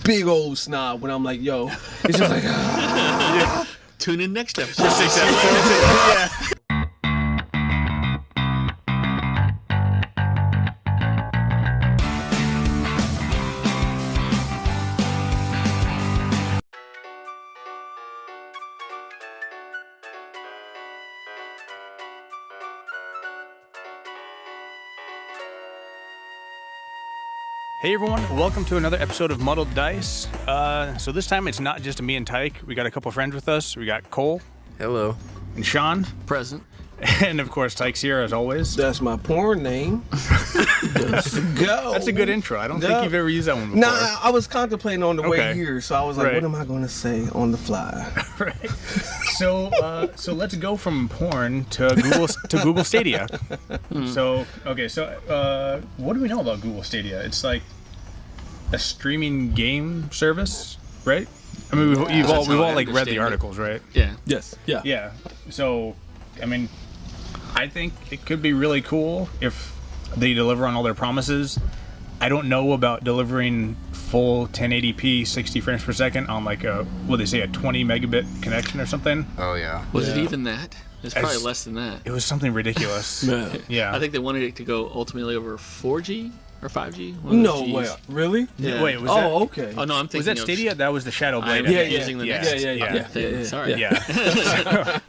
big old snob when I'm like, yo, it's just like, Yeah. Tune in next episode. Yeah. Hey everyone, welcome to another episode of Muddled Dice. So this time it's not just me and Tyke. We got a couple friends with us. We got Cole. Hello. And Shawn. Present. And of course Tyke's here as always. that's my porn name. Let's go. That's a good intro. I don't think you've ever used that one before. Nah, I was contemplating on the way Okay. here, so I was like, Right. what am I going to say on the fly? Right. So let's go from porn to Google Stadia. So what do we know about Google Stadia? It's like a streaming game service, right? I mean, we've all like read the articles, right? Yeah. Yes. Yeah. Yeah. So, I mean, I think it could be really cool if they deliver on all their promises. I don't know about delivering full 1080p 60 frames per second on like a 20 megabit connection or something. Oh yeah. Was it even that? It's probably less than that. It was something ridiculous. Yeah. Yeah. I think they wanted it to go ultimately over 4G or 5G. One of No those Gs. way. Really? Yeah. Wait, was Oh, okay. Oh no, I'm thinking that of Stadia? That was the Shadow Blade. I'm Yeah, using the yeah, next yeah. thing. Sorry. Yeah.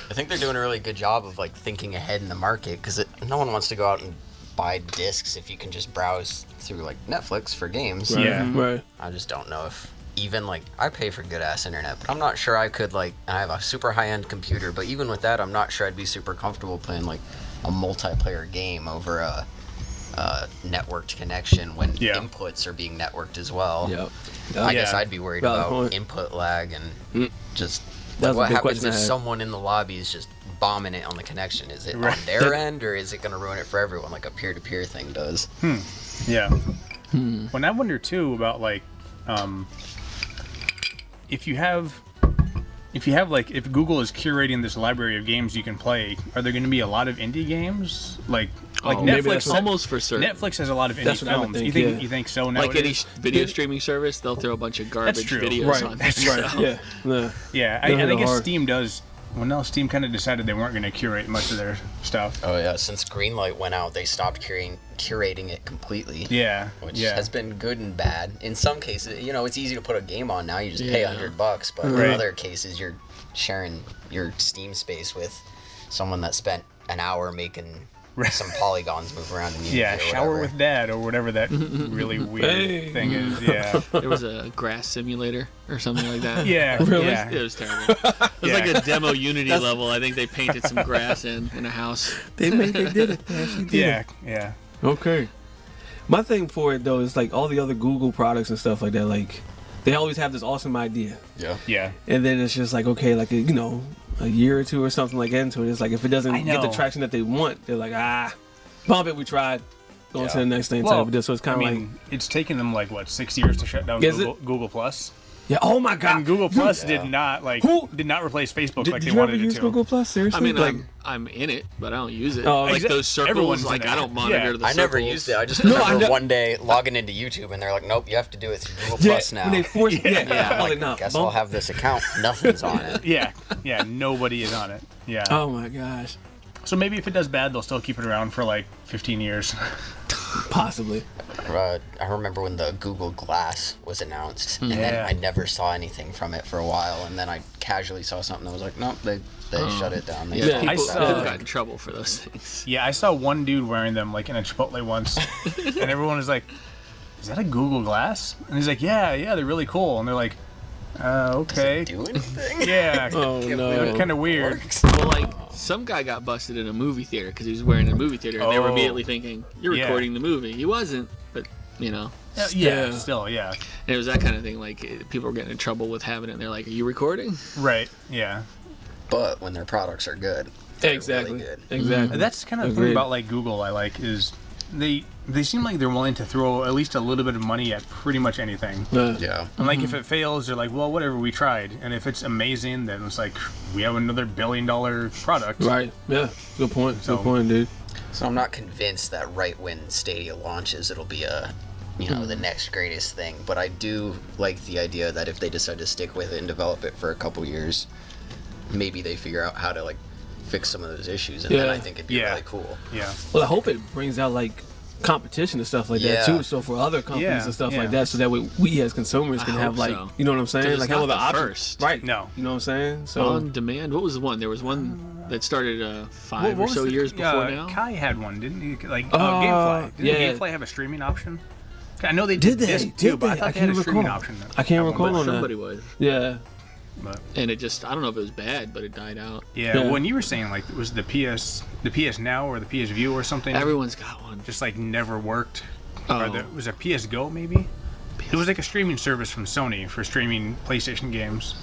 I think they're doing a really good job of like thinking ahead in the market because no one wants to go out and buy discs if you can just browse through like Netflix for games. Right. Yeah. Right. I just don't know if even like I pay for good ass internet, but I'm not sure I could like. I have a super high end computer, but even with that, I'm not sure I'd be super comfortable playing like a multiplayer game over a networked connection when inputs are being networked as well. Yep. I guess I'd be worried Valid about point. input lag and just That was a what big happens question I if had. someone in the lobby is just bombing it on the connection. Is it on their end or is it going to ruin it for everyone like a peer-to-peer thing does? Yeah. Well, I wonder too about like, if Google is curating this library of games you can play, are there going to be a lot of indie games like maybe Netflix? that's Almost for certain. Netflix has a lot of indie That's what I would films. think, You think so Like any nowadays? video streaming service, they'll throw a bunch of garbage true. videos Right. on. That's there. right. So- Yeah. Yeah. Yeah, They'll hit I it guess hard. Steam does. Well, no, Steam kind of decided they weren't going to curate much of their stuff. Oh yeah, since Greenlight went out, they stopped curating it completely. Yeah, Which yeah. has been good and bad. In some cases, it's easy to put a game on now. You just pay Yeah. $100, but Right. in other cases, you're sharing your Steam space with someone that spent an hour making some polygons move around in Unity Yeah, or shower whatever. with dad or whatever that really weird thing is. Yeah, There was a grass simulator or something like that. yeah, Really? yeah. It was terrible. It was like Yeah. a demo Unity level. I think they painted some grass in a house. They did it. They actually did Yeah, it. yeah. Okay. My thing for it though is like all the other Google products and stuff like that. Like they always have this awesome idea, Yeah. Yeah. and then it's just like okay, like a year or two or something like into it. It's like if it doesn't I get the know. traction that they want, they're like bump it. We tried. Going to the next thing Well, type of deal. So it's kind of like it's taken them like what 6 years to shut down Is Google Plus, yeah. Oh my god. and Google Plus Yeah. did not replace Facebook Did, like did they you ever wanted it use to. Google Plus? Seriously? I mean, like, I'm in it, but I don't use it. Oh, like those everyone's circles, in like it. I don't monitor Yeah. the I circles. never used it. I just No, I remember know- one day logging into YouTube and they're like, nope, you have to do it through Google yeah, Plus now. when they force, yeah, Yeah. I'm like, no, Guess bump- I'll have this account. Nothing's on it. Yeah, nobody is on it. Yeah. Oh my gosh, So maybe if it does bad, they'll still keep it around for like 15 years. possibly. I remember when the Google Glass was announced, and then Yeah. I never saw anything from it for a while, and then I casually saw something that was like, nope, they shut it down. They Yeah, stopped people I that. saw- got in trouble for those things. Yeah, I saw one dude wearing them like in a Chipotle once, and everyone was like, "Is that a Google Glass?" And he's like, "Yeah, they're really cool." And they're like, "Okay, Do anything? yeah, Oh no. kind of weird." Well, like some guy got busted in a movie theater because he was wearing a movie theater, and they were Oh. immediately thinking, "You're Yeah. recording the movie." He wasn't, but Yeah, still, yeah, And it was that kind of thing. Like people were getting in trouble with having it. And they're like, "Are you recording?" right, yeah. But when their products are good, they're Exactly. really good. Exactly. That's kind of the Agreed. thing about like Google. I like is they seem like they're willing to throw at least a little bit of money at pretty much anything. Yeah. And like if it fails, they're like, well, whatever, we tried. And if it's amazing, then it's like we have another $1 billion product. Right. Yeah. Good point. So- Good point, dude. So I'm not convinced that right when Stadia launches, it'll be a the next greatest thing. But I do like the idea that if they decide to stick with it and develop it for a couple years, maybe they figure out how to like fix some of those issues, and then I think it'd be really cool. Yeah. Well, I hope it brings out like competition and stuff like that too. So for other companies and stuff like that, so that way we as consumers can have like, you know what I'm saying? Like have the options. Right. No. You know what I'm saying? So On demand. What was the one? There was one that started 5 or so years before now. Kai had one, didn't he? Like GameFly. Didn't GameFly have a streaming option? I know they did this too, but I thought they had a streaming option. I can't recall on that. Somebody was. Yeah. And it just, I don't know if it was bad, but it died out. Yeah, when you were saying like it was the PS Now or the PS View or something. Everyone's got one. Just like never worked. Oh. Or was it PS Go maybe? It was like a streaming service from Sony for streaming PlayStation games.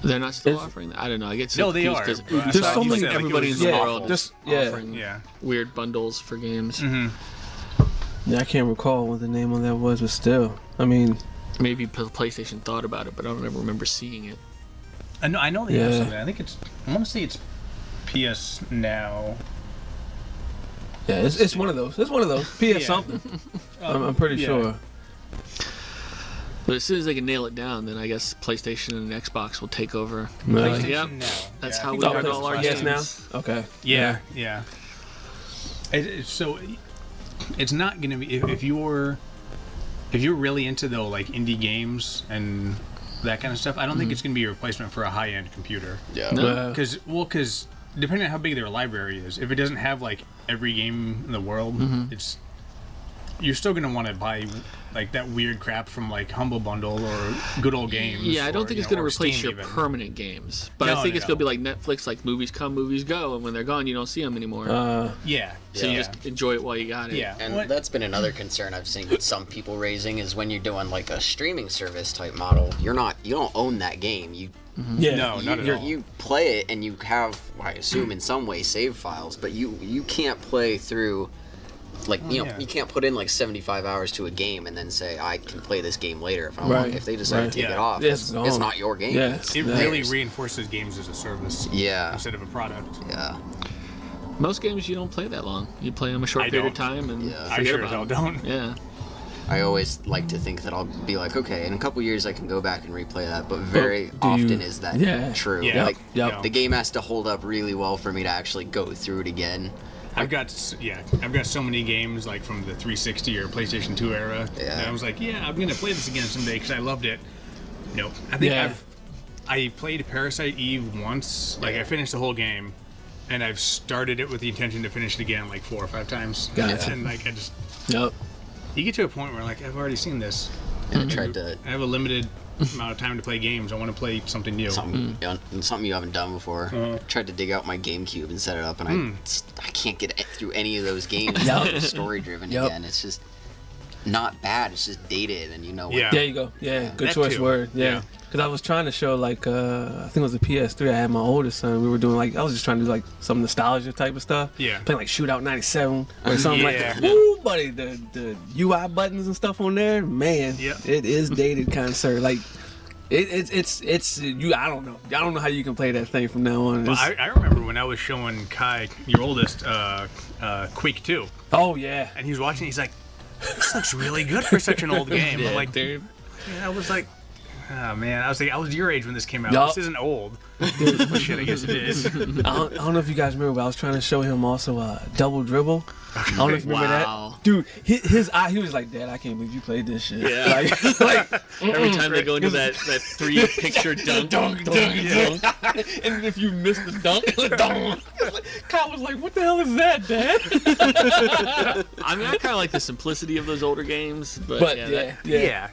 They're not still offering that? I don't know. I get so no, they are. because There's so many. Everybody in the world offering weird bundles for games. Yeah, I can't recall what the name on that was, but still, I mean. Maybe PlayStation thought about it, but I don't ever remember seeing it. I know they have something. I think I want to say it's PS Now. Yeah, it's one of those. It's one of those. PS something. I'm pretty sure. But as soon as they can nail it down, then I guess PlayStation and Xbox will take over. Right. Yep. That's how we got all our games now. Okay. Yeah. So it's not gonna be if you're really into though like indie games and that kind of stuff. I don't think it's gonna be a replacement for a high-end computer. Yeah. No. Because depending on how big their library is, if it doesn't have like every game in the world, you're still gonna want to buy like that weird crap from like Humble Bundle or Good Old Games. Yeah, I don't think it's going to replace Steam your even. permanent games. But I think it's going to be like Netflix, like movies come, movies go, and when they're gone, you don't see them anymore. So you just enjoy it while you got it. Yeah. And that's been another concern I've seen some people raising is when you're doing like a streaming service type model, you don't own that game. No, not at all. You play it and you have, I assume in some way, save files, but you can't play through. Like, you can't put in like 75 hours to a game and then say, I can play this game later if I want. If they decide to take it off, it's not your game. It really reinforces games as a service instead of a product. Yeah. Most games you don't play that long. You play them a short period of time and I forget sure about as hell them. don't. Yeah. I always like to think that I'll be like, okay, in a couple years I can go back and replay that, but very often is that true. Yeah. Like, the game has to hold up really well for me to actually go through it again. I've got so many games like from the 360 or PlayStation 2 era. Yeah. And I was like, I'm gonna play this again someday because I loved it. Nope. I think I played Parasite Eve once. Like I finished the whole game, and I've started it with the intention to finish it again like 4 or 5 times. Gotcha. And like I just. Yep. You get to a point where like I've already seen this. And I tried to. I have a limited amount of time to play games. I want to play something new. Something you haven't done before. Tried to dig out my GameCube and set it up, and I can't get through any of those games. Story driven again. It's just not bad. It's just dated, and you know. Yeah. There you go. Yeah, good choice word. Yeah. Because I was trying to show like I think it was a PS3. I had my oldest son. We were doing like I was just trying to do like some nostalgia type of stuff. Yeah. Playing like Shootout '97 or something like that. Woo, buddy, the UI buttons and stuff on there, man. It is dated, kind of sir. Like it's you. I don't know how you can play that thing from now on. Well, I remember when I was showing Kai, your oldest, Quake 2. Oh yeah. And he was watching. He's like, "This looks really good for such an old game." I'm like, dude. I was like, oh man, I was your age when this came out. This isn't old. Well, shit, I guess it is. I don't know if you guys remember, but I was trying to show him also Double Dribble. I don't know if you remember that. Dude, his eye, he was like, Dad, I can't believe you played this shit. Yeah. Like every time they go into that 3-picture dunk. And if you miss the dunk, Kyle was like, what the hell is that, Dad? I mean, I kind of like the simplicity of those older games, but Yeah.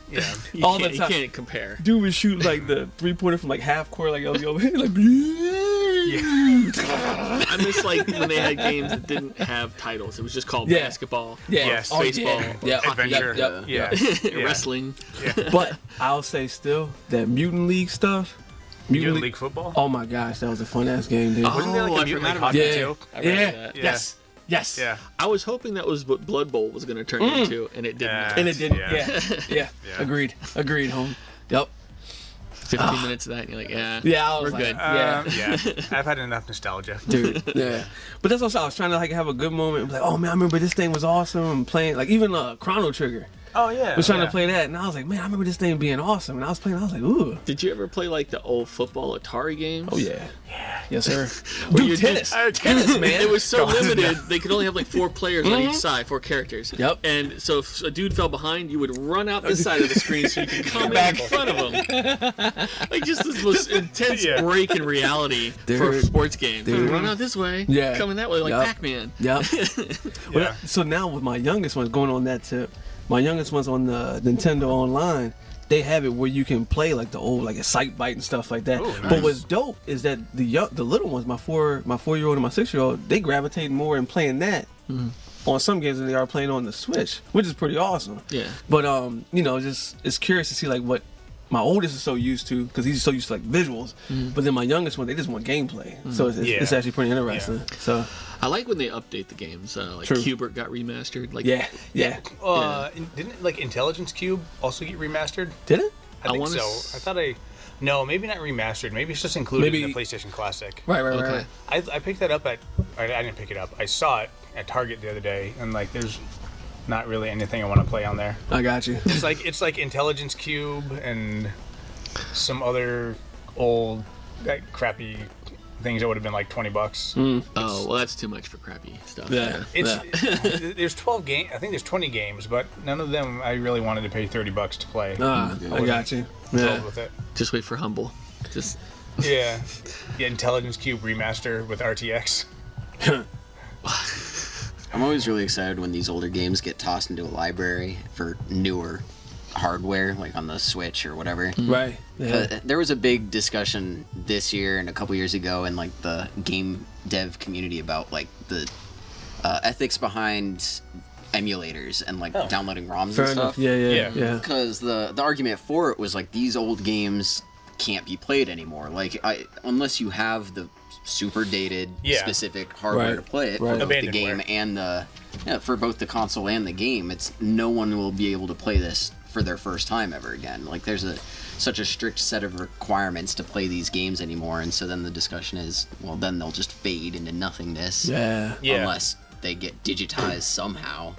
You All can't, the time. You can't compare. Dude was shooting like the 3-pointer from like half court, like over here, like. I miss like when they had games that didn't have titles. It was just called basketball, baseball, Adventure, wrestling. But I'll say still that Mutant League stuff. Mutant League football. Oh my gosh, that was a fun ass game, dude. Wasn't there like a Mutant League hockey too? Yes. Yeah. I was hoping that was what Blood Bowl was going to turn into, and it didn't. And it didn't. Yeah. Agreed, home. Yep. 15 minutes of that, and you're like, I was we're like, good. I've had enough nostalgia, dude. Yeah, but that's also I was trying to like have a good moment. And be like, oh man, I remember this thing was awesome. I'm playing like even Chrono Trigger. Oh yeah. Was trying to play that, and I was like, man, I remember this thing being awesome. And I was playing, I was like, ooh. Did you ever play like the old football Atari games? Oh yeah. Yes, sir. Dude, tennis, man. It was so limited. They could only have like 4 players on each side, 4 characters. Yep. And so if a dude fell behind, you would run out this side of the screen so you could come back in front of him. Like just this most intense break in reality for a sports game. Dude. Run out this way, coming that way, like Pac-Man. Yep. Well, so now with my youngest ones going on that tip, my youngest one's on the Nintendo Online. They have it where you can play like the old, like a Sight Bite and stuff like that. Ooh, nice. But what's dope is that the little ones, my 4-year-old and my 6-year-old, they gravitate more in playing that on some games than they are playing on the Switch, which is pretty awesome. Yeah. But just it's curious to see like what my oldest is so used to, because he's so used to like visuals. But then my youngest one, they just want gameplay. So it's actually pretty interesting. Yeah. So I like when they update the games. Like Cubert got remastered. Like didn't like Intelligence Cube also get remastered? Did it? I think so. I thought no, maybe not remastered. Maybe it's just included in the PlayStation Classic. Right. I picked that up I didn't pick it up. I saw it at Target the other day, and like there's not really anything I want to play on there. I got you. It's like Intelligence Cube and some other old crappy things that would have been like $20. Oh, well, that's too much for crappy stuff. Yeah. There's 12 games. I think there's 20 games, but none of them I really wanted to pay $30 to play. I got you. Yeah. With it. Just wait for Humble. Just Intelligence Cube remaster with RTX. I'm always really excited when these older games get tossed into a library for newer hardware, like on the Switch or whatever. Right. Yeah. There was a big discussion this year and a couple years ago in like the game dev community about like the ethics behind emulators and like downloading ROMs and stuff. Yeah. Because the argument for it was like these old games can't be played anymore. Like unless you have the super dated specific hardware to play it for both the game and for both the console and the game, it's no one will be able to play this for their first time ever again. Like there's such a strict set of requirements to play these games anymore, and so then the discussion is, well, then they'll just fade into nothingness unless they get digitized somehow.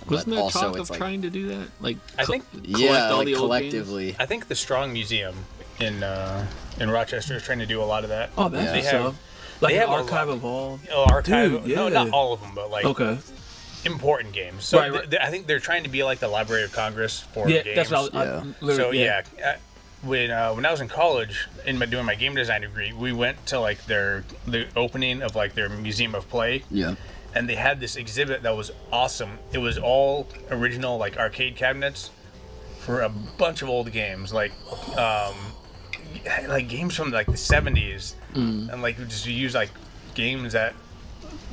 Wasn't there talk of trying to do that? Like I think collect all the old collectively games? I think the Strong Museum in Rochester is trying to do a lot of that. Oh, that's awesome. Like an archive of all. Dude, no, not all of them, but like important games. So I think they're trying to be like the Library of Congress for games. That's what when I was in college doing my game design degree, we went to like the opening of like their Museum of Play. Yeah. And they had this exhibit that was awesome. It was all original like arcade cabinets for a bunch of old games, like games from like the 70s, and like just use like games that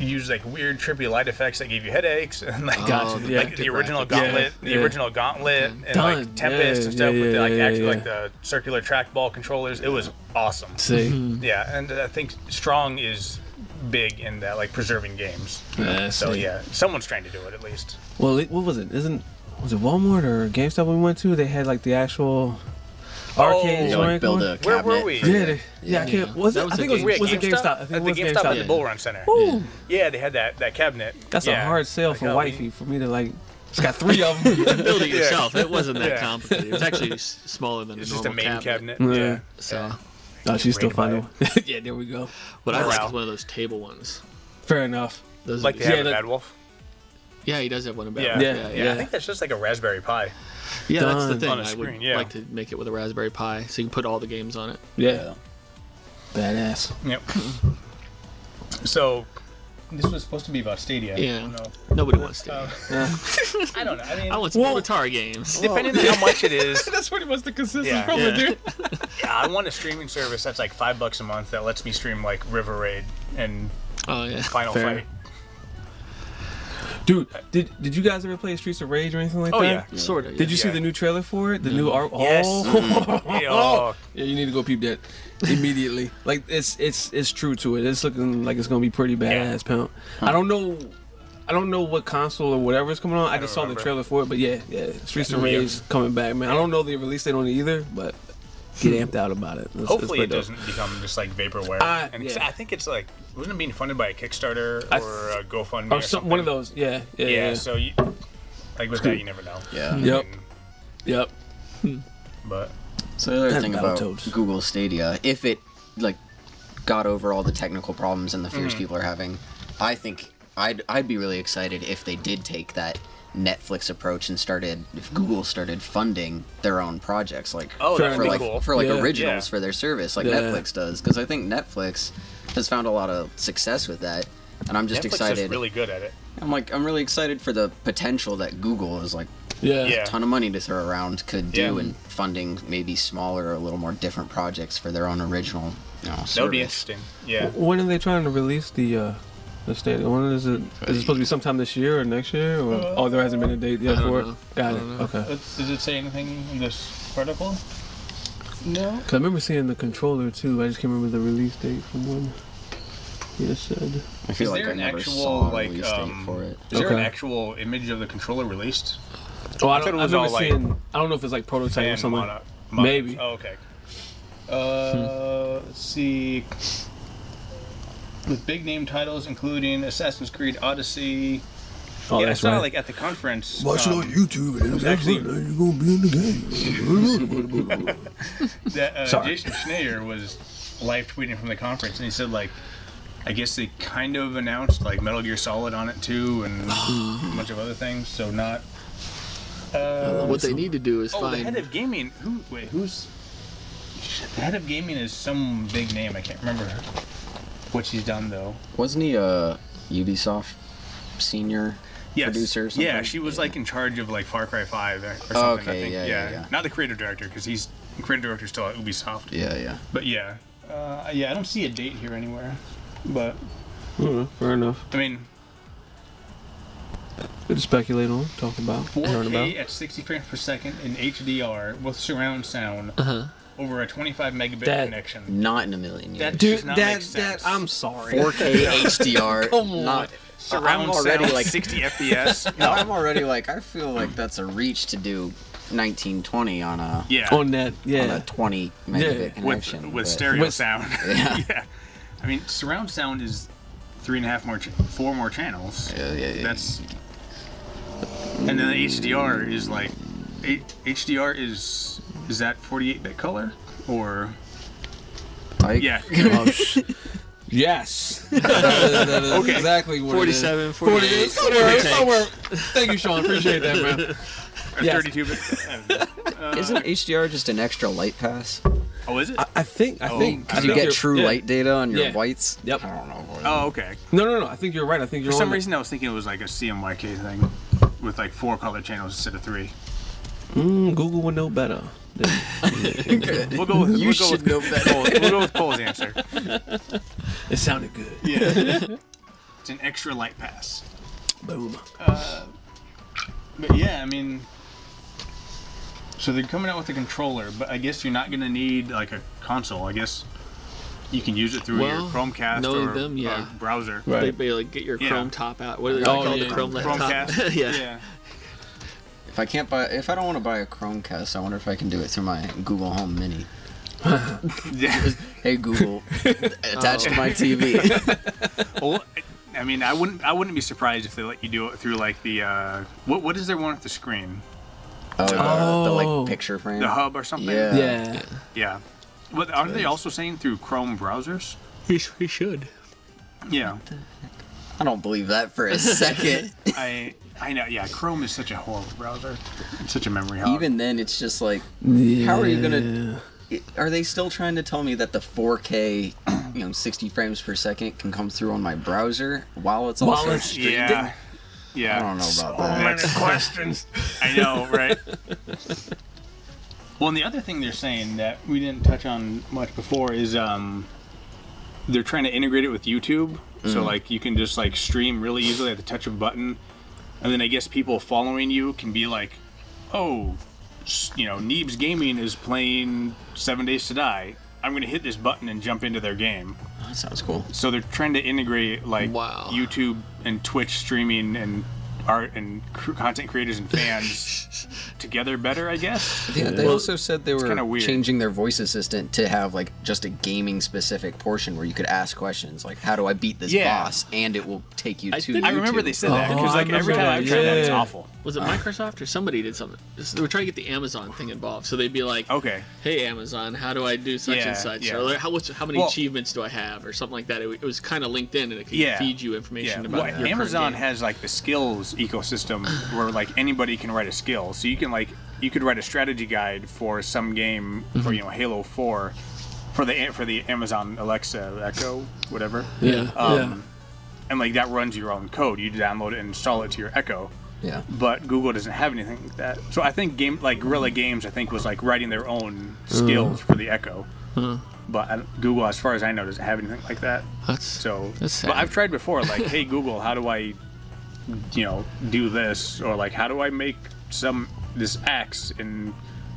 use like weird trippy light effects that gave you headaches, and like the original Gauntlet, and like Tempest and stuff with the circular trackball controllers. It was awesome. And I think Strong is big in that, like preserving games. Someone's trying to do it at least. Well, what was it? Was it Walmart or GameStop we went to? They had like the actual arcade joint. Like build a cabinet. Where were we? I can't. Was it? I think it was GameStop. I think it was GameStop at the Bull Run Center. Yeah, they had that cabinet. That's a hard sell for wifey for me to like. It's got 3 of them. You can build it yourself. It wasn't that complicated. It was actually smaller than a normal cabinet. It's just a main cabinet. Yeah. So. Oh, she's still finding one. Yeah, there we go. What I like is one of those table ones. Fair enough. Those like they have a Bad Wolf. Yeah, he does have one in Bad Wolf. Yeah. I think that's just like a Raspberry Pi. Yeah, that's the thing. I would like to make it with a Raspberry Pi, so you can put all the games on it. Yeah. Badass. Yep. So, this was supposed to be about Stadia. Yeah. Nobody wants Stadia. I don't know. I mean, I want some Atari games. Depending on how much it is. That's pretty much the consensus from it, dude. I want a streaming service that's like $5 a month that lets me stream like River Raid and Final Fight. Dude, did you guys ever play Streets of Rage or anything like that? Oh yeah, sort of. Did you see the new trailer for it? The new art? Yes. Yeah, you need to go peep that immediately. Like it's true to it. It's looking like it's gonna be pretty badass, pound. I don't know what console or whatever is coming on. I just saw the trailer for it, but yeah, Streets of Rage coming back, man. I don't know the release date on it either, but get amped out about it. Hopefully it doesn't become just like vaporware. I think it's like, wasn't it being funded by a Kickstarter or a GoFundMe or something? One of those, yeah. So Like with that, you never know. Yeah. Yep. But so the other thing about Google Stadia, if it like got over all the technical problems and the fears people are having, I think I'd be really excited if they did take that Netflix approach and if Google started funding their own projects, like for originals for their service, like Netflix does, because I think Netflix has found a lot of success with that, and I'm just excited. Netflix is really good at it. I'm really excited for the potential that Google is like a ton of money to throw around could do in funding maybe smaller, a little more different projects for their own original. Service. That would be interesting. Yeah. When are they trying to release the Stadia? When is it? Is it supposed to be sometime this year or next year? Or there hasn't been a date yet for it? Got it. Okay. Does it say anything in this article? No. Cause I remember seeing the controller too. I just can't remember the release date from when it said. I feel like I never saw a release date for it. Is there an actual image of the controller released? Oh, I don't know if it's like prototype or something. Maybe. Oh, okay. Let's see. With big name titles including Assassin's Creed Odyssey. Oh, that's right. Like at the conference. Watch it on YouTube and actually you're gonna be in the game. Jason Schreier was live tweeting from the conference, and he said like, I guess they kind of announced like Metal Gear Solid on it too, and a bunch of other things. So not. What they need to do is find the head of gaming. Who's? The head of gaming is some big name. I can't remember what she's done though. Wasn't he a Ubisoft senior producer or something? Yeah, she was like in charge of like Far Cry 5 or something. Oh, okay, I think. Yeah. Not the creative director, because he's the creative director still at Ubisoft. Yeah. But I don't see a date here anywhere. But fair enough. I mean, good to speculate on, talk about, 4K at 60 frames per second in HDR with surround sound. Over a 25 megabit connection. Not in a million years. That does not make sense. I'm sorry. 4K HDR. Come on. Surround sound, like 60 FPS. No, I'm already like, I feel like that's a reach to do 1920 on a on a 20 megabit connection with stereo sound. Yeah. I mean, surround sound is 4 more channels. Yeah. That's and then the HDR is like HDR is that 48-bit color or? Yes. That is okay. Exactly what 47, it is. 48. Somewhere. Thank you, Sean. Appreciate that, man. 32-bit. Isn't HDR just an extra light pass? Oh, is it? I think. Because you get true light data on your whites. Yep. I don't know. Oh, okay. No. I think you're right. I think you're For some reason, I was thinking it was like a CMYK thing with like 4 color channels instead of 3. Google would know better. We'll go with Cole's answer. It sounded good. Yeah. It's an extra light pass. Boom. But yeah, I mean, so they're coming out with a controller, but I guess you're not going to need like a console. I guess you can use it through your Chromecast or browser. Right. They like get your Chrome top out. What are they called? The Chrome laptop. Chromecast. Yeah. If I don't want to buy a Chromecast, I wonder if I can do it through my Google Home Mini. Hey Google, attach to my TV. Well, I mean, I wouldn't be surprised if they let you do it through like the what is there one with the screen? The like picture frame. The hub or something. Yeah. But aren't they also saying through Chrome browsers? He should. Yeah. I don't believe that for a second. I know, yeah, Chrome is such a horrible browser. It's such a memory hog. Even then, it's just like, how are you gonna... Are they still trying to tell me that the 4K, 60 frames per second can come through on my browser while it's also streaming? Yeah. I don't know about that. Many questions. I know, right? Well, and the other thing they're saying that we didn't touch on much before is they're trying to integrate it with YouTube. So, like, you can just, like, stream really easily at the touch of a button. And then I guess people following you can be like, oh, Neebs Gaming is playing 7 Days to Die. I'm going to hit this button and jump into their game. Oh, that sounds cool. So they're trying to integrate, like, YouTube and Twitch streaming and art and content creators and fans together better, I guess. Yeah, they also said they were changing their voice assistant to have like just a gaming specific portion where you could ask questions like, how do I beat this boss? And it will take you to YouTube. I remember they said that because like every time I've tried that, it's awful. Was it Microsoft or somebody did something? They were trying to get the Amazon thing involved, so they'd be like, "Okay, hey Amazon, how do I do such and such? Or how many achievements do I have, or something like that?" It was kind of linked in, and it could feed you information about your Amazon has like the skills ecosystem where like anybody can write a skill. So you could write a strategy guide for some game for Halo 4 for the Amazon Alexa Echo whatever. And like that runs your own code. You download it and install it to your Echo. Yeah. But Google doesn't have anything like that. So I think Guerrilla Games was like writing their own skills for the Echo. But Google, as far as I know, doesn't have anything like that. That's sad. But I've tried before, like, hey Google, how do I, do this, or like, how do I make this axe in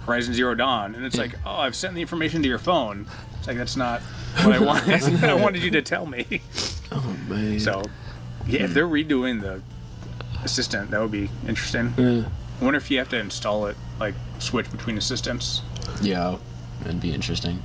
Horizon Zero Dawn? And it's like, oh, I've sent the information to your phone. It's like, that's not what I wanted. I wanted you to tell me. Oh man. So, yeah, if they're redoing the assistant, that would be interesting. I wonder if you have to install it, like switch between assistants. Yeah, that'd be interesting.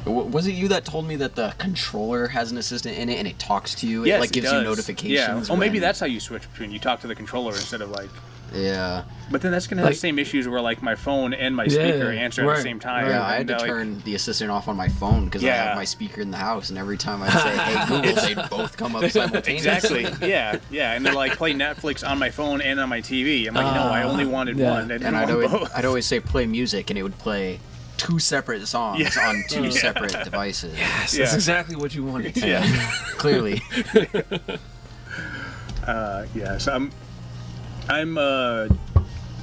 Was it you that told me that the controller has an assistant in it and it talks to you? Yes, it like gives you notifications. Yeah. Oh, maybe that's how you switch between. You talk to the controller instead of like. Yeah. But then that's gonna have the same issues where like my phone and my speaker answer at the same time. Yeah, I had to turn the assistant off on my phone because I have my speaker in the house, and every time I say "Hey Google," they'd both come up simultaneously. Exactly. Yeah, and they're like play Netflix on my phone and on my TV. I'm like, no, I only wanted one. And I'd always say play music, and it would play 2 separate songs on 2 separate devices. Yes, that's exactly what you wanted. Yeah, clearly. So I'm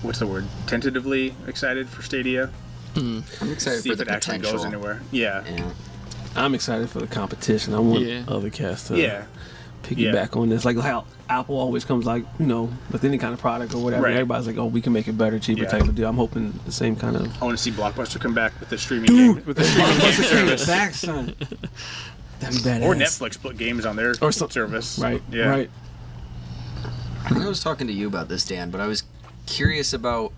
what's the word? Tentatively excited for Stadia. I'm excited see for if the it actually potential. goes anywhere. Yeah. I'm excited for the competition. I want other cast to piggyback on this. Like how Apple always comes like, with any kind of product or whatever. Right. Everybody's like, oh, we can make it better, cheaper type of deal. I'm hoping the same kind of. I want to see Blockbuster come back with the streaming game. With the streaming game service. Back, son. That'd be badass. Or Netflix put games on their service. Right. Yeah. Right. I was talking to you about this, Dan, but I'm curious about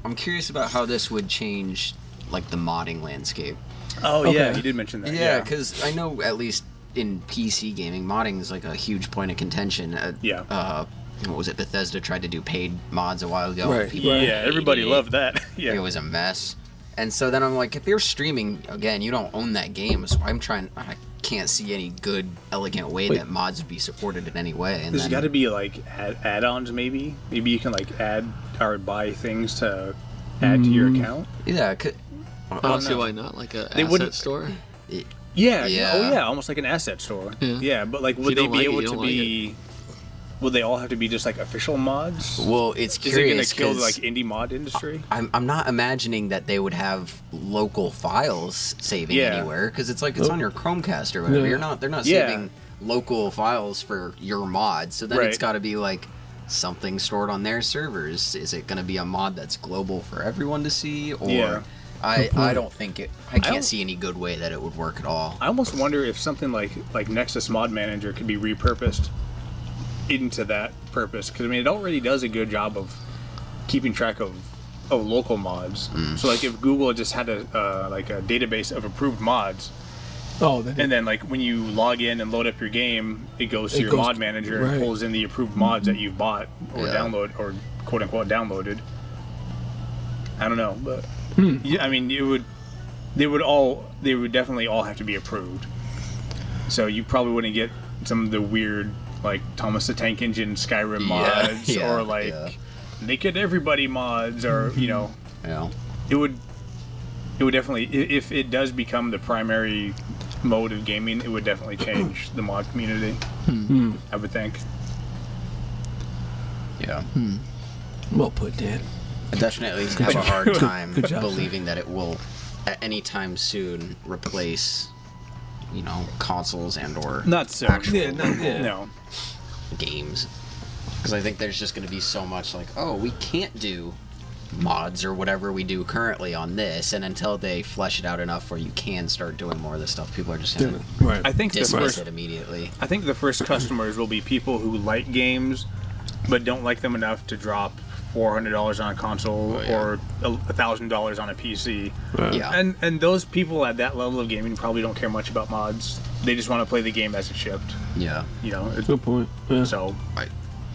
how this would change like the modding landscape. Oh yeah, you did mention that. Yeah, because I know at least in PC gaming, modding is like a huge point of contention. What was it? Bethesda tried to do paid mods a while ago. Right. Everybody loved that. Yeah. It was a mess. And so then I'm like, if you're streaming, again, you don't own that game, so I can't see any good, elegant way that mods would be supported in any way. And there's got to be like add-ons, maybe. Maybe you can like add or buy things to add to your account. Yeah. I don't see why not. Like an asset store. Yeah. Almost like an asset store. Yeah, but like, would they be able to be? Would they all have to be just like official mods? Well, it's curious. Is it going to kill the like indie mod industry? I'm not imagining that they would have local files saving anywhere because it's like it's on your Chromecast or whatever. They're not saving local files for your mod. So then it's got to be like something stored on their servers. Is it going to be a mod that's global for everyone to see, or I don't think it. I can't see any good way that it would work at all. I almost wonder if something like Nexus Mod Manager could be repurposed into that purpose, because I mean it already does a good job of keeping track of local mods. So like if Google just had a database of approved mods, and then like when you log in and load up your game, it goes to your mod manager and pulls in the approved mods that you've bought or download or quote unquote downloaded. I don't know, but I mean they would definitely all have to be approved. So you probably wouldn't get some of the weird like Thomas the Tank Engine Skyrim mods or like Naked Everybody mods or it would definitely, if it does become the primary mode of gaming, it would definitely change the mod community. I would think. Well put, Dan. I definitely have a hard time believing that it will at any time soon replace consoles and or not so actual no games, because I think there's just going to be so much like, oh, we can't do mods or whatever we do currently on this, and until they flesh it out enough where you can start doing more of this stuff, people are just going to I think dismiss it immediately. I think the first customers will be people who like games but don't like them enough to drop $400 on a console or $1,000 on a PC. And those people at that level of gaming probably don't care much about mods. They just want to play the game as it shipped. Yeah. You know, good point. Yeah. So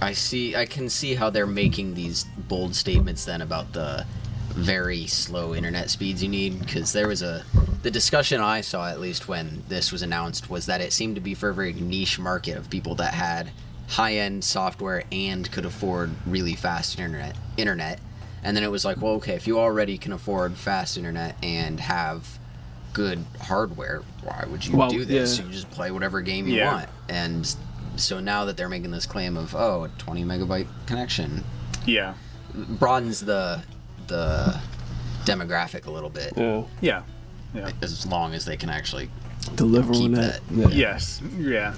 I can see how they're making these bold statements then about the very slow internet speeds you need, because there was the discussion I saw, at least when this was announced, was that it seemed to be for a very niche market of people that had high-end software and could afford really fast internet. And then it was like, well, okay, if you already can afford fast internet and have good hardware, why would you do this? You just play whatever game you want. And so now that they're making this claim of, a 20 megabyte connection, broadens the demographic a little bit. Yeah. As long as they can actually deliver keep on that. Yes. Yeah.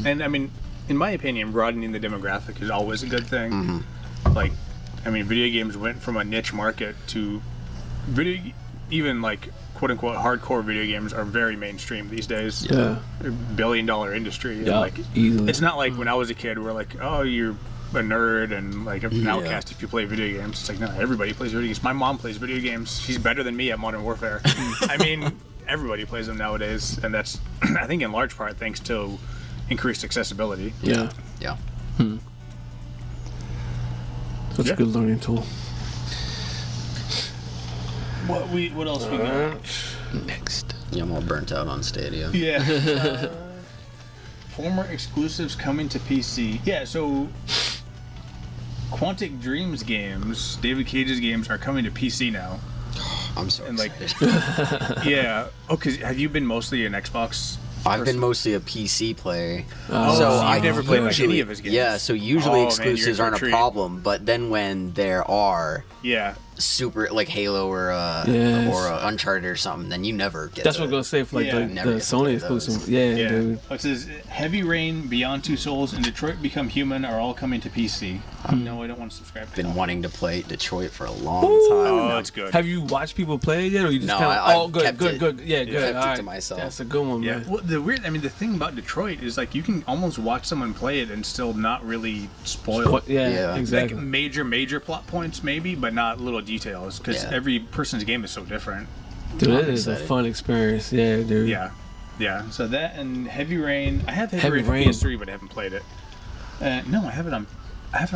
And I mean, in my opinion, broadening the demographic is always a good thing. Like, I mean, video games went from a niche market to even like quote unquote hardcore video games are very mainstream these days. Yeah. $1 billion industry. Yeah, like, easily. It's not like when I was a kid, we're like, oh, you're a nerd and like an outcast if you play video games. It's like, no, everybody plays video games. My mom plays video games. She's better than me at Modern Warfare. I mean, everybody plays them nowadays, and that's, I think, in large part thanks to increased accessibility. Yeah. Such a good learning tool. What else we got? Next. Yeah, I'm all burnt out on Stadia. Yeah. Former exclusives coming to PC. Yeah, so Quantic Dreams games, David Cage's games, are coming to PC now. I'm so excited. Yeah. Oh, because have you been mostly an Xbox? I've been mostly a PC player. So I've never played like any of his games. Yeah, so usually exclusives aren't a problem, but then when there are super like Halo or Uncharted or something, then you never get. That's what I'm gonna say for like the Sony exclusive. Yeah, dude. It says Heavy Rain, Beyond Two Souls, and Detroit Become Human are all coming to PC. No, I don't want to subscribe. Been wanting to play Detroit for a long time. Oh, that's good. Have you watched people play it yet, or you just no, kind of? Good. Yeah, good. Kept all it right. to myself. That's a good one, man. Well, the thing about Detroit is like you can almost watch someone play it and still not really spoil. Yeah, exactly. Like major plot points maybe, but not little details because every person's game is so different. Dude, it is a fun experience. Yeah, dude. Yeah. So that and Heavy Rain. I have Heavy Rain for PS3, but I haven't played it. No, I have it on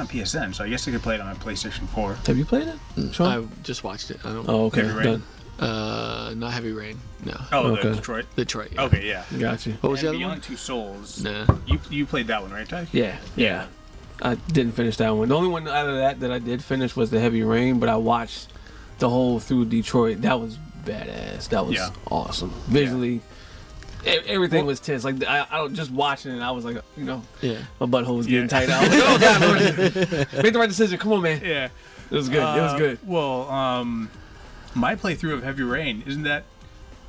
PSN, so I guess I could play it on my PlayStation 4. Have you played it? Sean? I just watched it. I don't. Oh, okay. Heavy Rain. Not Heavy Rain. No. Oh, okay. Detroit. Yeah. Okay, yeah. Got you. What was the other Beyond one? Two Souls. Nah. You played that one, right, Ty? Yeah. I didn't finish that one. The only one out of that I did finish was the Heavy Rain, but I watched the whole through Detroit. That was badass. That was awesome. Visually, everything was tense. Like I was just watching it, I was like, my butthole was getting tight. I was like, oh god, make the right decision. Come on, man. Yeah. It was good. It was good. Well, my playthrough of Heavy Rain, isn't that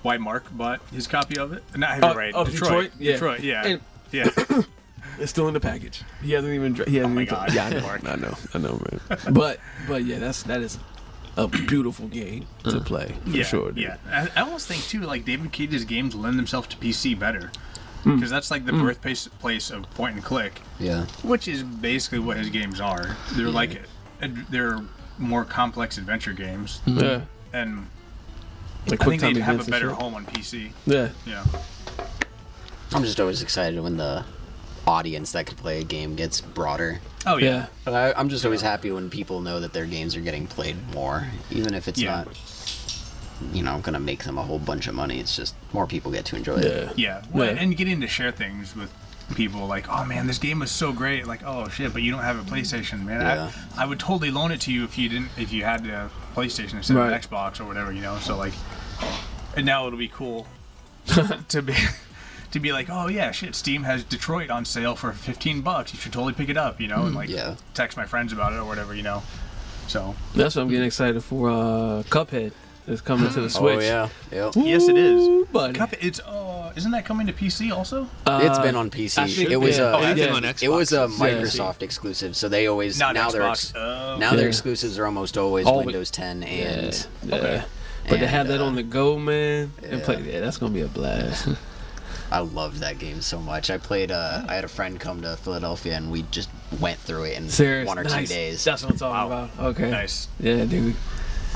why Mark bought his copy of it? Not Heavy Rain. Detroit. Detroit. Yeah. And yeah. It's still in the package. He hasn't even. Oh my god. Yeah, I know, man. But yeah, that is a beautiful game to play for sure. Dude. Yeah. I almost think too, like David Cage's games lend themselves to PC better. Because that's like the birthplace of point and click. Yeah. Which is basically what his games are. They're they're more complex adventure games. Yeah. And like I think they'd have a better home on PC. Yeah. Yeah. I'm just always excited when the audience that could play a game gets broader. Oh yeah. I'm just always happy when people know that their games are getting played more, even if it's not, gonna make them a whole bunch of money. It's just more people get to enjoy it. Yeah. Well, and getting to share things with people like, oh man, this game was so great. Like, oh shit, but you don't have a PlayStation, man. Yeah. I would totally loan it to you if you had a PlayStation instead of an Xbox or whatever, So like, and now it'll be cool to be like, oh yeah, shit, Steam has Detroit on sale for $15. You should totally pick it up, and like text my friends about it or whatever, So that's what I'm getting excited for. Cuphead is coming to the Switch. Oh yeah, yep. Yes, it is. Buddy. Cuphead, isn't that coming to PC also? It's been on PC. It was on Xbox. It was a Microsoft exclusive, so they always their exclusives are almost always Windows 10 and but to have that on the go, man, and play, that's gonna be a blast. I loved that game so much. I played. I had a friend come to Philadelphia, and we just went through it in 1 or 2 days. That's what I'm talking about. Okay. Nice. Yeah, dude.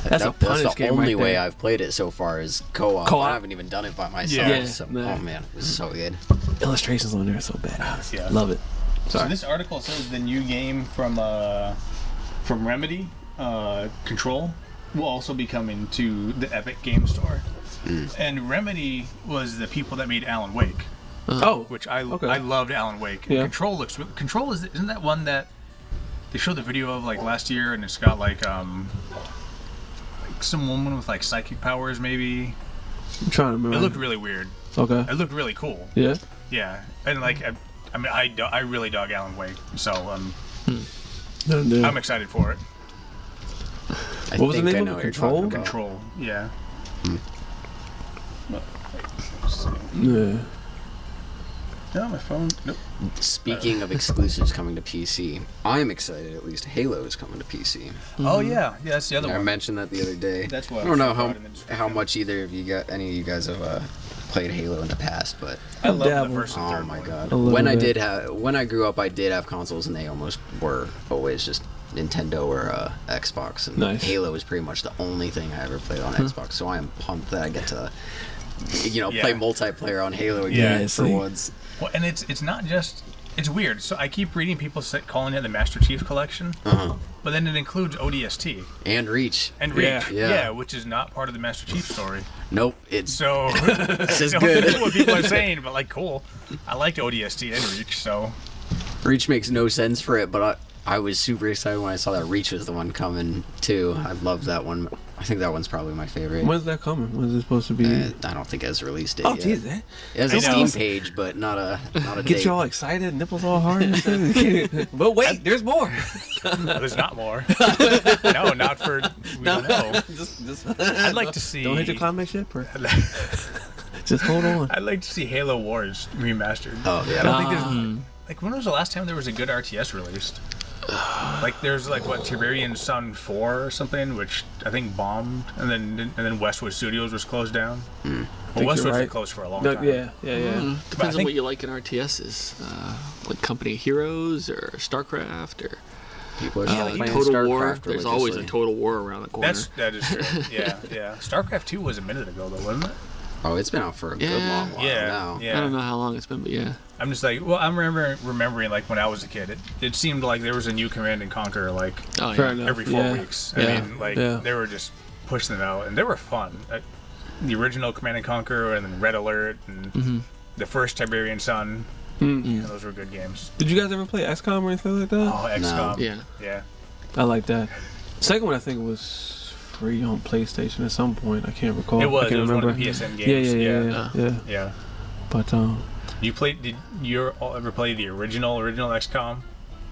That's the only way I've played it so far is co-op. I haven't even done it by myself. Yeah. So, oh man, it was so good. Illustrations on there are so badass. Yeah. Love it. Sorry. So this article says the new game from Remedy, Control, will also be coming to the Epic Game Store. And Remedy was the people that made Alan Wake. Which I loved Alan Wake. Yeah. Control isn't that one that they showed the video of like last year, and it's got like some woman with like psychic powers maybe. I'm trying to remember. It looked really weird. Okay. It looked really cool. Yeah. Yeah, and like I really dug Alan Wake, so I'm excited for it. What was the name of it? Control? Control. Yeah. Yeah. No, my phone. Nope. Speaking of exclusives coming to PC, I'm excited. At least Halo is coming to PC. Oh yeah, that's the other one. I mentioned that the other day. That's what I don't know how much either of you any of you guys have played Halo in the past, but I love the first and oh third my one. god! When I grew up, I did have consoles, and they almost were always just Nintendo or Xbox. And nice. Halo was pretty much the only thing I ever played on Xbox, so I am pumped that I get to, play multiplayer on Halo again for once. Well, and it's not just. It's weird. So I keep reading people calling it the Master Chief Collection, but then it includes ODST and Reach. Yeah, which is not part of the Master Chief story. Nope, it's so. It's just good. That's what people are saying, but like, cool. I liked ODST and Reach, so. Reach makes no sense for it, but I was super excited when I saw that Reach was the one coming too. I love that one. I think that one's probably my favorite. When's that coming? When's it supposed to be? I don't think it has a release date. Oh, jeez, it has a Steam page, but not a Get date. you all excited, nipples all hard. But wait, there's more. There's not more. No, not for. We don't know. I'd like to see. Don't hit your climax yet, just hold on. I'd like to see Halo Wars remastered. Oh yeah. I don't think there's. Like, when was the last time there was a good RTS released? Like, there's like Tiberian Sun 4 or something, which I think bombed, and then Westwood Studios was closed down. Well, Westwood's been closed for a long time. Yeah. Depends on what you like in RTSs, like Company of Heroes or StarCraft or People are playing Total StarCraft War. There's always a Total War around the corner. That is true. Yeah. StarCraft 2 was a minute ago though, wasn't it? Oh, it's been out for a good long while now. Yeah. I don't know how long it's been, but yeah. I'm just like, well, I'm remembering like when I was a kid, it seemed like there was a new Command and Conquer like every 4 weeks. I mean, like they were just pushing it out, and they were fun. The original Command and Conquer, and then Red Alert, and the first Tiberian Sun. Those were good games. Did you guys ever play XCOM or anything like that? Oh, XCOM. No. Yeah. I like that. Second one, I think, was free on PlayStation at some point. I can't recall. It was. I can't remember. One of the PSN games. Yeah. But did you ever play the original XCOM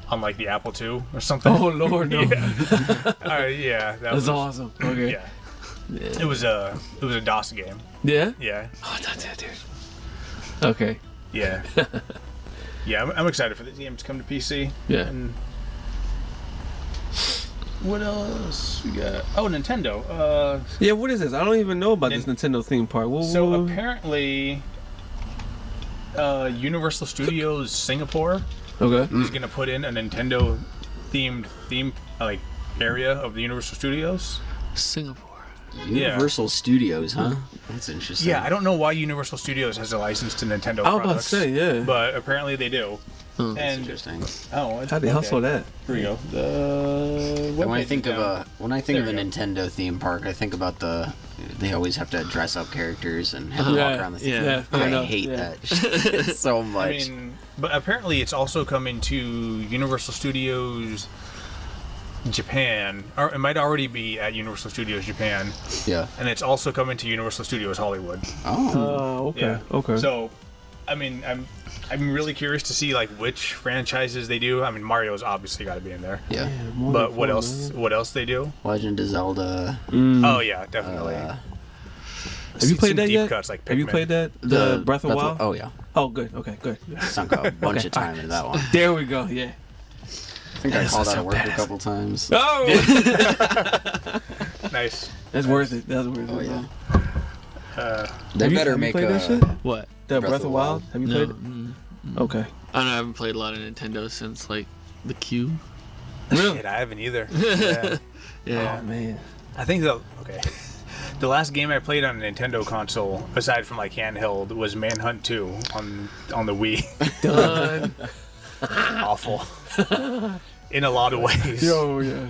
on like the Apple II or something? Oh Lord, no. That was awesome. Okay. Yeah. It was a DOS game. Yeah. Yeah. Oh, that's it, dude. Okay. Yeah. Yeah, I'm excited for this game to come to PC. Yeah. And what else we got? Oh, Nintendo. Yeah, what is this? I don't even know about this Nintendo theme park. Apparently, Universal Studios Singapore is going to put in a Nintendo theme like area of the Universal Studios. Singapore. Universal Studios, huh? That's interesting. Yeah, I don't know why Universal Studios has a license to Nintendo products. I was about to say, yeah. But apparently they do. That's interesting. How'd they hustle that? Here we go. When I think of a Nintendo theme park, I think about they always have to dress up characters and have them walk around the theme. Yeah, I hate that so much. I mean, but apparently it's also coming to Universal Studios Japan, or it might already be at Universal Studios Japan. Yeah. And it's also coming to Universal Studios Hollywood. Oh. Okay. Yeah. Okay. So, I mean, I'm really curious to see like which franchises they do. I mean, Mario's obviously got to be in there. Yeah. But what else? What else they do? Legend of Zelda. Oh yeah, definitely. Have you played that yet? Cuts, like Have you played that? The Breath of the Wild? Oh yeah. Oh good. Okay. Good. Sunk a bunch of time into that one. There we go. Yeah. I think I called out of work a couple times. Oh. Nice. That's worth it. That's worth it. Oh yeah. They better make that shit? What? That Breath of the Wild? Have you played it? Okay. I haven't played a lot of Nintendo since like the Cube. Really? Shit, I haven't either. Yeah. Yeah. Oh man. I think the last game I played on a Nintendo console, aside from like handheld, was Manhunt 2 on the Wii. Done. Awful. In a lot of ways. Yo, yeah.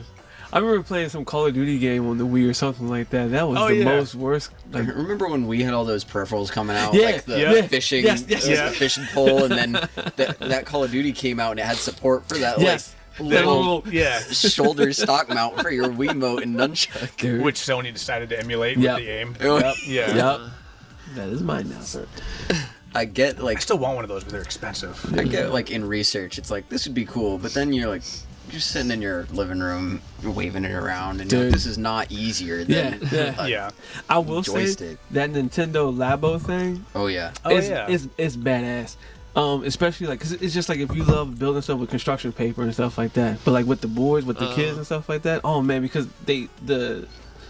I remember playing some Call of Duty game on the Wii or something like that. That was the most worst. Like, remember when we had all those peripherals coming out, Yeah, like the fishing, yes. the fishing pole, and then that Call of Duty came out and it had support for that little shoulder stock mount for your Wiimote and nunchuck, dude. Which Sony decided to emulate with the aim. Yep. Yeah. That is mine now, sir. I get like I still want one of those, but they're expensive. I get like in research, it's like this would be cool, but then you're sitting in your living room, you're waving it around, and you're like, this is not easier than I will joystick. say that Nintendo Labo thing. Oh yeah. It's badass. Especially like, cause it's just like if you love building stuff with construction paper and stuff like that, but like with the boards, with the kids and stuff like that. Oh man, because the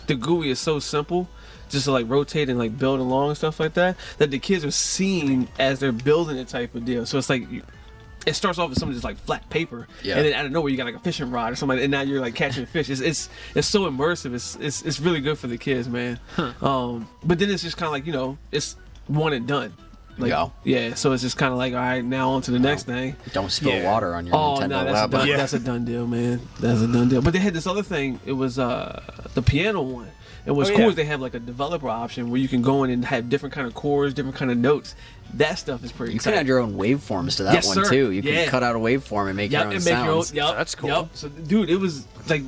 GUI is so simple, just to like rotate and like build along and stuff like that, that the kids are seeing as they're building it type of deal. So it's like it starts off with something just like flat paper, and then out of nowhere you got like a fishing rod or something, and now you're like catching fish. It's so immersive. It's really good for the kids, man. But then it's just kind of like it's one and done. Like, so it's just kind of like, all right, now on to the next thing. Don't spill water on your Nintendo Labo. That's a done deal, man. That's a done deal. But they had this other thing. It was the piano one. And what's cool is they have like a developer option where you can go in and have different kind of chords, different kind of notes. That stuff is pretty exciting. You can add your own waveforms to that one too. You can cut out a waveform and make your own sounds. That's cool. Yep. So, dude, it was like...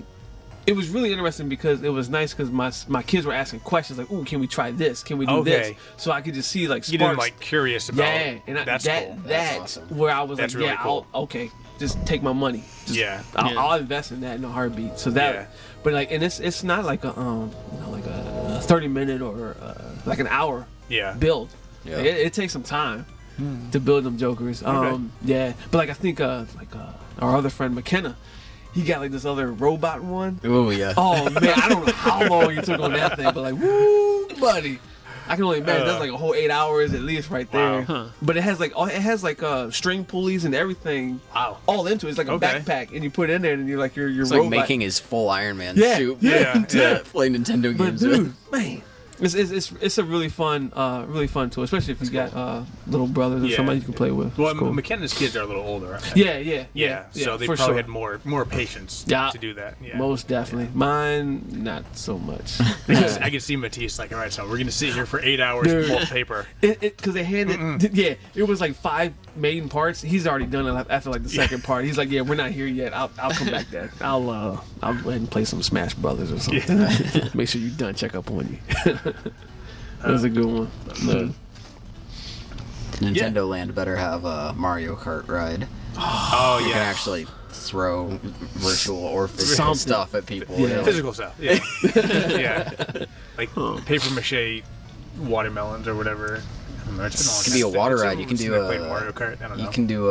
It was really interesting because it was nice because my kids were asking questions like, "Ooh, can we try this? Can we do this?" So I could just see like sparks. You didn't like curious about. Yeah, and that's cool. That's awesome. Where I was like, really cool. Okay, just take my money. I'll invest in that in a heartbeat. So that, but like, and it's not like a like a 30-minute or like an hour build. Yeah, it takes some time to build them jokers. But like I think our other friend McKenna. He got like this other robot one. Oh yeah. Oh man, I don't know how long he took on that thing, but like, woo, buddy. I can only imagine that's like a whole 8 hours at least right there. Wow. But it has like string pulleys and everything. Wow. All into it. It's like a backpack, and you put it in there, and you're like your it's robot. Like making his full Iron Man suit. Play Nintendo games. But dude, man. It's a really fun tool, especially if you got little brothers or somebody you can play with. Well, cool. McKenna's kids are a little older. I think. Yeah. So they probably had more patience to do that. Yeah. Most definitely. Mine, not so much. I can see Matisse like, all right, so we're gonna sit here for 8 hours and pull paper. Because they handed, it was like 5 main parts. He's already done it after like the second part. He's like, we're not here yet. I'll come back then. I'll go ahead and play some Smash Brothers or something. Make sure you're done. Check up on you. That was a good one. Nintendo Land better have a Mario Kart ride. Oh you can actually throw virtual or physical stuff at people. Physical stuff. Yeah. Like paper mache watermelons or whatever. It can be a water ride. You can do Mario Kart. I don't know. You can do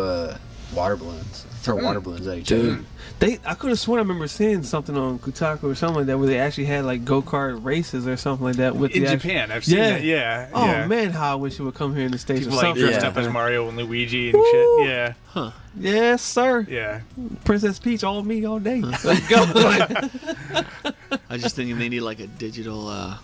water balloons. Throw water balloons at each other. I could have sworn I remember seeing something on Kotaku or something like that where they actually had like go-kart races or something like that. In Japan, I've seen that. Yeah. Oh man, how I wish it would come here in the States. People or something. Like dressed up as Mario and Luigi and shit. Yeah. Huh. Yes, sir. Yeah. Princess Peach, all me, all day. Let's go. I just think they need like a digital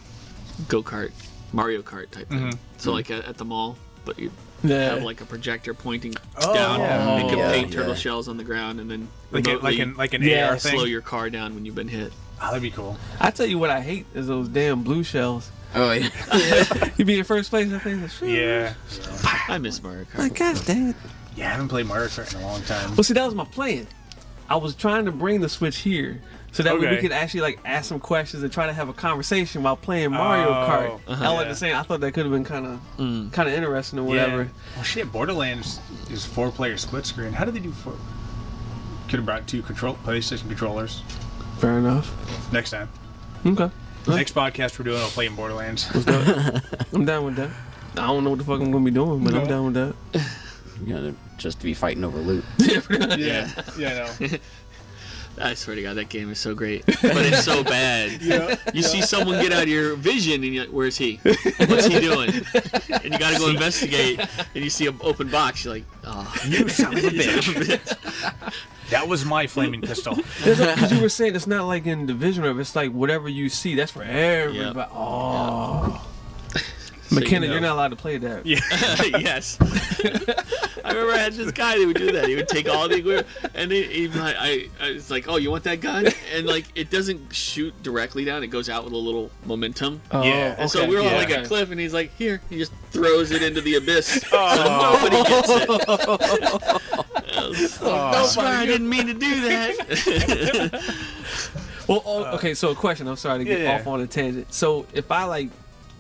go-kart, Mario Kart type thing. So like at the mall, but you have like a projector pointing down. And you can paint turtle shells on the ground and then like an AR thing. Slow your car down when you've been hit. Oh, that'd be cool. I tell you what I hate is those damn blue shells. Oh yeah. You be in first place, I think. Yeah. I miss Mario Kart. Like, gosh dang it. Yeah, I haven't played Mario Kart in a long time. Well, see, that was my plan. I was trying to bring the Switch here so that way we could actually like ask some questions and try to have a conversation while playing Mario Kart. I like to say, I thought that could have been kind of interesting or whatever. Well, shit, Borderlands is 4-player split screen. How did they do 4? Could have brought 2 PlayStation controllers. Fair enough. Next time. Okay. Next podcast we're doing, I'll play in Borderlands. I'm down with that. I don't know what the fuck I'm gonna be doing, but I'm down with that. You gotta just be fighting over loot. Yeah, I know. I swear to God, that game is so great, but it's so bad. You see someone get out of your vision, and you're like, "Where's he? What's he doing?" And you got to go investigate, and you see an open box. You're like, "Oh, you son of a bitch!" That was my flaming pistol. Because you were saying it's not like in Division, it's like whatever you see, that's for everybody. Yeah. Oh. McKenna, you're not allowed to play that. Yeah. Yes. I remember I had this guy that would do that. He would take all the equipment, and it's like, "Oh, you want that gun?" And like, it doesn't shoot directly down; it goes out with a little momentum. Oh, yeah. And so we were on like a cliff, and he's like, "Here," he just throws it into the abyss. Nobody gets it. No, sorry, I didn't mean to do that. Well, okay. So a question. I'm sorry to get off on a tangent. So if I like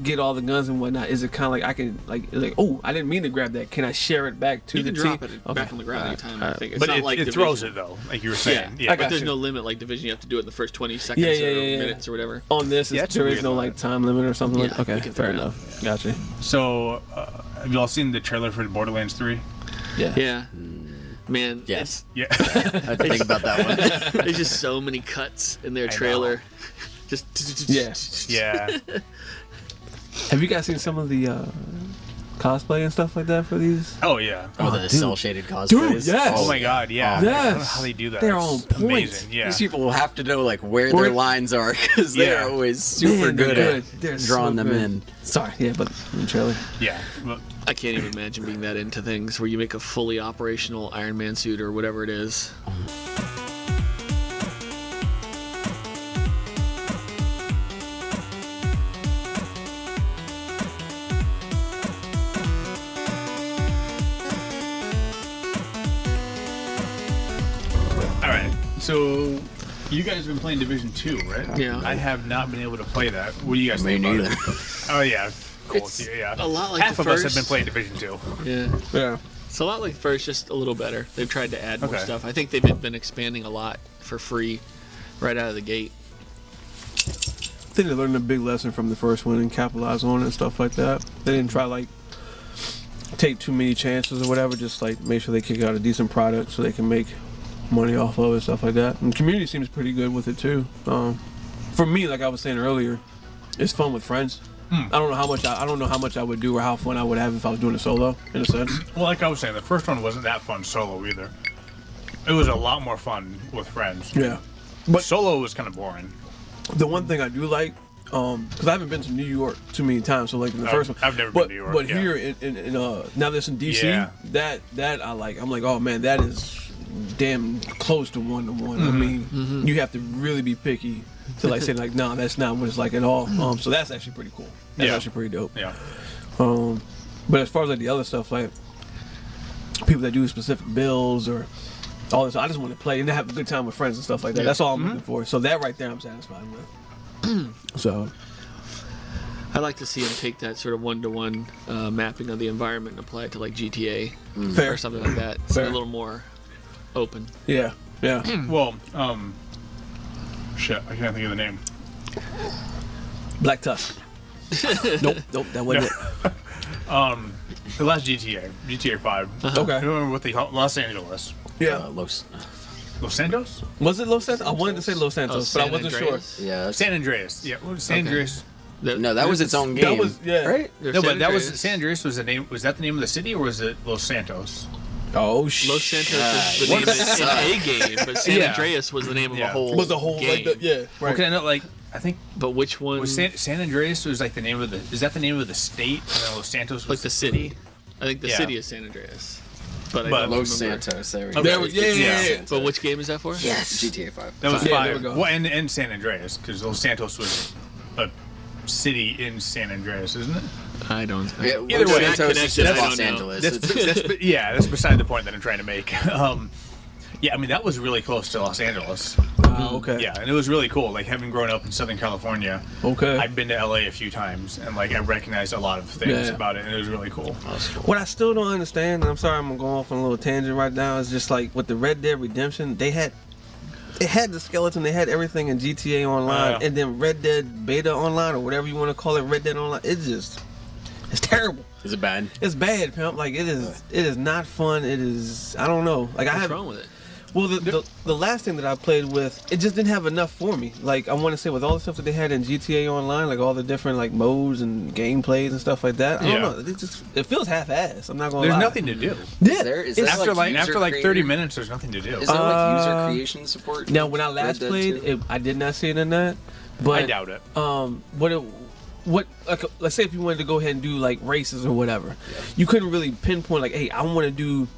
get all the guns and whatnot, is it kind of like I can like oh, I didn't mean to grab that, can I share it back to you the can team? drop it back on the ground anytime. I think it's but not like it throws it though, like you were saying. Yeah, but there's no limit like Division. You have to do it in the first 20 seconds or minutes or whatever. On this, there is no like time limit or something like that. Okay, fair enough. Gotcha. So have you all seen the trailer for Borderlands 3? Yeah. Man, yes. Yeah. I had to think about that one. There's just so many cuts in their trailer. Just yeah. Have you guys seen some of the cosplay and stuff like that for these? Oh yeah. Oh, the cell shaded cosplays. Dude, yes. Oh my God, yeah. Yes. I don't know how they do that. They're on point. Amazing. Yeah. These people will have to know like where their lines are because they're always super good at drawing them in. Sorry, but in the trailer. Yeah. Well, I can't even imagine being that into things where you make a fully operational Iron Man suit or whatever it is. So, you guys have been playing Division 2, right? Yeah. I have not been able to play that. What do you guys Me think about neither. it? Oh, yeah. Cool. It's Yeah. a lot like Half the of us first. have been playing Division 2. Yeah. It's a lot like the first, just a little better. They've tried to add more Okay. stuff. I think they've been expanding a lot for free right out of the gate. I think they learned a big lesson from the first one and capitalized on it and stuff like that. They didn't try like take too many chances or whatever. Just like make sure they kick out a decent product so they can make money off of it, stuff like that. And the community seems pretty good with it too. For me, like I was saying earlier, it's fun with friends. I don't know how much I would do or how fun I would have if I was doing it solo, in a sense. Well, like I was saying, the first one wasn't that fun solo either. It was a lot more fun with friends. Yeah. But solo was kind of boring. The one thing I do like, because I haven't been to New York too many times, so like in the first one, I've never been to New York. But here in now that's in DC, that I like. I'm like, oh man, that is damn close to 1-to-1. I mean, you have to really be picky to like say like, no, that's not what it's like at all. So that's actually pretty cool. That's actually pretty dope. Yeah. But as far as like the other stuff, like people that do specific builds or all this, I just want to play and have a good time with friends and stuff like that. That's all I'm looking for. So that right there, I'm satisfied with. So I'd like to see them take that sort of 1-to-1 mapping of the environment and apply it to like GTA fair or something like that. So a little more open. Yeah. Well, shit, I can't think of the name. Black Tusk. Nope, that wasn't it. The last GTA 5. Okay. I don't remember what they call Los Angeles. Yeah. Los Santos? Was it Los Santos? I wanted to say Los Santos, but I wasn't sure. Yeah. San Andreas. Yeah, what was San Andreas? No, that was its own game. That was right? No, but that was San Andreas was the name. Was that the name of the city, or was it Los Santos? Oh Los Santos is the name in a game, but San Andreas was the name of a whole was the whole game. right. Okay, I know, like I think. But which one? Was San Andreas was like the name of the? Is that the name of the state? And Los Santos was like the city. I think the city is San Andreas. But I don't Los remember. Santos. There we Okay. go. Yeah. But which game is that for? Yes. GTA 5. That was 5. there we go. Well, and San Andreas, because Los Santos was a city in San Andreas, isn't it? I don't. Yeah, Either way, Santos is just I don't Los know. Angeles. That's beside the point that I'm trying to make. Yeah, I mean that was really close to Los Angeles. Okay. Yeah, and it was really cool. Like having grown up in Southern California. Okay. I've been to LA a few times, and like I recognized a lot of things about it, and it was really cool. What I still don't understand, and I'm sorry I'm going off on a little tangent right now, is just like with the Red Dead Redemption, they had the skeleton, they had everything in GTA Online, and then Red Dead Beta Online, or whatever you want to call it, Red Dead Online, it's terrible. Is it bad? It's bad, pimp. Like it is not fun. It is, I don't know. Like What's wrong with it? Well, the last thing that I played with, it just didn't have enough for me. Like, I want to say with all the stuff that they had in GTA Online, like all the different like modes and gameplays and stuff like that. I don't know. It feels half-assed. I'm not gonna lie. There's nothing to do. Yeah. After like 30 minutes, there's nothing to do. Is there like user creation support? Now, when I last played, I did not see it in that. But I doubt it. What like let's say if you wanted to go ahead and do like races or whatever, you couldn't really pinpoint like, hey, I want to do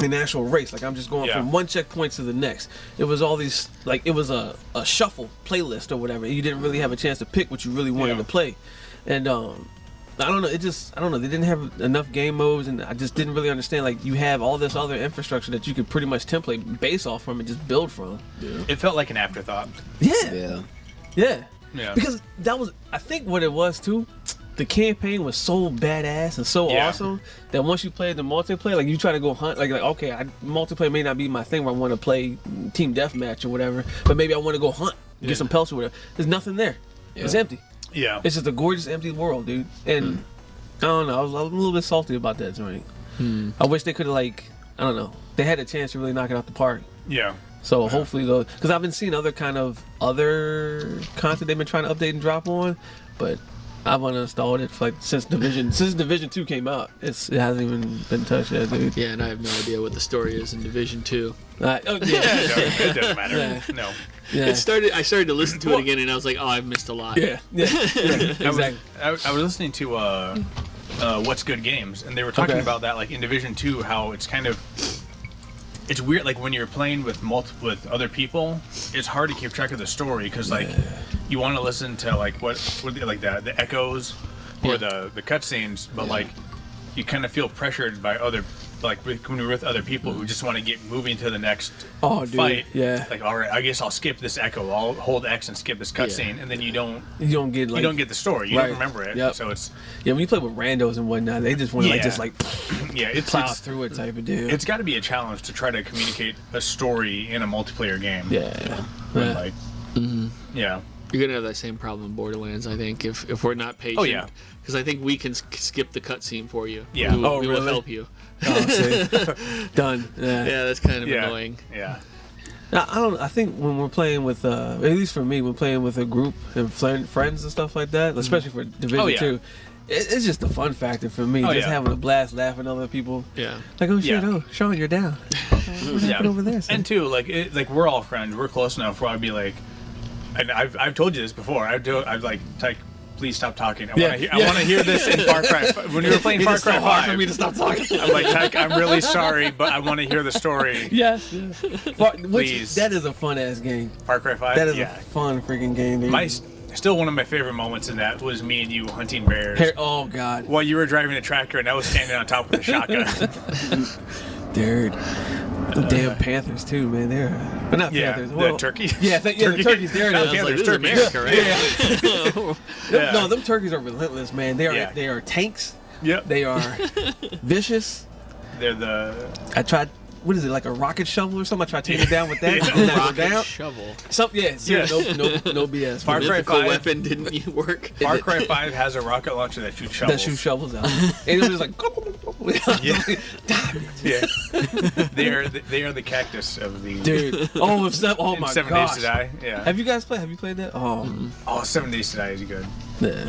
an actual race. Like I'm just going from one checkpoint to the next. It was all these like it was a shuffle playlist or whatever. You didn't really have a chance to pick what you really wanted to play, and I don't know. I don't know. They didn't have enough game modes, and I just didn't really understand. Like you have all this other infrastructure that you could pretty much template base off from and just build from. Yeah. It felt like an afterthought. Yeah. Because that was, I think, what it was too. The campaign was so badass and so awesome that once you played the multiplayer, like you try to go hunt, like okay, multiplayer may not be my thing where I want to play team deathmatch or whatever, but maybe I want to go hunt, get some pelts or whatever. There's nothing there. It's empty. Yeah, it's just a gorgeous empty world, dude. And I don't know, I was a little bit salty about that joint. I wish they could have I don't know, they had a chance to really knock it out the park. Yeah. So hopefully though, because I've been seeing other content they've been trying to update and drop on, but I've uninstalled it for since Division 2 came out. It hasn't even been touched yet, dude. Yeah, and I have no idea what the story is in Division 2. It doesn't matter. Yeah. No. Yeah. I started to listen to it again, and I was like, oh, I've missed a lot. Exactly. I was listening to What's Good Games, and they were talking about that, like in Division 2, how it's kind of. It's weird, like when you're playing with other people, it's hard to keep track of the story because like you want to listen to like what like the echoes or the cutscenes, but like you kind of feel pressured by other when you're with other people who just want to get moving to the next fight. Yeah. Like, all right, I guess I'll skip this echo. I'll hold X and skip this cutscene, and then you don't get the story. You don't remember it. Yep. So it's when you play with randos and whatnot, they just want to it's plow through it type of deal. It's got to be a challenge to try to communicate a story in a multiplayer game. Yeah. You're gonna have that same problem in Borderlands, I think, if we're not patient. Oh yeah. Because I think we can skip the cutscene for you. Yeah. We will help you. Done. Yeah, that's kind of annoying. Yeah. Now, I think when we're playing with, at least for me, when playing with a group and friends and stuff like that, especially for Division 2, it's just a fun factor for me. Just having a blast, laughing at other people. Yeah. Like, oh shit, Shawn, you're down. What happened over there? Son? And too, like we're all friends. We're close enough where I'd be like, and I've told you this before. I'd like please stop talking. I want to hear this in Far Cry. When you were playing Far Cry 5, hard for me to stop talking. I'm like, Tyke, I'm really sorry, but I want to hear the story. Yes. Please. That is a fun ass game. Far Cry 5. That is a fun freaking game, dude. Still one of my favorite moments in that was me and you hunting bears. Oh God. While you were driving a tractor and I was standing on top of a shotgun. Dude. The damn Panthers too, man. They're not Panthers. The turkeys. The turkeys. There it is. Panthers, America, right? No, them turkeys are relentless, man. They are tanks. Yep. They are vicious. They're I tried. What is it, like a rocket shovel or something? I tried taking it down with that. Rocket shovel. No BS. Far Cry 5 weapon didn't work. Far Cry 5 has a rocket launcher that shoots shovels. Out. And it was just like. They are the cactus of the. Dude. Oh my god. 7 Days to Die. Yeah. Have you played that? Oh. 7 Days to Die is good. Yeah.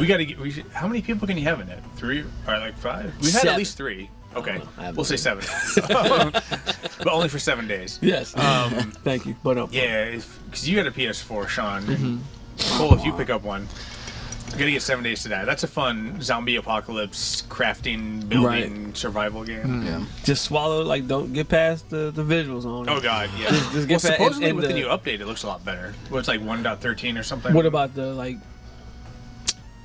How many people can you have in it? 3 or like 5? We've had at least 3. Okay, we'll say 7, but only for 7 days. Yes. Thank you. But because you got a PS4, Shawn. Cole, if you pick up one, you gotta get 7 Days to Die. That's a fun zombie apocalypse crafting, building, survival game. Yeah. Just swallow. Don't get past the visuals on it. Oh God, yeah. Just get past. Supposedly with the new update, it looks a lot better. It's like 1.13 or something. What about the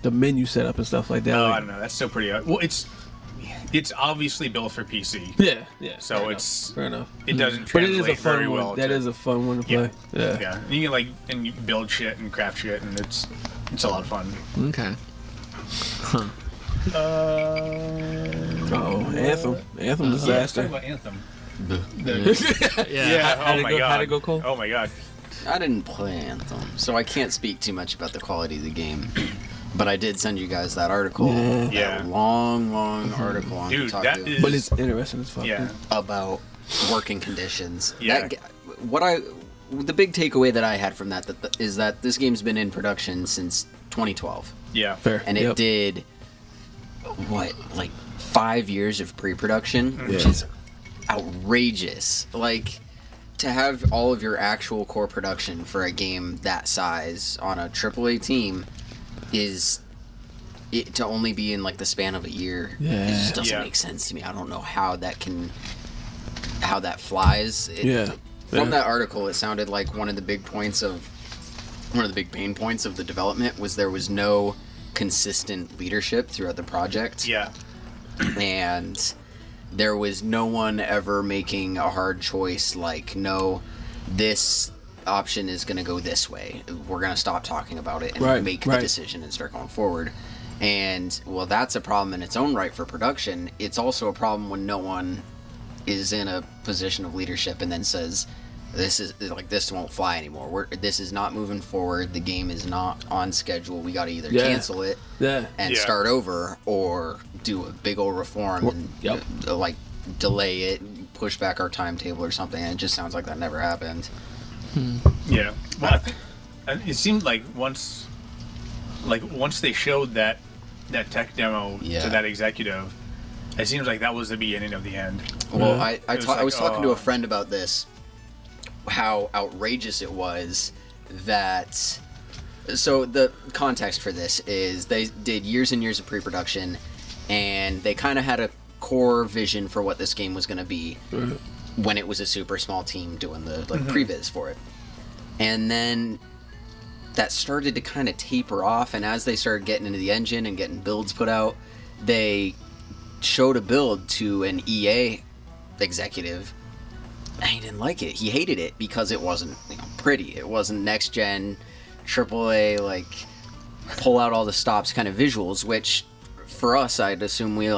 menu setup and stuff like that? Oh, I don't know. That's still pretty. Well, it's obviously built for PC. Yeah. So fair enough. It doesn't translate very well. That is a fun one to play. Yeah. You can and you build shit and craft shit, and it's a lot of fun. Okay. Huh. Anthem disaster. Let's talk about Anthem. How'd it go, Cole? Oh my god. I didn't play Anthem, so I can't speak too much about the quality of the game. But I did send you guys that article. That long article on Dude, Kotaku. But it's interesting as fuck. Yeah. About working conditions. Yeah. the big takeaway that I had from that is that this game's been in production since 2012. Yeah. Fair. And it did, 5 years of pre-production, which is outrageous. Like, to have all of your actual core production for a game that size on a AAA team is... to only be in like the span of a year, it just doesn't make sense to me. I don't know how that flies. From that article, it sounded like one of the big pain points of the development was there was no consistent leadership throughout the project. Yeah. And there was no one ever making a hard choice like, no, this option is going to go this way. We're going to stop talking about it and make the decision and start going forward. And, well, that's a problem in its own right for production. It's also a problem when no one is in a position of leadership and then says, this won't fly anymore. This is not moving forward. The game is not on schedule. We got to either cancel it and start over or do a big old reform and delay it, push back our timetable or something. And it just sounds like that never happened. Yeah. Well, I think it seemed like once they showed that tech demo to that executive, it seems like that was the beginning of the end. Well, I was talking to a friend about this, how outrageous it was that... So the context for this is they did years and years of pre-production, and they kind of had a core vision for what this game was going to be when it was a super small team doing the previs for it. And then that started to kind of taper off, and as they started getting into the engine and getting builds put out, they showed a build to an EA executive, and he didn't like it. He hated it because it wasn't pretty. It wasn't next gen AAA, like pull out all the stops kind of visuals, which for us, I'd assume we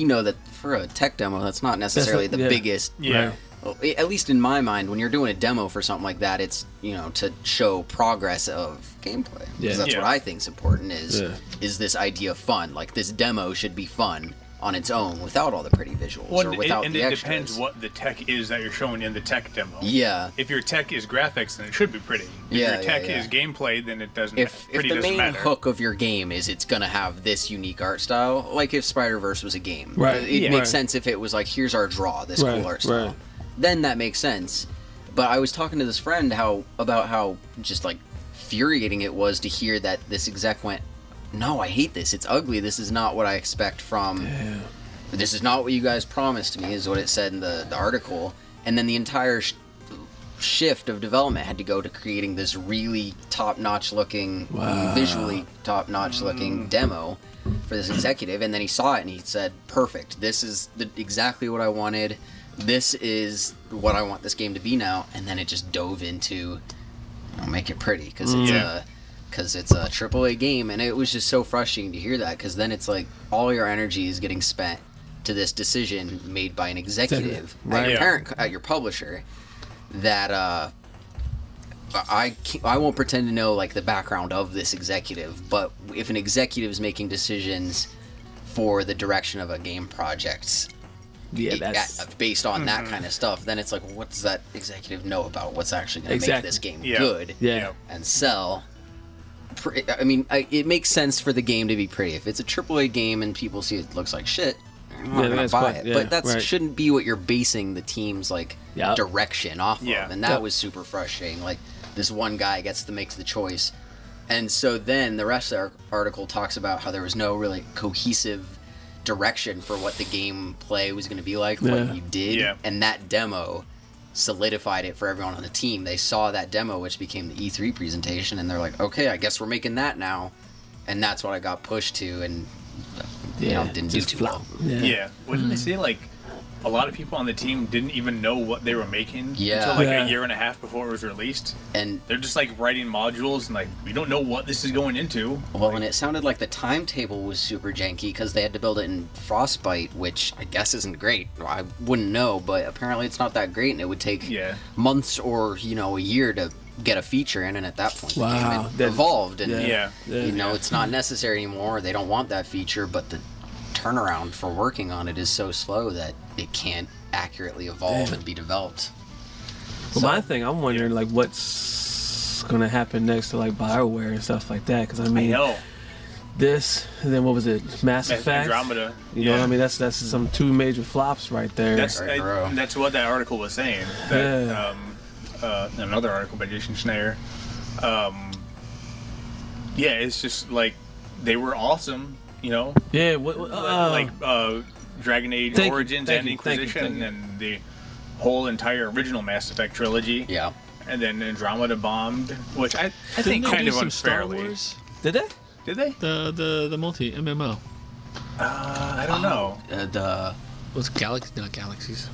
know that for a tech demo, that's not necessarily the biggest. Yeah. Well, at least in my mind, when you're doing a demo for something like that, it's to show progress of gameplay. Because that's what I think is important. Is this idea fun? Like, this demo should be fun on its own without all the pretty visuals or without the extras. And it depends what the tech is that you're showing in the tech demo. Yeah. If your tech is graphics, then it should be pretty. If your tech is gameplay, then it doesn't. If the main hook of your game is it's gonna have this unique art style, like if Spider-Verse was a game, it makes sense if it was like, here's our draw, this cool art style. Then that makes sense. But I was talking to this friend about how just like infuriating it was to hear that this exec went, no, I hate this. It's ugly. This is not what I expect from... Yeah. This is not what you guys promised me, is what it said in the article. And then the entire shift of development had to go to creating this really top-notch looking, visually top-notch looking demo for this executive. And then he saw it and he said, perfect. This is exactly what I wanted. This is what I want this game to be now. And then it just dove into, make it pretty, because it's a AAA game, and it was just so frustrating to hear that, because then it's like all your energy is getting spent to this decision made by an executive at your publisher that I won't pretend to know like the background of this executive, but if an executive is making decisions for the direction of a game project based on that kind of stuff, then it's like, what does that executive know about what's actually going to make this game good and sell? I mean, it makes sense for the game to be pretty. If it's a AAA game and people see it looks like shit, I'm not going to buy it. But that shouldn't be what you're basing the team's direction off of. And that was super frustrating. Like, this one guy gets to make the choice. And so then the rest of the article talks about how there was no really cohesive direction for what the gameplay was going to be like, what you did. And that demo solidified it for everyone on the team. They saw that demo, which became the E3 presentation, and they're like, okay, I guess we're making that now. And that's what I got pushed to, and didn't do too well. Wouldn't they say like a lot of people on the team didn't even know what they were making until like a year and a half before it was released, and they're just like writing modules and like, we don't know what this is going into. Well, and it sounded like the timetable was super janky because they had to build it in Frostbite, which I guess isn't great. I wouldn't know, but apparently it's not that great, and it would take months or a year to get a feature in, and at that point the game had evolved, and it's not necessary anymore. They don't want that feature, but the turnaround for working on it is so slow that it can't accurately evolve and be developed. Well, my thing, I'm wondering like what's gonna happen next to like BioWare and stuff like that. Because I mean, this and then what was it, Mass Effect, Andromeda. You know what I mean? That's some 2 major flops right there. That's what that article was saying. That, another article by Jason Schneer. Yeah, it's just like they were awesome, you know. Yeah, Dragon Age Origins and Inquisition and the whole entire original Mass Effect trilogy. Yeah. And then Andromeda bombed, which I think kind of unfairly. Did they? Did they? The multi MMO. I don't know. Was not Galaxies.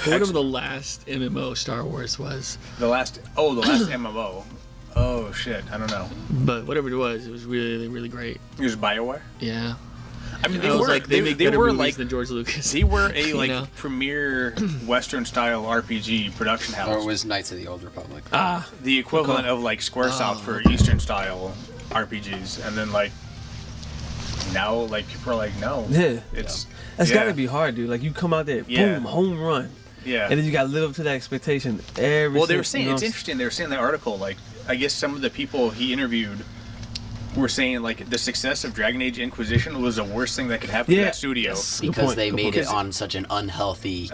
Whatever the last MMO Star Wars was. The last MMO. Oh shit, I don't know. But whatever it was really, really great. It was BioWare? Yeah. I mean, they were like than George Lucas. They were a premier Western style RPG production house. Or it was Knights of the Old Republic. The equivalent of like Squaresoft for Eastern style RPGs, and then like now like people are like, no, that's gotta be hard, dude. Like you come out there, boom, home run. Yeah. And then you gotta live up to that expectation. They were saying it's interesting. They were saying in the article, like, I guess some of the people he interviewed were saying like the success of Dragon Age Inquisition was the worst thing that could happen to that studio because they made it on such an unhealthy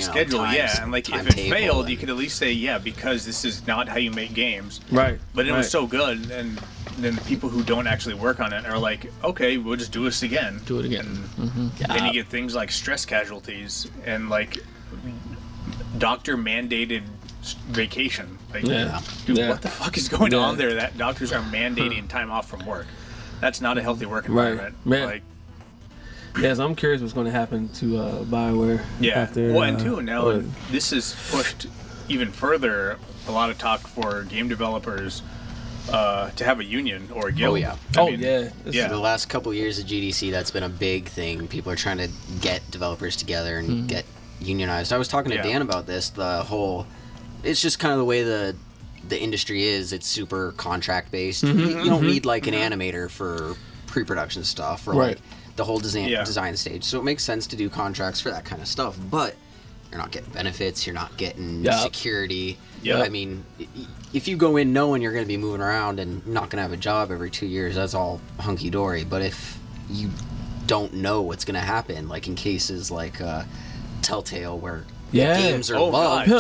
schedule. And like if it failed, you could at least say because this is not how you make games. Right. But it was so good, and then the people who don't actually work on it are like, okay, we'll just do this again. Do it again. And then you get things like stress casualties and like doctor mandated vacation. Like, dude, what the fuck is going on there? That doctors are mandating time off from work. That's not a healthy work environment. Like, so I'm curious what's going to happen to BioWare. After, and two, now this is pushed even further. A lot of talk for game developers to have a union or a guild. The last couple years of GDC, that's been a big thing. People are trying to get developers together and get unionized. I was talking to Dan about this. It's just kind of the way the industry is. It's super contract based. You don't need like an animator for pre-production stuff or like the whole design stage. So it makes sense to do contracts for that kind of stuff. But you're not getting benefits. You're not getting security. I mean, if you go in knowing you're going to be moving around and not going to have a job every 2 years, that's all hunky dory. But if you don't know what's going to happen, like in cases like Telltale where games are loved,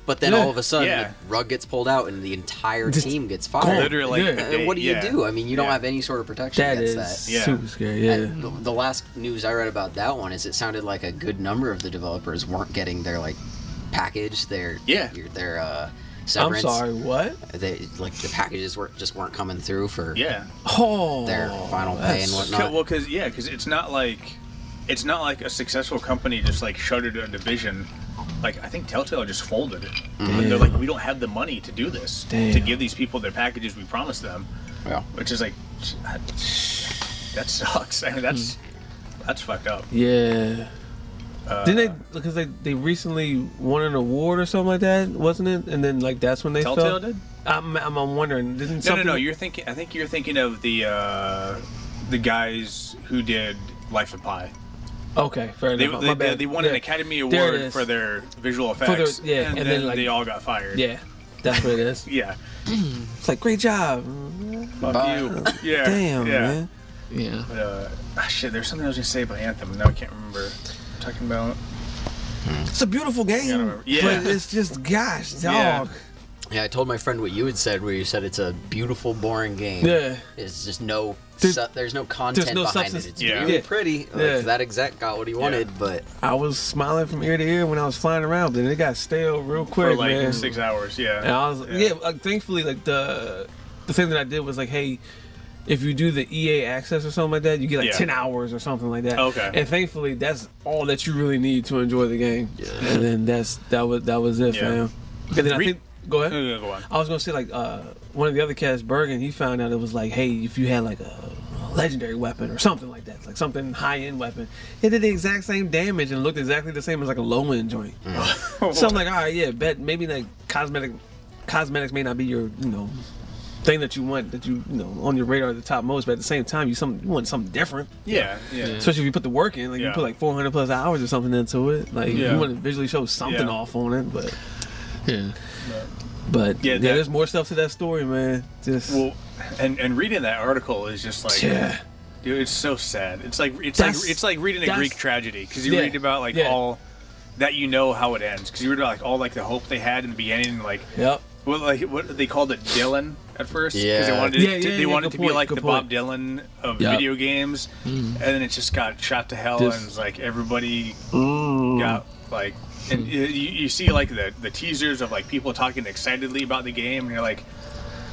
but then all of a sudden the rug gets pulled out and the entire team gets fired. Literally, what do you do? I mean, you don't have any sort of protection against that. Super scary. And the last news I read about that one is it sounded like a good number of the developers weren't getting their like package, their severance. I'm sorry, what? They like the packages weren't coming through for their final pay and whatnot. Well, because it's not like a successful company just like shuttered a division. Like I think Telltale just folded it. And they're like, we don't have the money to do this, to give these people their packages we promised them. Yeah. Which is like, that sucks. I mean, that's fucked up. Yeah. Didn't they? Because they recently won an award or something like that, wasn't it? And then like that's when they Telltale did. I'm wondering. No. I think you're thinking of the guys who did Life of Pi. Okay, fair enough. My bad. They won an Academy Award for their visual effects. And then like, they all got fired. Yeah, that's what it is. It's like, great job. Fuck you. Yeah. Damn, man. Yeah. But, shit, there's something I was gonna say about Anthem. Now I can't remember. Talking about. It's a beautiful game. But it's just, gosh, dog. Yeah, I told my friend what you had said, where you said it's a beautiful, boring game. Yeah. It's just there's no content behind substance. it. It's really pretty. Like, that exec got what he wanted, but... I was smiling from ear to ear when I was flying around, but it got stale real quick, for like man. 6 hours, And I was, thankfully, like, the thing that I did was like, hey, if you do the EA access or something like that, you get like 10 hours or something like that. Okay. And thankfully, that's all that you really need to enjoy the game. Yeah. And then that was it, fam. And then I think... Go ahead. No, go on. I was gonna say like one of the other cats, Bergen, he found out it was like, hey, if you had like a legendary weapon or something like that, like something high-end weapon, it did the exact same damage and looked exactly the same as like a low-end joint. So I'm like, all right, bet maybe like cosmetics may not be your thing that you want, that you on your radar at the top most, but at the same time you want something different. Yeah. Especially if you put the work in, like you put like 400 plus hours or something into it, like you want to visually show something off on it, but. Yeah. But yeah, there's more stuff to that story, man. And reading that article is just like, dude, it's so sad. It's like reading a Greek tragedy, because you read about all that, how it ends, because you read about all the hope they had in the beginning, what they called it, Dylan at first, because they wanted to be like the Bob Dylan of video games, and then it just got shot to hell, and it's like everybody got like, and you see the teasers of people talking excitedly about the game, and you're like,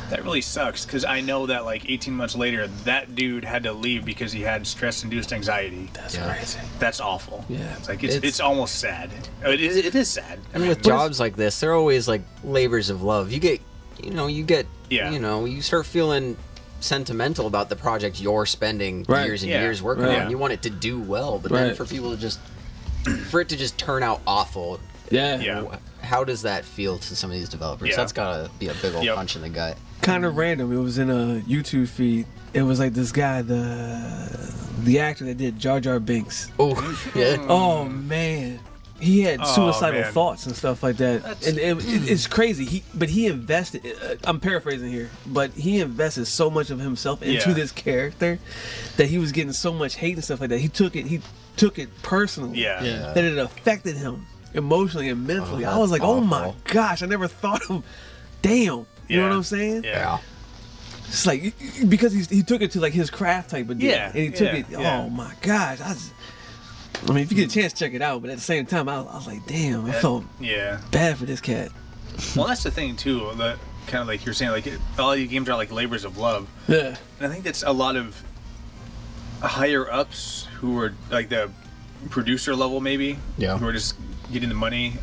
that really sucks, because I know that 18 months later that dude had to leave because he had stress-induced anxiety. That's crazy. That's awful. Yeah, it's almost sad. It is sad. And with jobs like this, they're always labors of love. You start feeling sentimental about the project you're spending years and years working on. You want it to do well, but then for people to for it to just turn out awful. How does that feel to some of these developers? That's gotta be a big old punch in the gut. Kind of random. It was in a YouTube feed. It was this guy, the actor that did Jar Jar Binks. Oh, yeah. Oh man, he had suicidal thoughts and stuff like that. It's crazy. He invested. I'm paraphrasing here, but he invested so much of himself into this character that he was getting so much hate and stuff like that. He took it personally. That it affected him emotionally and mentally. I was like, awful. Oh my gosh, I never thought of. Damn. You know what I'm saying? Yeah. It's because he took it to his craft type of deal. And he took it. Oh my gosh. I mean, if you get a chance, check it out. But at the same time, I was like, damn, I felt bad for this cat. Well, that's the thing too. That kind of you're saying, all these games are labors of love. Yeah. And I think that's a lot of higher ups who are the producer level, maybe. Yeah. Who are just getting the money.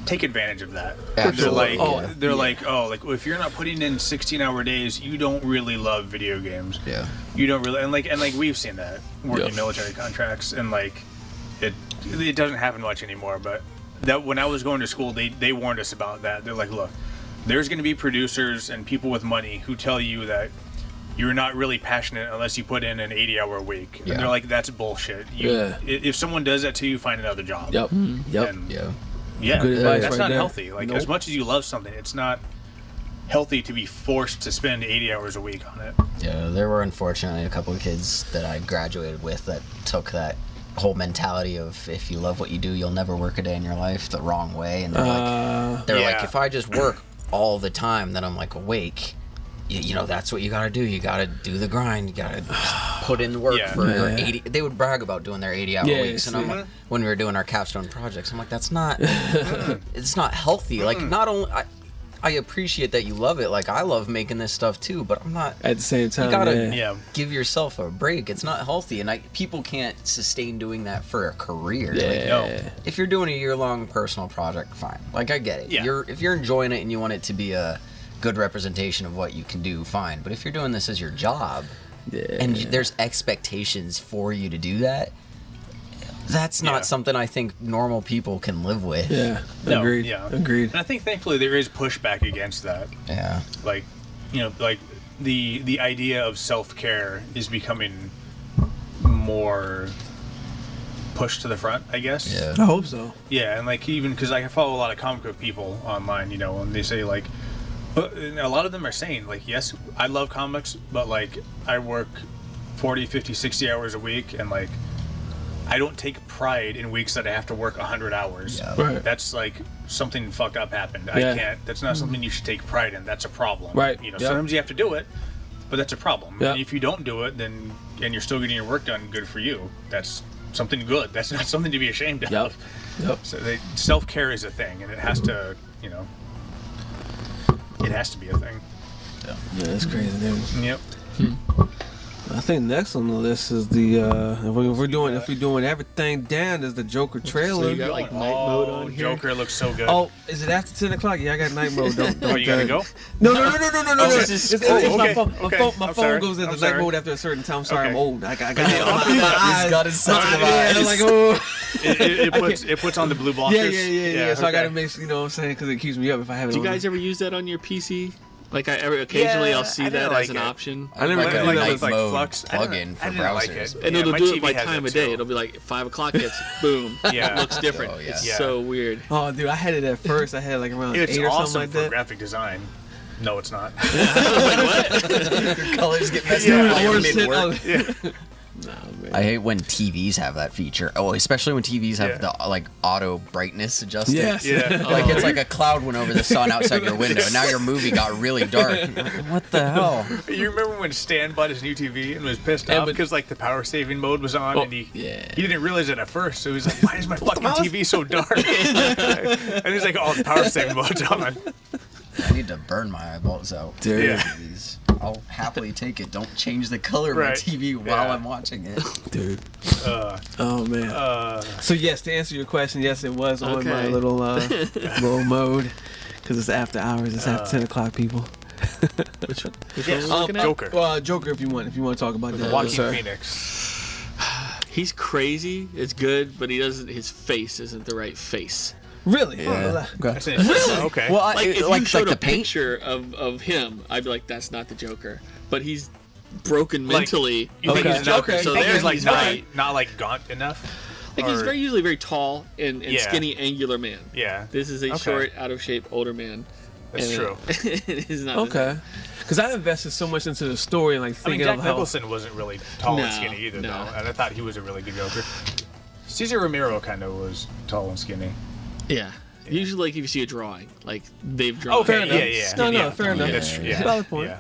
Take advantage of that. They're if you're not putting in 16-hour days, you don't really love video games. Yeah. You don't really, and we've seen that working military contracts, and it doesn't happen much anymore. But that when I was going to school, they warned us about that. They're like, look, there's going to be producers and people with money who tell you that you're not really passionate unless you put in an 80-hour week. And they're like, that's bullshit. If someone does that to you, find another job. Yep. Yeah, that's not healthy. As much as you love something, it's not healthy to be forced to spend 80 hours a week on it. Yeah, there were unfortunately a couple of kids that I graduated with that took that whole mentality of if you love what you do, you'll never work a day in your life the wrong way. And they're like, if I just work all the time, then I'm awake. You know, that's what you gotta do. You gotta do the grind. You gotta put in the work for 80. They would brag about doing their 80-hour weeks, and I'm when we were doing our capstone projects, I'm like, that's not. It's not healthy. Not only I appreciate that you love it. I love making this stuff too, but I'm not. At the same time, you gotta give yourself a break. It's not healthy, and people can't sustain doing that for a career. If you're doing a year-long personal project, fine. I get it. If you're enjoying it and you want it to be a good representation of what you can do, fine. But if you're doing this as your job, and there's expectations for you to do that, that's not something I think normal people can live with. Agreed. Agreed. And I think thankfully there is pushback against that. The idea of self-care is becoming more pushed to the front, I guess. I hope so. And even because I follow a lot of comic book people online, and they say a lot of them are saying, yes, I love comics, but, I work 40, 50, 60 hours a week, and, I don't take pride in weeks that I have to work 100 hours. That's, something fucked up happened. I can't. That's not something you should take pride in. That's a problem. Sometimes you have to do it, but that's a problem. And if you don't do it, then, and you're still getting your work done, good for you. That's something good. That's not something to be ashamed of. So self-care is a thing, and it has to, it has to be a thing. Yeah, that's crazy, dude. Yep. I think next on the list is the if we're doing everything down is the Joker trailer. So you got night mode on here. Joker looks so good. Oh, is it after 10 o'clock? Yeah, I got night mode. Don't you gotta go? No. My phone goes into night mode after a certain time. I'm sorry, I'm old. I got He's got his sensitive eyes. It puts on the blue blockers. Yeah. So I gotta make sure, you know what I'm saying, because it keeps me up if I have it. Do you guys ever use that on your PC? Like occasionally I'll see that as an option. I never like a like night that. mode plug-in for browsers. Like it. And it'll do it by time of day. It'll be like 5 o'clock hits, boom. Yeah. It looks different. Oh, yeah. It's so weird. Oh, dude, I had it at first. I had it like around 8 or awesome something like for that. graphic design. No, it's not. Your colors get messed up Or when shit you're on- mid-work. Nah, man. I hate when TVs have that feature. Oh, especially when TVs have the like auto brightness adjusted. Yes. Yeah. Like it's like a cloud went over the sun outside your window, and now your movie got really dark. What the hell? You remember when Stan bought his new TV and was pissed Yeah, off but- because like the power saving mode was on, and he didn't realize it at first. So he was like, "Why is my fucking TV so dark?" And he's like, "Oh, the power saving mode's on." I need to burn my eyeballs out. Dude. Yeah. I'll happily take it. Don't change the color of my Right. TV while I'm watching it. Dude. Oh man. So yes, to answer your question, yes, it was on my little little mode because it's after hours. It's after 10 o'clock, people. Which one Yes. are we looking at? Joker. Well, Joker, if you want to talk about that. Joaquin sir. Phoenix. He's crazy. It's good, but he doesn't. His face isn't the right face. Really? Yeah. That's interesting. Okay. Well, Like if like you showed the a paint. picture of him, I'd be like, that's not the Joker. But he's broken Like, mentally. you think Okay. he's not, Okay. so there he's like he's not, right. not like gaunt enough? Like he's Or- very tall and Yeah. skinny, angular man. Yeah. This is a Okay. short, out of shape, older man. That's true. It is not. Okay. Because I invested so much into the story and like I mean, thinking Jack of how. Nicholson wasn't really tall and No, skinny either, no. though. And I thought he was a really good Joker. Cesar Romero kind of was tall and skinny. Yeah. Usually, like if you see a drawing, like they've drawn. Okay, enough. yeah. No, yeah. fair enough. That's true. It's Yeah. a valid point. Yeah.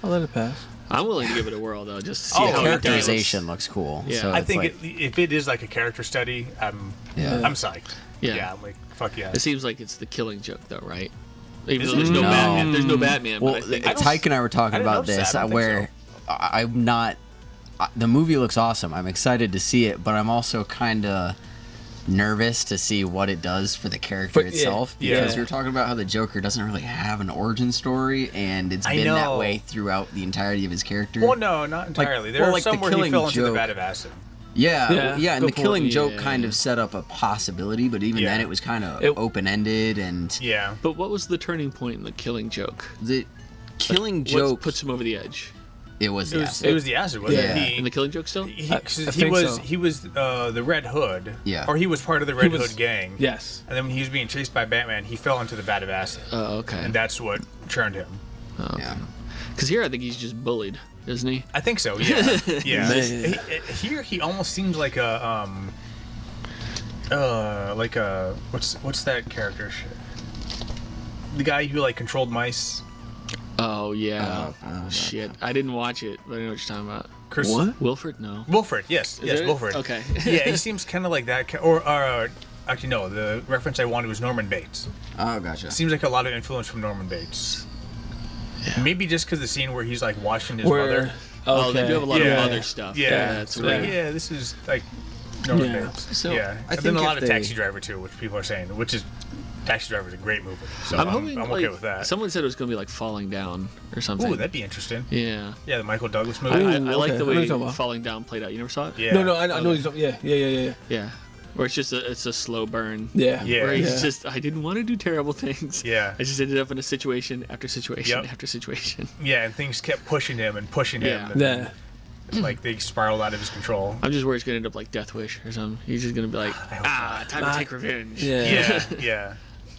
I'll let it pass. I'm willing to give it a whirl though, just to see Oh, how it does. Characterization looks cool. Yeah. So I it's think like, if it is like a character study, I'm psyched. Yeah. I'm like, fuck yeah. It seems like it's the Killing Joke, though, right? Even Is though there's it? no No. Batman. There's no Batman. well, but I think Tyke and I were talking I didn't about notice this, that. I don't think where I'm not. The movie looks awesome. I'm excited to see it, but I'm also kind of nervous to see what it does for the character itself. yeah. Because we were talking about how the Joker doesn't really have an origin story, and it's I been that know. way throughout the entirety of his character. Well, no, not entirely. There well, are like the some where he Killing fell into the Joke. vat of acid. Yeah, Yeah, and the good Killing point. Joke Yeah. kind of set up a possibility, but even Yeah. then it was kind of It- open-ended, and Yeah. But what was the turning point in the Killing Joke? the Killing What Joke puts him over the edge? it was It was the acid, wasn't Yeah. it? In the Killing Joke still? He think was so. he was the Red Hood. Yeah. Or he was part of the Red was- Hood gang. Yes. And then when he was being chased by Batman, he fell into the vat of acid. Oh, okay. And that's what churned him. yeah. Because here I think he's just bullied, isn't he? I think so. Yeah. Yeah. Man. Here he almost seems like a what's that character shit? The guy who like controlled mice. Oh, yeah. Shit. I didn't watch it, but I know what you're talking about. Chris What? Wilford? No. Wilford. Yes. Is Yes. it? Wilford. Okay. Yeah. He seems kind of like that. Or actually no. The reference I wanted was Norman Bates. Oh, gotcha. Seems like a lot of influence from Norman Bates. Yeah. Maybe just because the scene where he's like watching his Where? mother. Oh, they do have a lot Yeah. of other stuff. Yeah, that's so right. like, yeah, this is like Norman Yeah. Bates. So, yeah, I and then think a lot if of they- Taxi Driver too, which people are saying, which is Taxi Driver is a great movie. So I'm hoping I'm like, okay with that. someone said it was going to be like Falling Down or something. Ooh, that'd be interesting. Yeah. Yeah, the Michael Douglas I, movie. I, Ooh, I like okay. the I know what way you're talking about. Falling Down played out. You never saw it? yeah. No, no, I know. Yeah. Yeah. Where it's just it's a slow burn. Yeah. Yeah. Where he's Yeah. just, I didn't want to do terrible things. Yeah. I just ended up in a situation after situation Yep. after situation. Yeah, and things kept pushing him and pushing him. Yeah. And Yeah. it's like they spiraled out of his control. I'm just worried it's going to end up like Death Wish or something. He's just going to be like, hope time to take revenge. Yeah.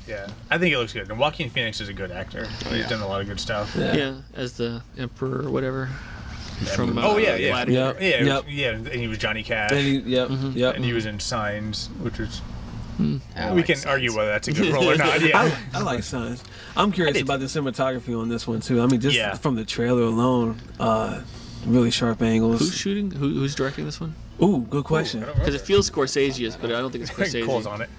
Yeah. I think it looks good. And Joaquin Phoenix is a good actor. He's done a lot of good stuff. Yeah, as the Emperor or whatever. From yeah. Gladiator. Yep. Yeah, yeah, and he was Johnny Cash. And he, yep. And he was in Signs, which was I we like can Signs. argue whether that's a good role or not. Yeah. I like Signs. I'm curious did about the cinematography on this one too. I mean, just Yeah. from the trailer alone, really sharp angles. Who's shooting? Who's directing this one? Ooh, good question. Because it feels Scorsese, but I don't think it's I think Scorsese. Cole's on it.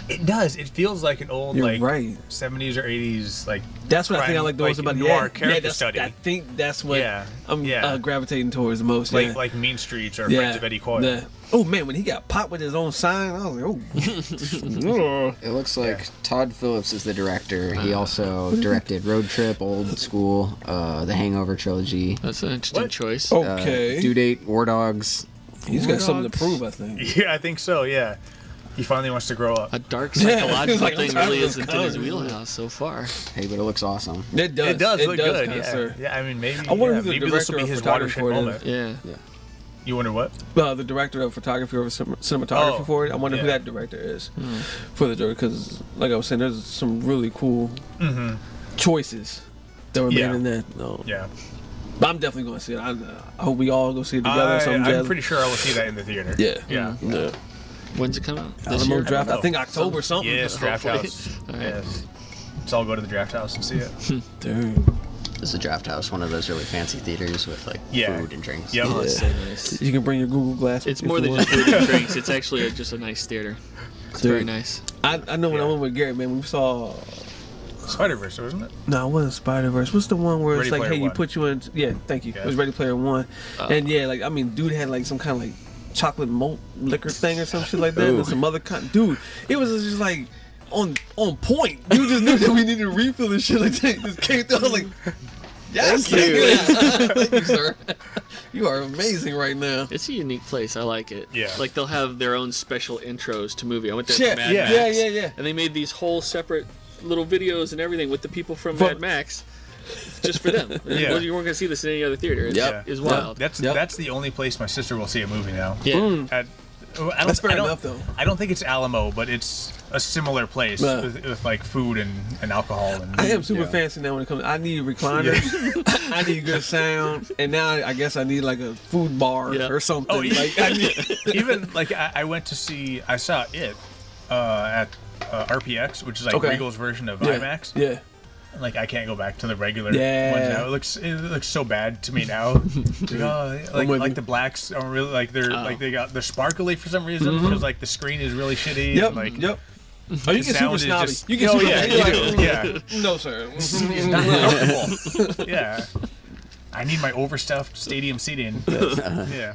It does. It feels like an old You're like right. 70s or 80s like. That's what I think I crime, like the most about it. noir Yeah, character that's, study. I think that's what Yeah, I'm yeah. gravitating towards the most. Like yeah. like Mean Streets or yeah. Friends of Eddie Coyle. Yeah. Oh man, when he got popped with his own sign, I was like, oh. It looks like Todd Phillips is the director. He also directed Road Trip, Old School, The Hangover trilogy, That's an interesting choice. Okay. Due Date, War Dogs. He's got something to prove, I think. Yeah, I think so. Yeah. He finally wants to grow up. A dark psychological thing really isn't in his wheelhouse so far. Hey, but it looks awesome. It does. It does look good. Yeah. Yeah, I mean, maybe. I wonder who the maybe this will be director his of photography watershed for it moment. Yeah. You wonder what? The director of photography or cinematography for it. I wonder who that director is for the Joker, because, like I was saying, there's some really cool choices that were made in that. No. Yeah. But I'm definitely going to see it. I hope we all go see it together. I'm pretty sure I will see that in the theater. Yeah. When's it come out? Alamo Draft. I think October something. Yes, Draft House. All right. Yes. Let's all go to the Draft House and see it. Dude. This is a Draft House, one of those really fancy theaters with like food and drinks. Yep. Oh, it's so nice. You can bring your Google Glass. It's more than just food and drinks. It's actually just a nice theater. It's very nice. I know when I went with Gary, man, we saw Spider-Verse, wasn't it? No, it wasn't Spider-Verse. What's the one where Ready it's like, Player hey, you One. put you in? Yeah, thank you. Yeah. It was Ready Player One, and yeah, like I mean, dude had like some kind of like chocolate malt liquor thing or some shit like that, and some other kind. Dude, it was just like on point. You just knew that we needed to refill and shit like that. Just came through. I was like, yes, thank you, sir. You are amazing right now. It's a unique place. I like it. Yeah. Like they'll have their own special intros to movie. I went there for Mad yeah. Max. Yeah. And they made these whole separate little videos and everything with the people from Mad Max, just for them. Yeah. You weren't gonna see this in any other theater. It's wild. That's the only place my sister will see a movie now. Yeah. That's fair enough, though. I don't think it's Alamo, but it's a similar place with like food and alcohol. And I am super fancy now when it comes. I need recliners. I need good sound, and now I guess I need like a food bar or something. Oh, yeah. Like, I need, even like I went to see. I saw it at RPX, which is like Regal's version of IMAX. Yeah. Like I can't go back to the regular ones now. It looks so bad to me now. like the blacks are really like they're sparkly for some reason because like the screen is really shitty. Yep. And, like, Yep. Oh, you get super snobby. You get super No, sir. It's not comfortable. Yeah. I need my overstuffed stadium seating. Yeah.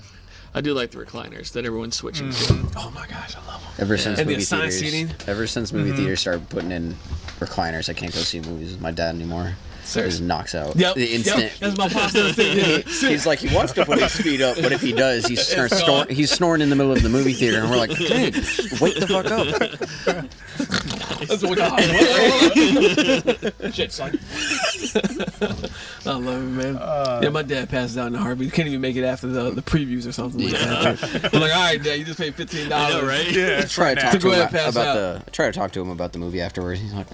I do like the recliners that everyone's switching to. Oh my gosh, I love them. Ever since And the movie assigned theaters, seating. ever since movie theaters started putting in recliners, I can't go see movies with my dad anymore. He just knocks out the instant. Yep. That's my pasta thing. He's like, he wants to put his feet up, but if he does, he's snoring in the middle of the movie theater, and we're like, dude, wake the fuck up. That's what we're shit, son. I love it, man. Yeah, my dad passes out in a heartbeat. He can't even make it after the previews or something like that. I'm like, all right, Dad, you just paid $15. I know, right? Yeah. I try to go ahead and pass out. I try to talk to him about the movie afterwards. He's like,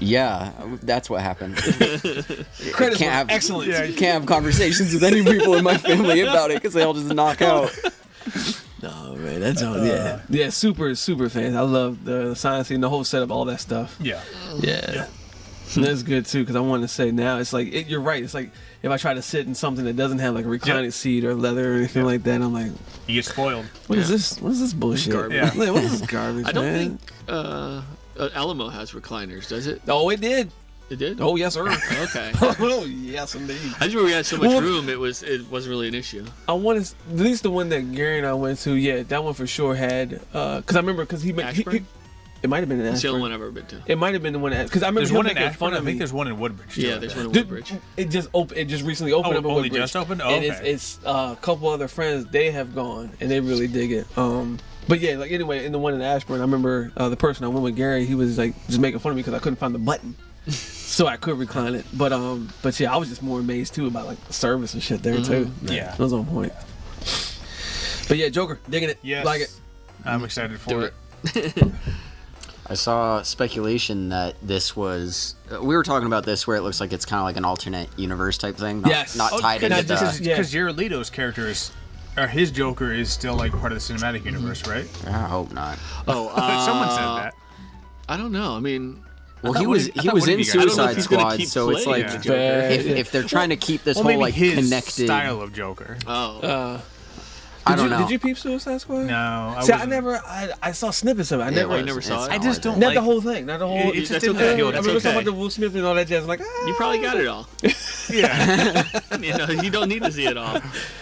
yeah, that's what happened. Credits were excellent. Yeah, you can't have conversations with any people in my family about it because they all just knock out. No, man, that's all. Yeah, super fans. I love the science scene, the whole setup, all that stuff. Yeah. And that's good too, because I want to say now it's like you're right. It's like if I try to sit in something that doesn't have like a reclining seat or leather or anything like that, I'm like, You get spoiled. what is this? What is this bullshit? Garbage. Yeah. Like, what is this garbage? I don't man? think Alamo has recliners, does it? Oh, it did. It did? Oh, yes, sir. Okay. Oh, yes, indeed. I just remember we had so much room, it wasn't really an issue. I want to, at least the one that Gary and I went to, yeah, that one for sure had, because I remember, because Ashburn? It might have been in Ashburn. It's the only one I've ever been to. It might have been the one because I remember There's him one in making Ashburn. fun I of think me. there's one in Woodbridge. Yeah, there's one in Woodbridge. It just opened. It just recently opened up in only Woodbridge. just opened? Oh, and okay. it's a couple other friends. They have gone and they really dig it. But yeah, like anyway, in the one in Ashburn, I remember the person I went with, Gary. He was like just making fun of me because I couldn't find the button, so I could recline it. But yeah, I was just more amazed too about like the service and shit there too. Yeah, it was on point. But yeah, Joker, digging it. Yes. Like it. I'm excited for it. I saw speculation that this was. We were talking about this where it looks like it's kind of like an alternate universe type thing. Not tied into the. Because Jared Leto's character or his Joker is still like part of the cinematic universe, right? I hope not. Oh, someone said that. I don't know. I mean, well, he was in Suicide Squad, so it's like if they're trying to keep this whole like his connected style of Joker. I don't know. Did you peep Suicide Squad? No. I saw snippets of it. I never saw it. I just don't Not like the whole thing. Not the whole. It just that's didn't okay. appeal. I That's remember talking okay. about the Will Smith and all that jazz. I'm like, you probably got it all. Yeah. You don't need to see it all.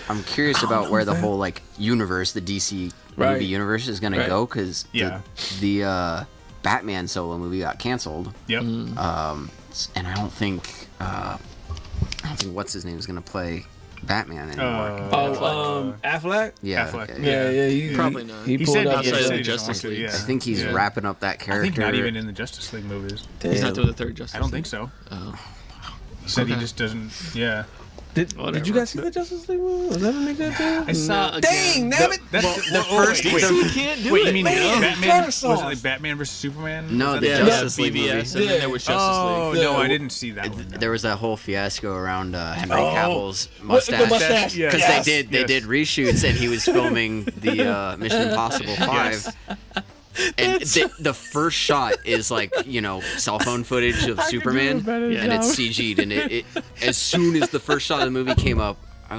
I'm curious about where the whole like universe, the DC movie universe, is gonna go because the Batman solo movie got canceled. Yep. And I don't think what's his name is gonna play Batman anymore. Affleck? Yeah. Affleck. Okay. Yeah. He probably not. He He pulled said up outside of the he Justice doesn't want to, League. yeah. I think he's wrapping up that I character. think not even in the Justice League movies. He's not doing the third Justice I don't League? think so. Oh. He said he Okay. just doesn't. Yeah. Did you guys see the Justice League movie? Was that a nigga too? I saw. Dang, damn it! That's the first- Wait, So he can't do wait, it. you mean Man, Batman? first Was it off. like Batman versus Superman? No, Was the that Justice League BVS, movie. and then there was Justice Oh League. no, Yeah. I didn't see that one. No. There was that whole fiasco around Henry Oh. Cavill's The mustache. mustache. Yeah. Because Yes, they yes. did reshoots and he was filming the Mission Impossible 5. And the first shot is like, cell phone footage of Superman, and it's CG'd. And it as soon as the first shot of the movie came up, I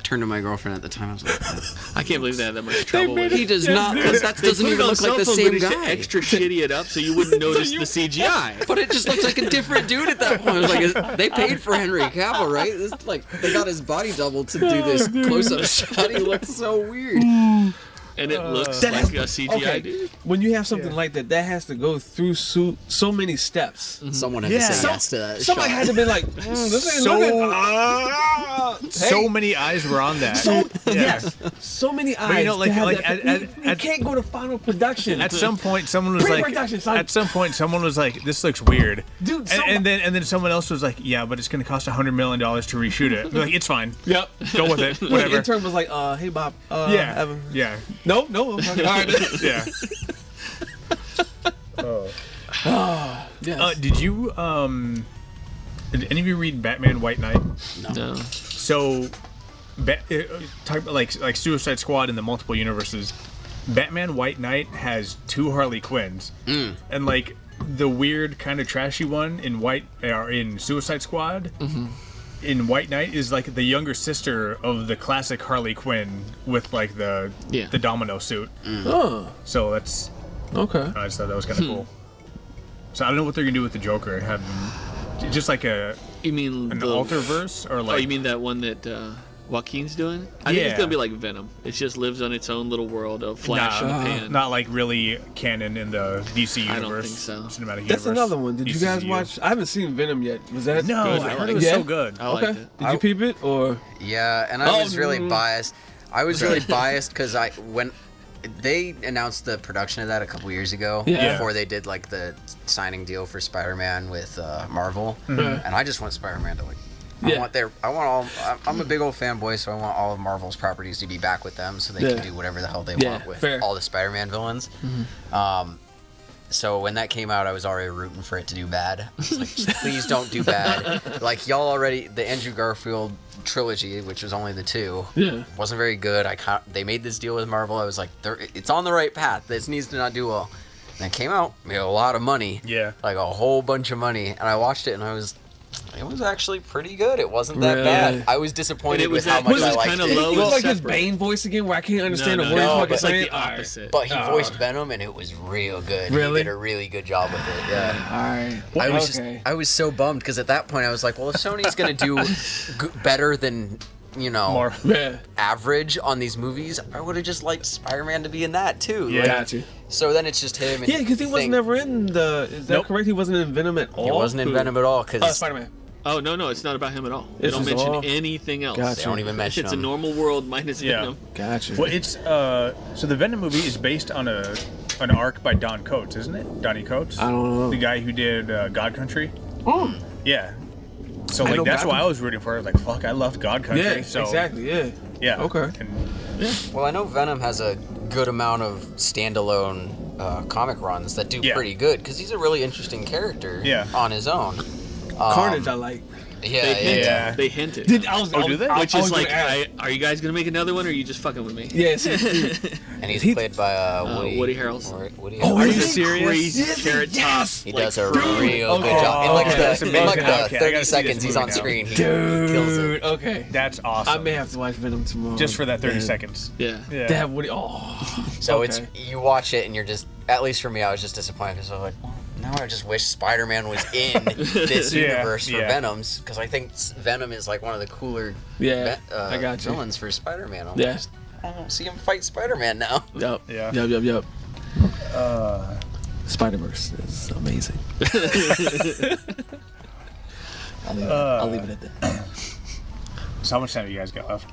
turned to my girlfriend at the time. I was like, I can't believe they had that much trouble with he it. does not. That doesn't even look like the same guy. Extra kitty it up so you wouldn't notice the CGI. But it just looks like a different dude at that point. I was like, they paid for Henry Cavill, right? It's like they got his body double to do this close-up shot. He looks so weird. And it looks That like has- a CGI okay. dude. When you have something like that, that has to go through so many steps. Someone had Yeah. to say yes to that Somebody shot. had to be like, this ain't So- looking. So many eyes were on that. Yes, so many eyes. you know, like- to have like that. You can't go to final production. At some point, someone was like, Pre-production, son. at some point, someone was like, "This looks weird," Dude, and then someone else was like, "Yeah, but it's going to cost $100 million to reshoot it." They're like, "It's fine, Yep. go with it, The whatever." intern was like, hey Bob. Yeah, Evan. yeah, No. Okay. All right. yeah. Yes. Did you did any of you read Batman White Knight? No. So, talk about like Suicide Squad in the multiple universes. Batman White Knight has 2 Harley Quinns, and like the weird kind of trashy one in Suicide Squad. In White Knight is like the younger sister of the classic Harley Quinn with like the domino suit. Oh. So that's Okay. I just thought that was kind of cool. So I don't know what they're gonna do with the Joker. Have him just like You mean an the Alterverse or like? Oh, you mean that one that Joaquin's doing? I think it's gonna be like Venom. It just lives on its own little world of Flash in the pan. Not like really canon in the DC universe. I don't think so. Cinematic universe. That's another one. Did you guys DCU. watch? I haven't seen Venom yet. Was that? No, good? I heard it was Yeah? so good. I liked Okay. it. Did you peep it or? Yeah, and I was really biased. I was really biased because when they announced the production of that a couple years ago, Yeah. before they did like the signing deal for Spider-Man with Marvel, Mhm. and I just want Spider-Man to like. Yeah. I'm a big old fanboy, so I want all of Marvel's properties to be back with them, so they Yeah. can do whatever the hell they Yeah, want with fair. all the Spider-Man villains. So when that came out, I was already rooting for it to do bad. I was like, just please don't do bad. Like y'all already, the Andrew Garfield trilogy, which was only the 2, wasn't very good. They made this deal with Marvel. I was like, it's on the right path. This needs to not do well. And it came out, made a lot of money. Yeah. Like a whole bunch of money. And I watched it and it was actually pretty good. It wasn't that Really? bad. I was disappointed with how that- much was I it liked kinda it. low It was and like his separate? Bane voice again, where I can't understand No, a no, word. no, fucking but it's like saying. the opposite. But he Oh, voiced okay. Venom and it was real good. Really? He did a really good job with it. Yeah. All right. I was so bummed because at that point I was like, well, if Sony's gonna do better than More. Yeah. average on these movies, I would have just liked Spider-Man to be in that too. Yeah. Like, Got you. so then it's just him. And Yeah, because he wasn't never in the. Is that Nope. correct? He wasn't in Venom at all. He wasn't in Venom at all because Spider-Man. Oh no, it's not about him at all. They It's don't just mention all- anything else. Gotcha. they don't even mention It's a him. normal world minus Venom. Gotcha. Well, it's so the Venom movie is based on an arc by Don Coates, isn't it? Donnie Coates. I don't know. The guy who did God Country. Oh. Yeah. So I know like that's God why I was rooting for it. I was like, fuck, I loved God Country. Yeah. So, Exactly. Yeah. Yeah. Okay. And, Well, I know Venom has a good amount of standalone comic runs that do Yeah. pretty good because he's a really interesting character Yeah. on his own. Carnage, I like. Yeah. They hinted. Do they? Which is like, are you guys gonna make another one, or are you just fucking with me? Yes. And he's played by Woody Harrelson. Woody Oh, Harrelson. Are is you he? serious? Yes, Carrot yes. Top. He like, does a dude. real good Okay. job. In like Okay, that's the, amazing. in like the Okay, I 30 gotta see seconds this he's movie on now. screen, he kills it. Okay. that's I awesome. may have to watch Venom tomorrow. Just for that 30 Yeah. seconds. Yeah. Yeah. That would. Oh. So Okay. it's you watch it and you're just, at least for me, I was just disappointed because I was like, well, now I just wish Spider-Man was in this Yeah, universe for yeah. Venom's because I think Venom is like one of the cooler Yeah. I got you. villains for Spider-Man. Yeah. I don't see him fight Spider-Man now. Yep. Yeah. Yep. Spider-Verse is amazing. I'll leave it at that. So how much time do you guys got left?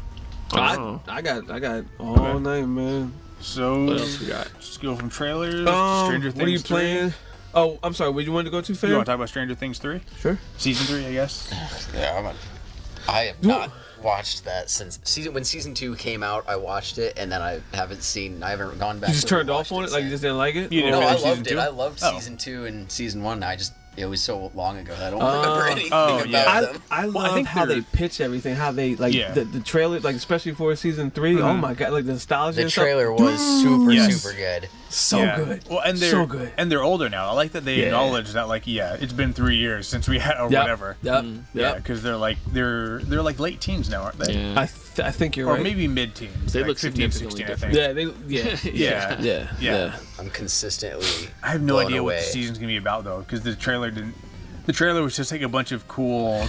I got all night, man. So what else we got? Let's go from trailers to Stranger Things. What are you playing? Oh, I'm sorry. Where you want to go to, Fam? You want to talk about Stranger Things 3? Sure. Season 3, I guess. Yeah, I have not watched that since when season 2 came out. I watched it, and then I haven't gone back. You just turned off on it, like you just didn't like it. No, I loved it. I loved season 2 and season 1. It was so long ago that I don't remember anything about them. I love how they pitch everything. How they the trailer, like especially for season 3. Mm-hmm. Oh my god, like the nostalgia. The trailer was super good. So good. Well, and they're so good. And they're older now. I like that they acknowledge that. Like, it's been 3 years since we had whatever. Yep. Yeah, because they're like late teens now, aren't they? Yeah. I think you're right. Or maybe mid-teens. They like look 15, 16, I think. Yeah. I'm consistently. I have no idea what the season's gonna be about though, because the trailer didn't. The trailer was just like a bunch of cool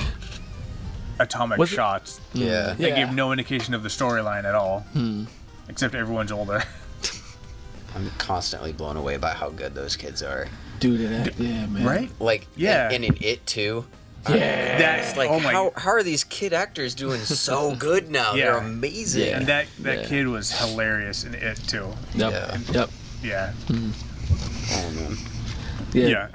atomic shots. Yeah. They gave no indication of the storyline at all, except everyone's older. I'm constantly blown away by how good those kids are. Dude, man. Right? Like, and in It too. Yeah. That's like, how are these kid actors doing so good now? They're amazing. Yeah. And that kid was hilarious in It too. Yep. Yeah. Oh man. Yeah.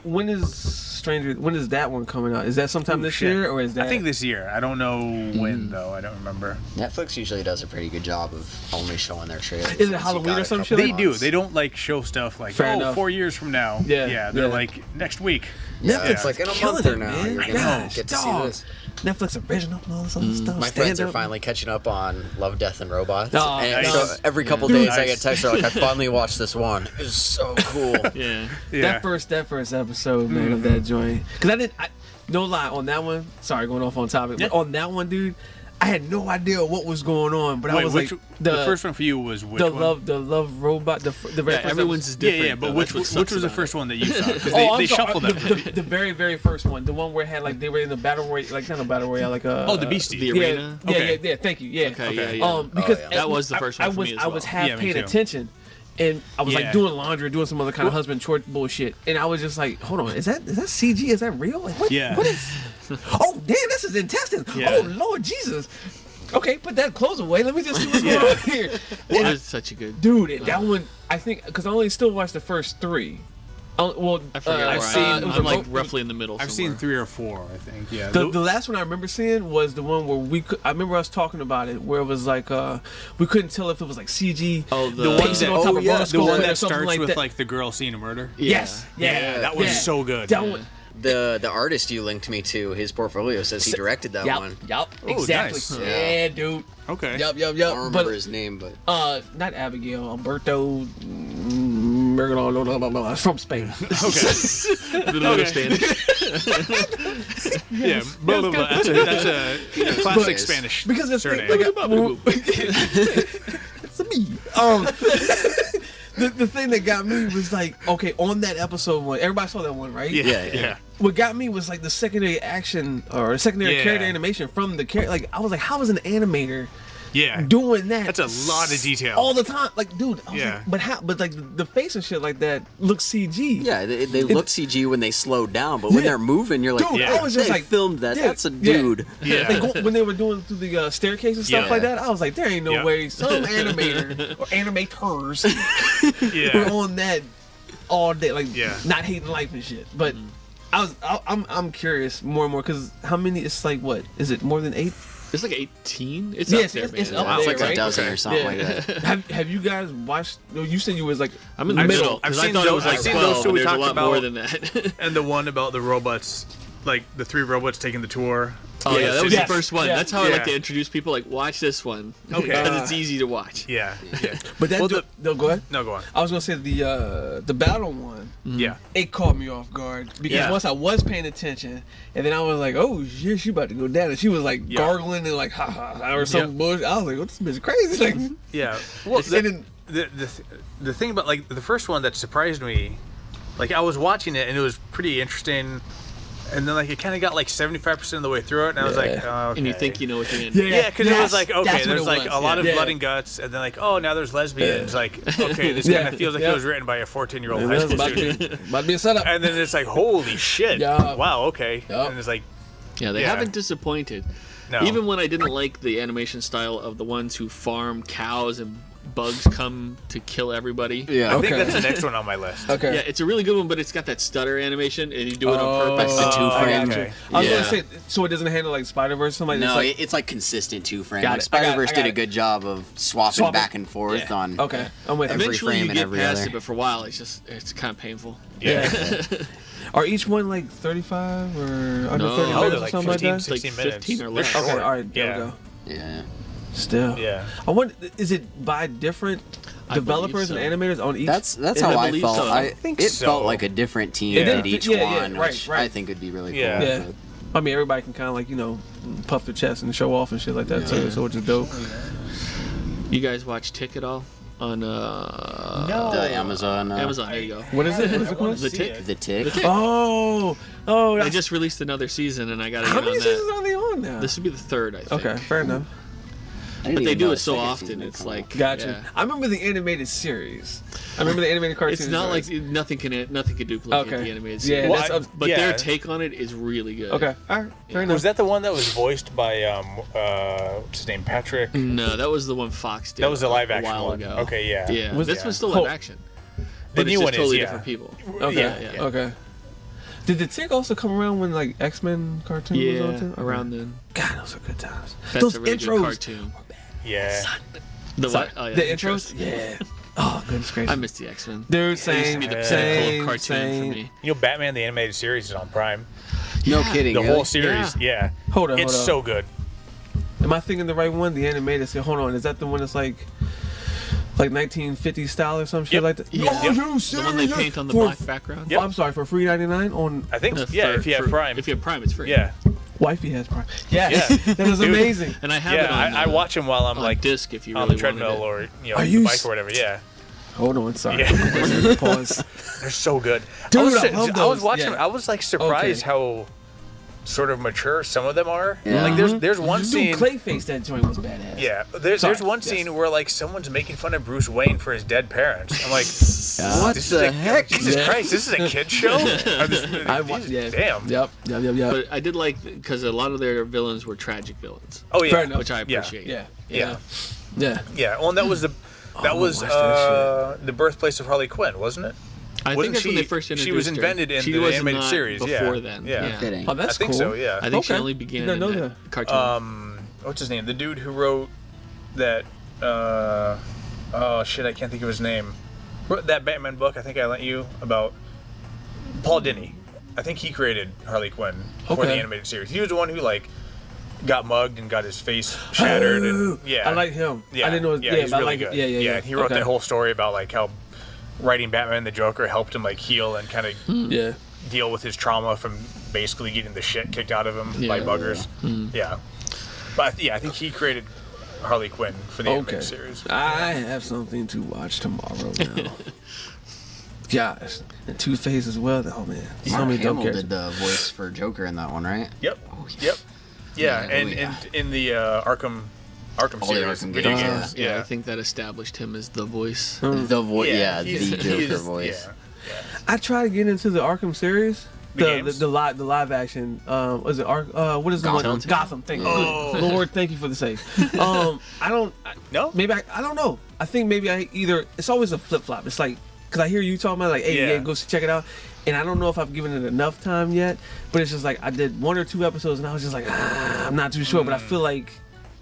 When is that one coming out? Is that sometime this year, or is that? I think this year. I don't know when though. I don't remember. Netflix usually does a pretty good job of only showing their trailers. Is it Halloween or some shit? They do. They don't like show stuff like 4 years from now. Yeah. They're like next week. Netflix like in a month or now. You're gonna get to see this. Netflix original and all this other stuff. My friends are finally catching up on Love, Death, and Robots. Oh, and nice. so every couple days I get texts like, I finally watched this one. It's so cool. That first episode, man, of that joint. Because no lie, on that one, sorry, going off on topic, but on that one, dude, I had no idea what was going on, but I was like, the first one for you was which one? The Love Robot, the very first everyone's is different. Yeah, but which was the first one that you saw? Because they shuffled them. The very, very first one, the one where it had like they were in the battle royale, like not a battle royale, like the Beastie, the arena. Yeah. Thank you. Yeah. Okay. Because that was the first one for me as well. I was half paying attention. And I was like doing laundry, doing some other kind of husband chore bullshit, and I was just like, "Hold on, is that CG? Is that real? Like, what is? Oh damn, this is intestines! Oh Lord Jesus! Okay, put that clothes away. Let me just see what's going on here." That was such a good dude. That one, I think, because I only still watched the first 3. Well, I forget. I'm like roughly in the middle. I've seen 3 or 4, I think. Yeah. The last one I remember seeing was the one where I remember us talking about it, where it was like we couldn't tell if it was like CG. Oh, the one that starts like with that. like the girl seeing a murder. Yes. Yeah. That was so good. That one. The artist you linked me to, his portfolio says he directed that one. Yep. Exactly. Nice. Yeah, dude. Okay. Yep. I don't remember his name, but not Abigail, Alberto. From Spain. Okay. Spanish. Yeah, that's a classic Spanish because it's surname. It's me. The thing that got me was like, okay, on that episode one, everybody saw that one, right? Yeah. What got me was like the secondary action or secondary character animation from the character. Like I was like, how is an animator doing that? That's a lot of detail all the time. Like, dude, I was like, but how? But like the face and shit like that looks CG. Yeah, they look CG when they slow down, but when they're moving, you're like, dude, I was just they like, filmed that. That's a dude. Yeah. When they were doing through the staircase and stuff like that, I was like, there ain't no way some animator or animators were on that all day, like not hating life and shit. But I'm curious more and more because how many? It's like what is it? More than 8? It's like 18. It's up there, it's man. up there, It's like right? a dozen or something like that. Have you guys watched? No, you said you was like I'm in the middle. I've I seen thought it was like 12. we There's a talked lot about more than that. and the one about the robots, like the 3 robots taking the tour. Oh yeah, that was the first one. Yeah. That's how I like to introduce people. Like, watch this one. Okay. Because it's easy to watch. Yeah. But that no, go ahead. No, go on. I was gonna say the battle one. Yeah. It caught me off guard because once I was paying attention, and then I was like, "Oh shit, she about to go down," and she was like gargling and like ha ha ha or some bullshit. I was like, "Oh, this bitch is crazy!" Like, Well, then the thing about like the first one that surprised me, like I was watching it and it was pretty interesting. And then, like, it kind of got, like, 75% of the way through it, and I was like, oh, okay. And you think you know what you're in. Yeah, because it was like, okay, there's, like, a lot of blood and guts, and then, like, oh, now there's lesbians. Like, okay, this kind of feels like it was written by a 14-year-old high school student. About to be a setup. And then it's like, holy shit. Wow, okay. And it's like... Yeah, they haven't disappointed. No. Even when I didn't like the animation style of the ones who farm cows and bugs come to kill everybody. Yeah, I think that's the next one on my list. Okay. Yeah, it's a really good one, but it's got that stutter animation, and you do it on purpose. That's the 2-frame. Okay. I was gonna say, so it doesn't handle like Spider-Verse or something like No, that? it's like consistent 2-frame. Got Like it. Spider-Verse I got did a it. good job of swapping back and forth on Okay, I'm with you. every Eventually, frame you and get every past other. it, but for a while, it's kind of painful. Yeah. Are each one like 35 or under No. 30 No, minutes they're or like something 15, like that? 16 Like minutes. 15 or less. They're Okay, short. all right, there Yeah. we go. Yeah. Still, Yeah. I wonder, is it by different developers so. and animators on each? That's I how I believe felt. so. I think it so. felt like a different team Yeah. did each Yeah, one, right, which right. I think would be really cool. Yeah. Yeah. I mean, everybody can kind of like, puff their chest and show off and shit like that too, so which is dope. You guys watch Tick at all on No. The Amazon. Amazon? There you go. What is it? What is it called? The Tick. The Tick. Oh, They that's, just released another season, and I got to how get many on seasons that. are they on now? This would be the third, I think. Okay, fair enough. I didn't But they even do know it a so second often. season It's had come like out. Gotcha. yeah. I remember the animated series. I remember the animated cartoons. It's not like nothing can duplicate Okay. the animated Yeah, series. that's up, But Yeah. their take on it is really good. okay. All right, fair enough. Was that the one that was voiced by what's his name, Patrick? No, that was the one Fox did. That was the live a action while one. ago. Okay, yeah. Yeah, Was- this yeah. was still live Oh. action. The But new it's just one is, totally yeah. different people. Okay. Yeah. Okay. Did the Tick also come around when like X-Men cartoon was on Yeah, too? around then. God, those are good times. That's those a really intros. good cartoon. Yeah. The Sorry, what? Oh, yeah, the intros. Yeah. Oh goodness gracious. I miss the X-Men. Dude, It used to same, be the same, pinnacle of cartoon same. for me. You know, Batman the Animated Series is on Prime. No Yeah. kidding. The really? whole series, yeah. Hold on, It's hold on. so good. Am I thinking the right one? The animated. Hold on, is that the one that's like 1950s style or some shit Yep. like that? Yeah. Oh, Yep. you The one they serious? paint on the For- black background. Yep. I'm sorry, for $3.99 on I think, No, yeah, for- if you have for- Prime. If you have Prime, it's free. Yeah. Wifey has Prime. Yes, Yeah. that is Dude. amazing. And I have it on. I watch them while I'm on like disc if you on really the treadmill wanted or Are the you bike or whatever. Yeah, Hold on, sorry. Yeah. Pause. they're so good. Dude, I was, I love I was those. watching. Yeah. I was like surprised Okay. how sort of mature some of them are. Yeah. Like there's one Dude, scene. Clayface, that joint was badass. Yeah, there's Sorry, one yes. scene where like someone's making fun of Bruce Wayne for his dead parents. I'm like, What this the is heck? Jesus Yeah. Christ, this is a kid show. I watched. Yeah. Damn. Yep. But I did like because a lot of their villains were tragic villains, Oh yeah. Fair enough. which I Yeah. appreciate. Yeah. Yeah. Yeah. Yeah. Well, and that was the I'm that gonna was watch that the birthplace of Harley Quinn, wasn't it? I Wasn't think that's when she- they first she introduced was her. invented in She the was animated not series, yeah. Before then, Yeah. yeah. Kidding. Oh, that's I think cool. so. Yeah. I think she Okay. only began Didn't in know that cartoon. What's his name? The dude who wrote that. Oh shit! I can't think of his name. Wrote that Batman book. I think I lent you about Paul Dini. I think he created Harley Quinn for the Okay. animated series. He was the one who like got mugged and got his face shattered. And yeah, I like him. Yeah, I didn't know. Yeah, he's but I really like good. it. Yeah. He wrote Okay. that whole story about like how writing Batman and the Joker helped him like heal and kind of Yeah. deal with his trauma from basically getting the shit kicked out of him by Yeah. buggers. Yeah, but yeah, I think he created Harley Quinn for the animated series. I have something to watch tomorrow now. Gosh, and Two-Face as well. Oh man, so Mark many dope Hamill characters. did the voice for Joker in that one, right? Yep. Yep. Yeah, Yeah, and, oh, yeah. and in the Arkham All the series, Arkham video games, games. Yeah, I think that established him as the voice. The voice, yeah, he's- the Joker he's- voice. Yeah. I tried to get into the Arkham series. The games? The live action. Was it what is the Gotham? one? Gotham. Thank you. Oh. Lord, thank you for the save. I don't. No? Maybe I don't know. I think maybe I either. It's always a flip flop. It's like because I hear you talking about like, hey, Yeah. yeah, go check it out. And I don't know if I've given it enough time yet. But it's just like I did 1 or 2 episodes and I was just like, I'm not too sure. But I feel like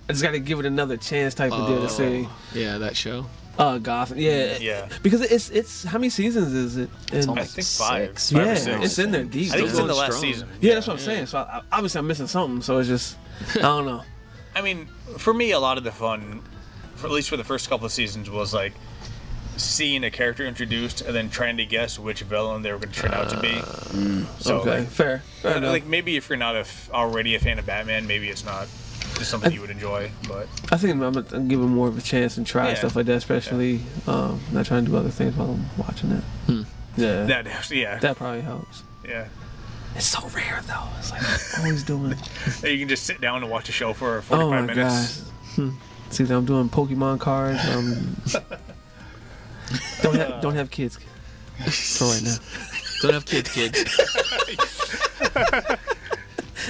I just got to give it another chance type of deal to see. Yeah, that show. Gotham. Yeah. Yeah. Because it's how many seasons is it? And I think 5. 6. 5 or yeah, 6. it's in there deep. I think it's in the Going last strong. season. Yeah, that's what I'm saying. So obviously I'm missing something. So it's just I don't know. I mean, for me, a lot of the fun, at least for the first couple of seasons, was like seeing a character introduced and then trying to guess which villain they were going to turn out to be. So, Okay, like, fair enough. like maybe if you're not already a fan of Batman, maybe it's not just something you would enjoy. But I think I'm gonna give him more of a chance and try Yeah. stuff like that, especially not trying to do other things while I'm watching it. Yeah, that probably helps. yeah. It's so rare though. It's like I'm always doing. You can just sit down and watch a show for Oh 45 my minutes. gosh. See, I'm doing Pokemon cards. Don't have kids for right now. Don't have kids.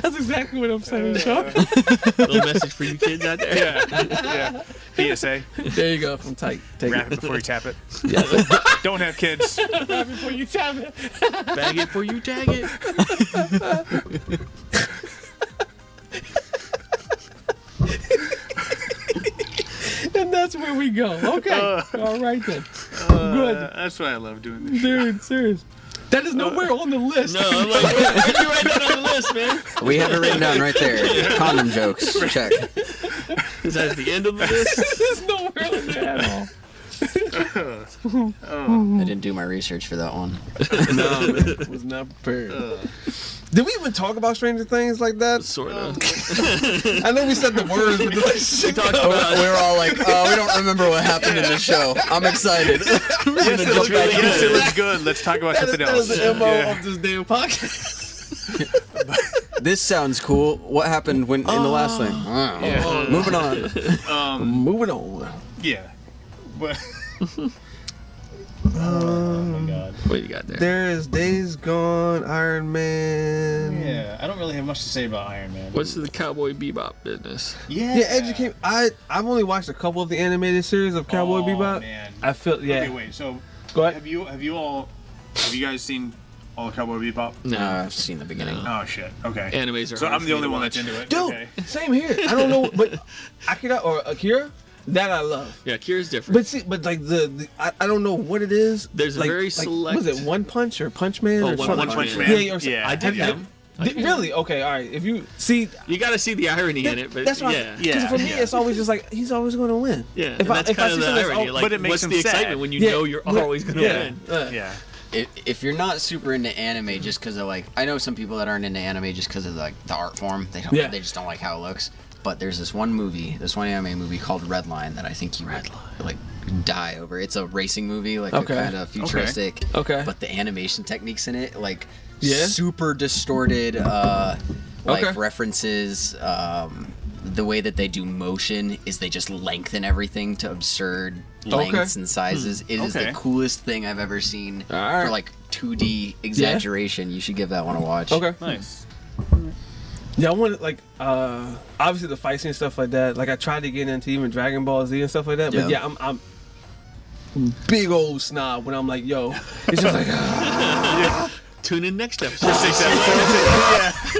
That's exactly what I'm saying, Sean. Little message for you kids out there. Yeah. PSA. There you go. From tight. Take Wrap it. it before you tap it. Yes. Don't have kids. Right before you tap it. Bag it before you tag it. And that's where we go. Okay. All right then. Good. That's why I love doing this. Dude, serious. That is nowhere on the list. No, I'm like, where'd you write that on the list, man? We have it written down right there. Condom jokes. Check. Is that at the end of the list? It's nowhere on there at all. I didn't do my research for that one. No, man, was not prepared. Did we even talk about Stranger Things like that? Sort of. I know we said the words, but We talked about We were all like, we don't remember what happened in the show. I'm excited. Yes, it looks really good. It looks good. Let's talk about something that else. is the MO of this damn podcast. This sounds cool. What happened in the last thing? Yeah. Moving on. Moving on. Yeah. But oh my god. what you got there? There is Days Gone, Iron Man. Yeah, I don't really have much to say about Iron Man. What's the Cowboy Bebop business? Yeah. Yeah, educate. I've only watched a couple of the animated series of Cowboy Bebop. Man. I feel Okay, wait. So, Go ahead. have you guys seen all of Cowboy Bebop? No. I've seen the beginning. Oh shit. Okay. Animes are So hard I'm for the me only to one watch. that's into it. Dude, Okay. same here. I don't know, but Akira, that I love. Yeah, Kira's different. But see, like I don't know what it is. There's a like, very like, select- Was it One Punch or Punch Man Oh, or One something? Punch Man. Yeah, or Yeah. I did have- them. Really? Okay, all right. If you see, You got to see the irony in it, but that's why. yeah. Because for me, it's always just like he's always going to win. Yeah, If and that's kind of see the something that's irony. all- Like, But it makes what's them the sad. excitement when you Yeah, know you're yeah, always going to yeah. win? Yeah. If you're not super into anime just because of like, I know some people that aren't into anime just because of like the art form. They just don't like how it looks. But there's this one anime movie called Redline that I think you would like die over. It's a racing movie, like a kind of futuristic. Okay. But the animation techniques in it, like Yeah? super distorted, references. The way that they do motion is they just lengthen everything to absurd lengths and sizes. It is the coolest thing I've ever seen Alright. for like 2D exaggeration. You should give that one a watch. Okay. Nice. Yeah, I wanted like obviously the fight scene and stuff like that. Like I tried to get into even Dragon Ball Z and stuff like that. But Yeah. yeah, I'm big old snob when I'm like, yo, it's just like Tune in next episode.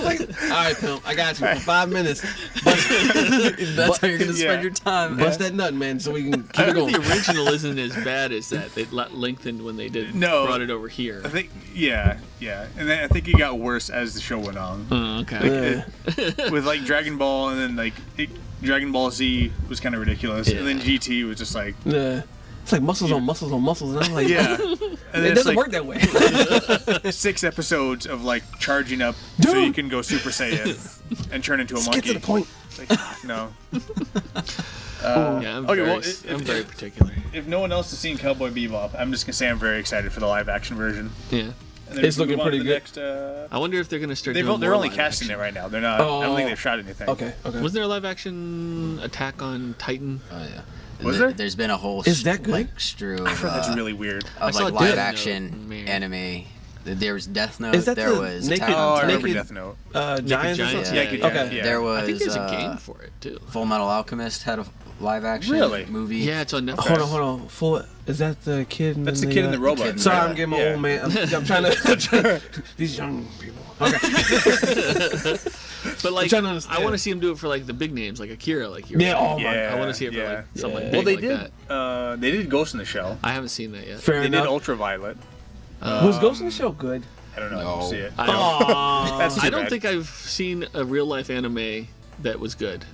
like, all right, pimp, I got you for 5 minutes. That's how you're gonna spend your time. Bust that nut, man, so we can keep I it heard going. the original isn't as bad as that. They lengthened when they brought it over here. I think yeah, and then I think it got worse as the show went on. Oh, okay. With like Dragon Ball, and then like Dragon Ball Z was kind of ridiculous, and then GT was just like Yeah. It's like muscles on muscles on muscles, and I'm like, yeah. And then it it's doesn't like work that way. 6 episodes of like charging up so Dude. you can go Super Saiyan and turn into a Just monkey. get to the point. Like, no. Yeah, I'm Okay, well, I'm very particular. If no one else has seen Cowboy Bebop, I'm just gonna say I'm very excited for the live action version. Yeah. And then It's we looking move on to pretty the good. Next, I wonder if they're gonna start. they're doing only more live casting action. it right now. They're not. I don't think Oh. they've shot anything. Okay. Wasn't there a live action Attack on Titan? Oh yeah. Was there? There's been a whole Is that good? like strew I of, heard that's really weird. I of saw like Death live Note, action man. anime. There was Death Note. Is that there the was naked- Attack Oh, on I Titan. remember Naked- Death Note. Giants or Giants, something? Yeah, yeah. Okay. yeah. There was I think there's a game for it too. Full Metal Alchemist had a live action Really? movie. Yeah, it's on Netflix. Hold on. Is that the kid? That's the kid in the robot. kid in Sorry, Yeah. I'm getting my Yeah. old man. I'm trying to. These young people. Okay. But like, trying to understand. I want to see him do it for like the big names, like Akira. Like you. Yeah. Oh my. Yeah. I want to see it for like something Yeah. big Well, they like did. that. They did Ghost in the Shell. I haven't seen that yet. Fair They did enough. Ultraviolet. Was Ghost in the Shell good? I don't know. No. I'll see it. I don't, Aww. That's too I don't bad. think I've seen a real life anime that was good.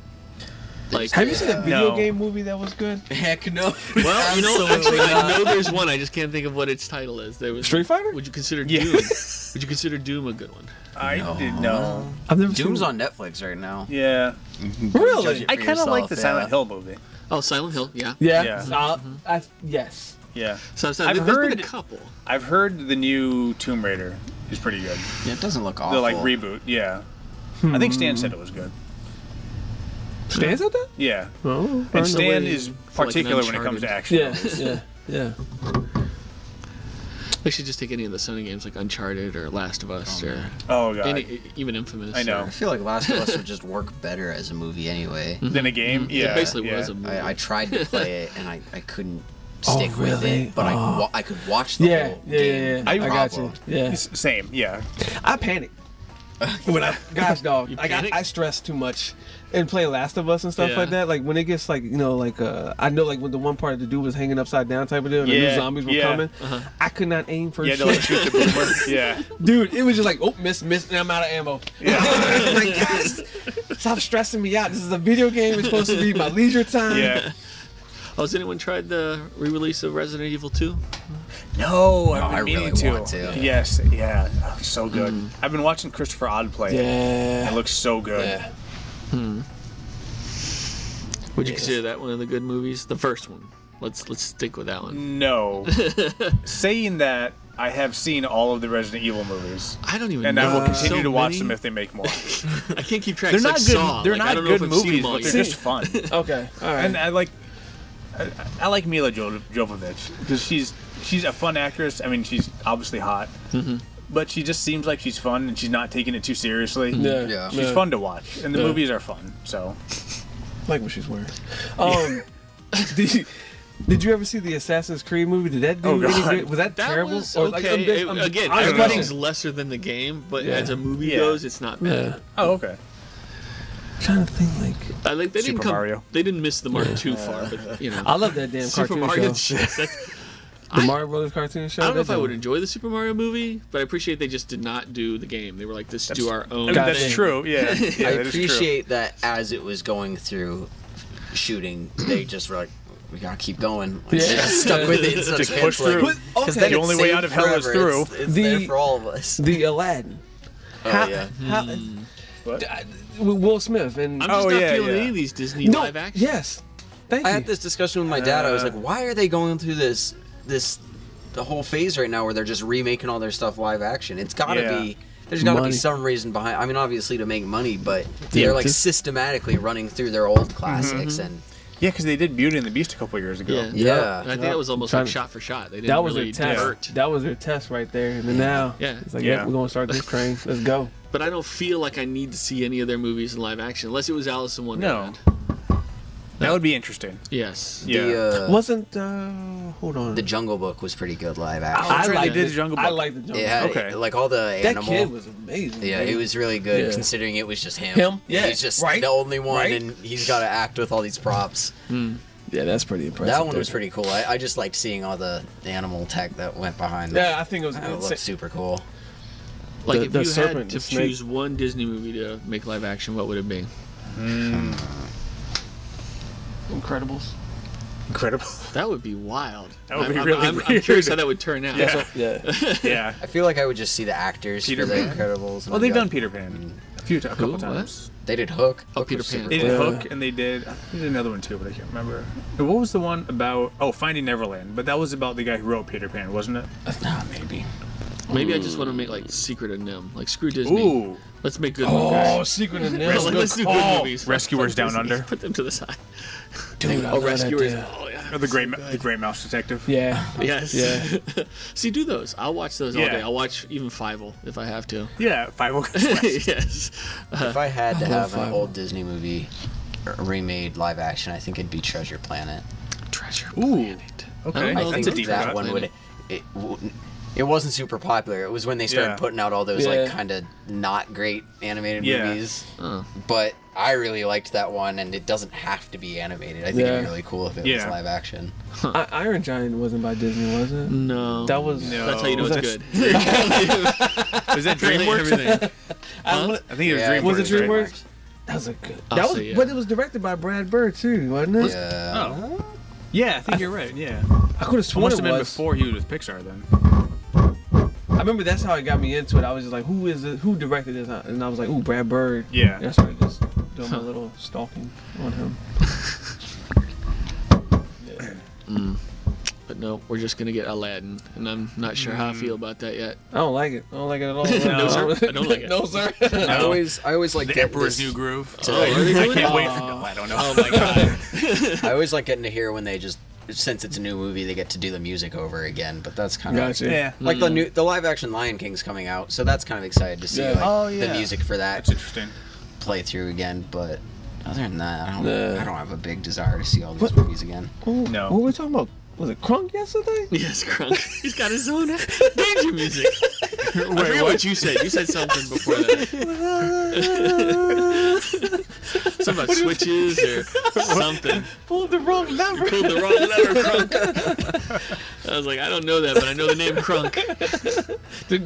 Like, Have you seen a video No. game movie that was good? Heck no. well, you know, Absolutely actually, I not. know there's one. I just can't think of what its title is. There was Street Fighter? Would you consider Yeah. Doom? Would you consider Doom a good one? I did know. I've never Doom's seen. on Netflix right now. Yeah. Really? I kind of like the yeah. Silent Hill movie. Oh, Silent Hill. Yeah. Yeah. Yeah. Yes. Yeah. So I've there's been heard- a couple. I've heard the new Tomb Raider is pretty good. Yeah, it doesn't look awful. The like reboot. Yeah. I think Stan said it was good. Stan said that? Yeah. Oh. And Stan way is for, like, an particular when it comes to Uncharted. action. Yeah. movies. Yeah. Yeah. They should just take any of the Sony games like Uncharted or Last of Us or God, even Infamous. I know. I feel like Last of Us would just work better as a movie anyway. Than a game. Yeah, It basically was a movie. I tried to play it and I couldn't stick with really? it, but I could watch the whole game. I got you. Yeah, Same. Yeah. I panic when gosh dog, like I stress too much and play Last of Us and stuff like that. Like when it gets like I know like when the one part the dude was hanging upside down type of deal and the new zombies were coming, I could not aim for shit. To like shoot the boomer. Yeah, dude, it was just like miss, and I'm out of ammo. Yeah, like guys, stop stressing me out. This is a video game. It's supposed to be my leisure time. Yeah. Oh, has anyone tried the re-release of Resident Evil 2? No, I've been meaning really want to. Yes, yeah, so good. I've been watching Christopher Odd play. Yeah, it looks so good. Yeah. Would you consider that one of the good movies? The first one. Let's stick with that one. No. Saying that, I have seen all of the Resident Evil movies. I don't even and know. I will continue to watch many. them if they make more. I can't keep track. They're not good. Saw. They're like, not I don't know good if I've seen movies, them all but yet. they're just fun. Okay, all right. And I like Mila Jovovich because she's a fun actress. I mean, she's obviously hot, but she just seems like she's fun and she's not taking it too seriously. Yeah. She's fun to watch, and the movies are fun. So, like what she's wearing. Did you ever see the Assassin's Creed movie? Did that do any good? Was that terrible? Was Or, okay. like, Again, I don't know. everything's lesser than the game, but as a movie goes, it's not bad. oh okay. I'm trying to think like. They Super Mario. They didn't miss the mark too far, but you know. I love that damn Super cartoon Mario. show. The Mario Brothers cartoon show. I don't know if I would enjoy the Super Mario movie, but I appreciate they just did not do the game. They were like, "Let's do our own." That's thing. true. Yeah. I that is true. appreciate that as it was going through shooting, they just were like, we gotta keep going. Like, they got stuck with it instead Just of push canceling. through. Because Okay. then The it's only way saved out of hell is forever. through. It's there for all of us. The Aladdin. Yeah. With Will Smith and I'm just not feeling any of these Disney live action. Yes. Thank I you. had this discussion with my dad. I was like, why are they going through the whole phase right now where they're just remaking all their stuff live action? It's gotta be. There's got to be some reason behind. I mean, obviously to make money, but they're like systematically running through their old classics and. Yeah, because they did Beauty and the Beast a couple years ago. Yeah. And I think that was almost like shot for shot. They didn't that was really their test. divert. That was their test right there. And then now, it's like, we're gonna start this train. Let's go. But I don't feel like I need to see any of their movies in live action unless it was Alice in Wonderland. That would be interesting. Yes. Yeah. Wasn't hold on. The Jungle Book was pretty good live action. I liked the Jungle Book. I liked the Jungle Book. It had, Okay. like all the That animal. kid was amazing. Yeah, man. he was really good considering it was just him. Him? Yeah, He's just right, the only one, right. and he's got to act with all these props. Yeah, that's pretty impressive. That one was pretty cool. I just liked seeing all the animal tech that went behind. Yeah, I think it was It looked super cool. Like The if you serpent, had to the snake. choose one Disney movie to make live action, what would it be? Incredibles. Incredible. That would be wild. That would be I'm, really I'm weird. curious how that would turn out. Yeah. Yeah. Yeah. I feel like I would just see the actors Peter for the Pan? Incredibles. and Well, I'd they've be done like, Peter Pan a couple times. They did Hook. Oh, Hook Peter was Pan. super They cool. did Hook, and they did another one too, but I can't remember. What was the one about? Oh, Finding Neverland. But that was about the guy who wrote Peter Pan, wasn't it? Maybe. Maybe I just want to make like Secret of Nim. Like screw Disney. Ooh. Let's make good Oh, movies. Secret of Let's do good movies. Rescuers Down Under. Put them to the side. Dude, I Oh, love that Rescuers. damn. Oh yeah. Or the Great Mouse Detective. Yeah. Yes. Yeah. See, do those. I'll watch those all Yeah. day. I'll watch even Fievel if I have to. Yeah, Five Oaks. Yes. If I had to have an Five. old Disney movie remade live action, I think it'd be Treasure Planet. Treasure Ooh. Planet. Okay. I I don't think that's a deep that cut. one would. It wasn't super popular. It was when they started Yeah. putting out all those Yeah. like kind of not great animated Yeah. movies. Oh. But I really liked that one, and it doesn't have to be animated. I think it'd be really cool if it was Yeah. live action. Iron Giant wasn't by Disney, was it? No. That was. No. That's how you know Was it's that- good. Was that Really, DreamWorks? everything. I think it was Yeah, DreamWorks. Was it right? DreamWorks? That was a good. I'll That was, say, yeah. but it was directed by Brad Bird too, wasn't it? Yeah. Oh. Yeah, I think you're right. Yeah. I could have It sworn must it have been was. before he was with Pixar then. I remember that's how it got me into it. I was just like, who is it? Who directed this? And I was like, ooh, Brad Bird. Yeah. And I started just doing my little stalking on him. But no, we're just gonna get Aladdin, and I'm not sure how I feel about that yet. I don't like it. I don't like it at all. No, sir. I don't like it. No, sir. I always like The getting Emperor's this- New Groove. Oh, are they I doing can't it? wait for. No, I don't know. Oh my god. I always like getting to hear when they just since it's a new movie, they get to do the music over again. But that's kind of Gotcha. like the live action Lion King's coming out, so that's kind of excited to see the music for that. That's interesting. Play through again, but other than that, I don't have a big desire to see all these movies again. No. What were we talking about? Was it Crunk yesterday? Yes, Crunk. He's got his own danger music. I forget what you said. You said something before that. Something about switches or something. Pulled the wrong lever. You pulled the wrong lever, Crunk. I was like, I don't know that, but I know the name Crunk.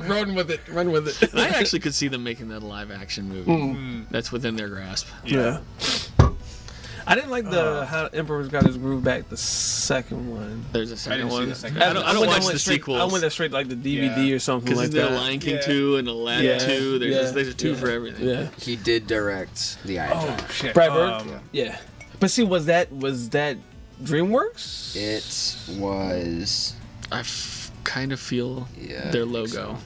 Run with it. Run with it. And I actually could see them making that a live action movie. That's within their grasp. Yeah. I didn't like how Emperor's Got His Groove Back, the second one. There's a second one. I don't watch the sequels. I went that straight like the DVD or something like that. Because there's Lion King 2 and Aladdin 2. There's a 2 for everything. Yeah. He did direct the Iron Giant. Shit. Brad Bird? Yeah. But see, was that DreamWorks? It was. I kind of feel their logo.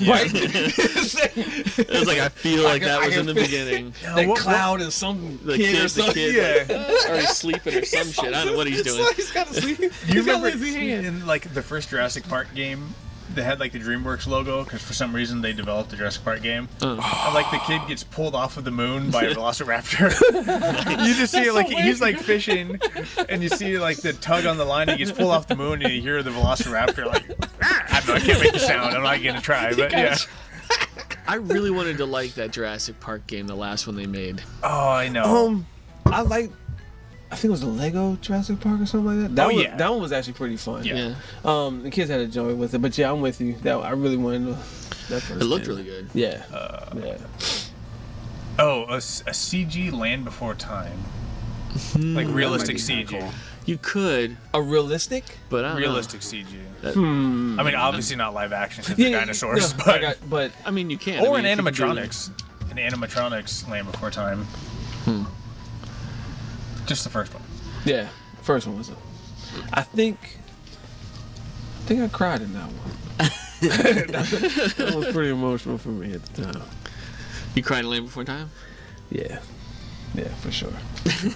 Right? It was like, I feel like that was in the beginning. That cloud and some The kid kid, or something. or he's sleeping or some shit. I don't know what he's doing. He's got to sleep. You remember in like the first Jurassic Park game, they had like the DreamWorks logo because for some reason they developed the Jurassic Park game. And like the kid gets pulled off of the moon by a velociraptor. You just see it like he's like fishing, and you see like the tug on the line. He gets pulled off the moon, and you hear the velociraptor like, I don't know, I can't make the sound. I'm not gonna try, but yeah. I really wanted to like that Jurassic Park game, the last one they made. Oh, I know. I think it was the Lego Jurassic Park or something like that. That one was actually pretty fun. Yeah. The kids had a joy with it, but yeah, I'm with you. That I really wanted that first. It looked game. really good. Yeah. A CG Land Before Time, like realistic CG. Cool. You could, A realistic? but I don't Realistic CG. That- I mean, obviously not live action because they're dinosaurs, no, but I mean, you can. or I mean, an if you can do animatronics, Land Before Time. Just the first one. Yeah. First one was I think I cried in that one. that was pretty emotional for me at the time. You cried in Land Before Time? Yeah. Yeah, for sure.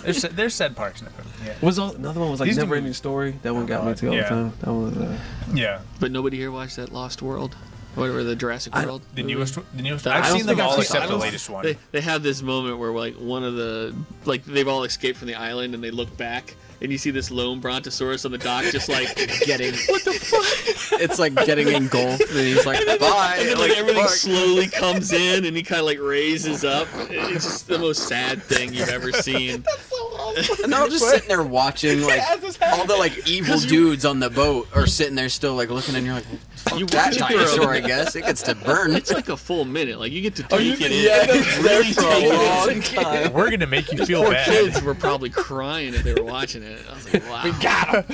There's sad parts in it. Yeah. Another one was like These Never two- Ending Story. That one got me too all the Yeah. time. That one was Yeah. But nobody here watched that Lost World? Whatever, the Jurassic World? The newest. I I've don't seen them think I've all seen- except I the don't- latest one. They have this moment where like one of the they've all escaped from the island and they look back and you see this lone brontosaurus on the dock just like Getting what the fuck? It's like getting engulfed, and he's like, bye. and then like everything slowly comes in and he kind of like raises up. It's just the most sad thing you've ever seen. And they're all just sitting there watching, like all the like evil dudes on the boat are sitting there still like looking, and you're like, fuck You that watch it for a- dinosaur, I guess it gets to burn. It's like a full minute. Like you get to Oh, take it in. yeah, really for take a it long in. time. We're gonna make you feel Poor bad. kids were probably crying if they were watching it. I was like, wow. We got him.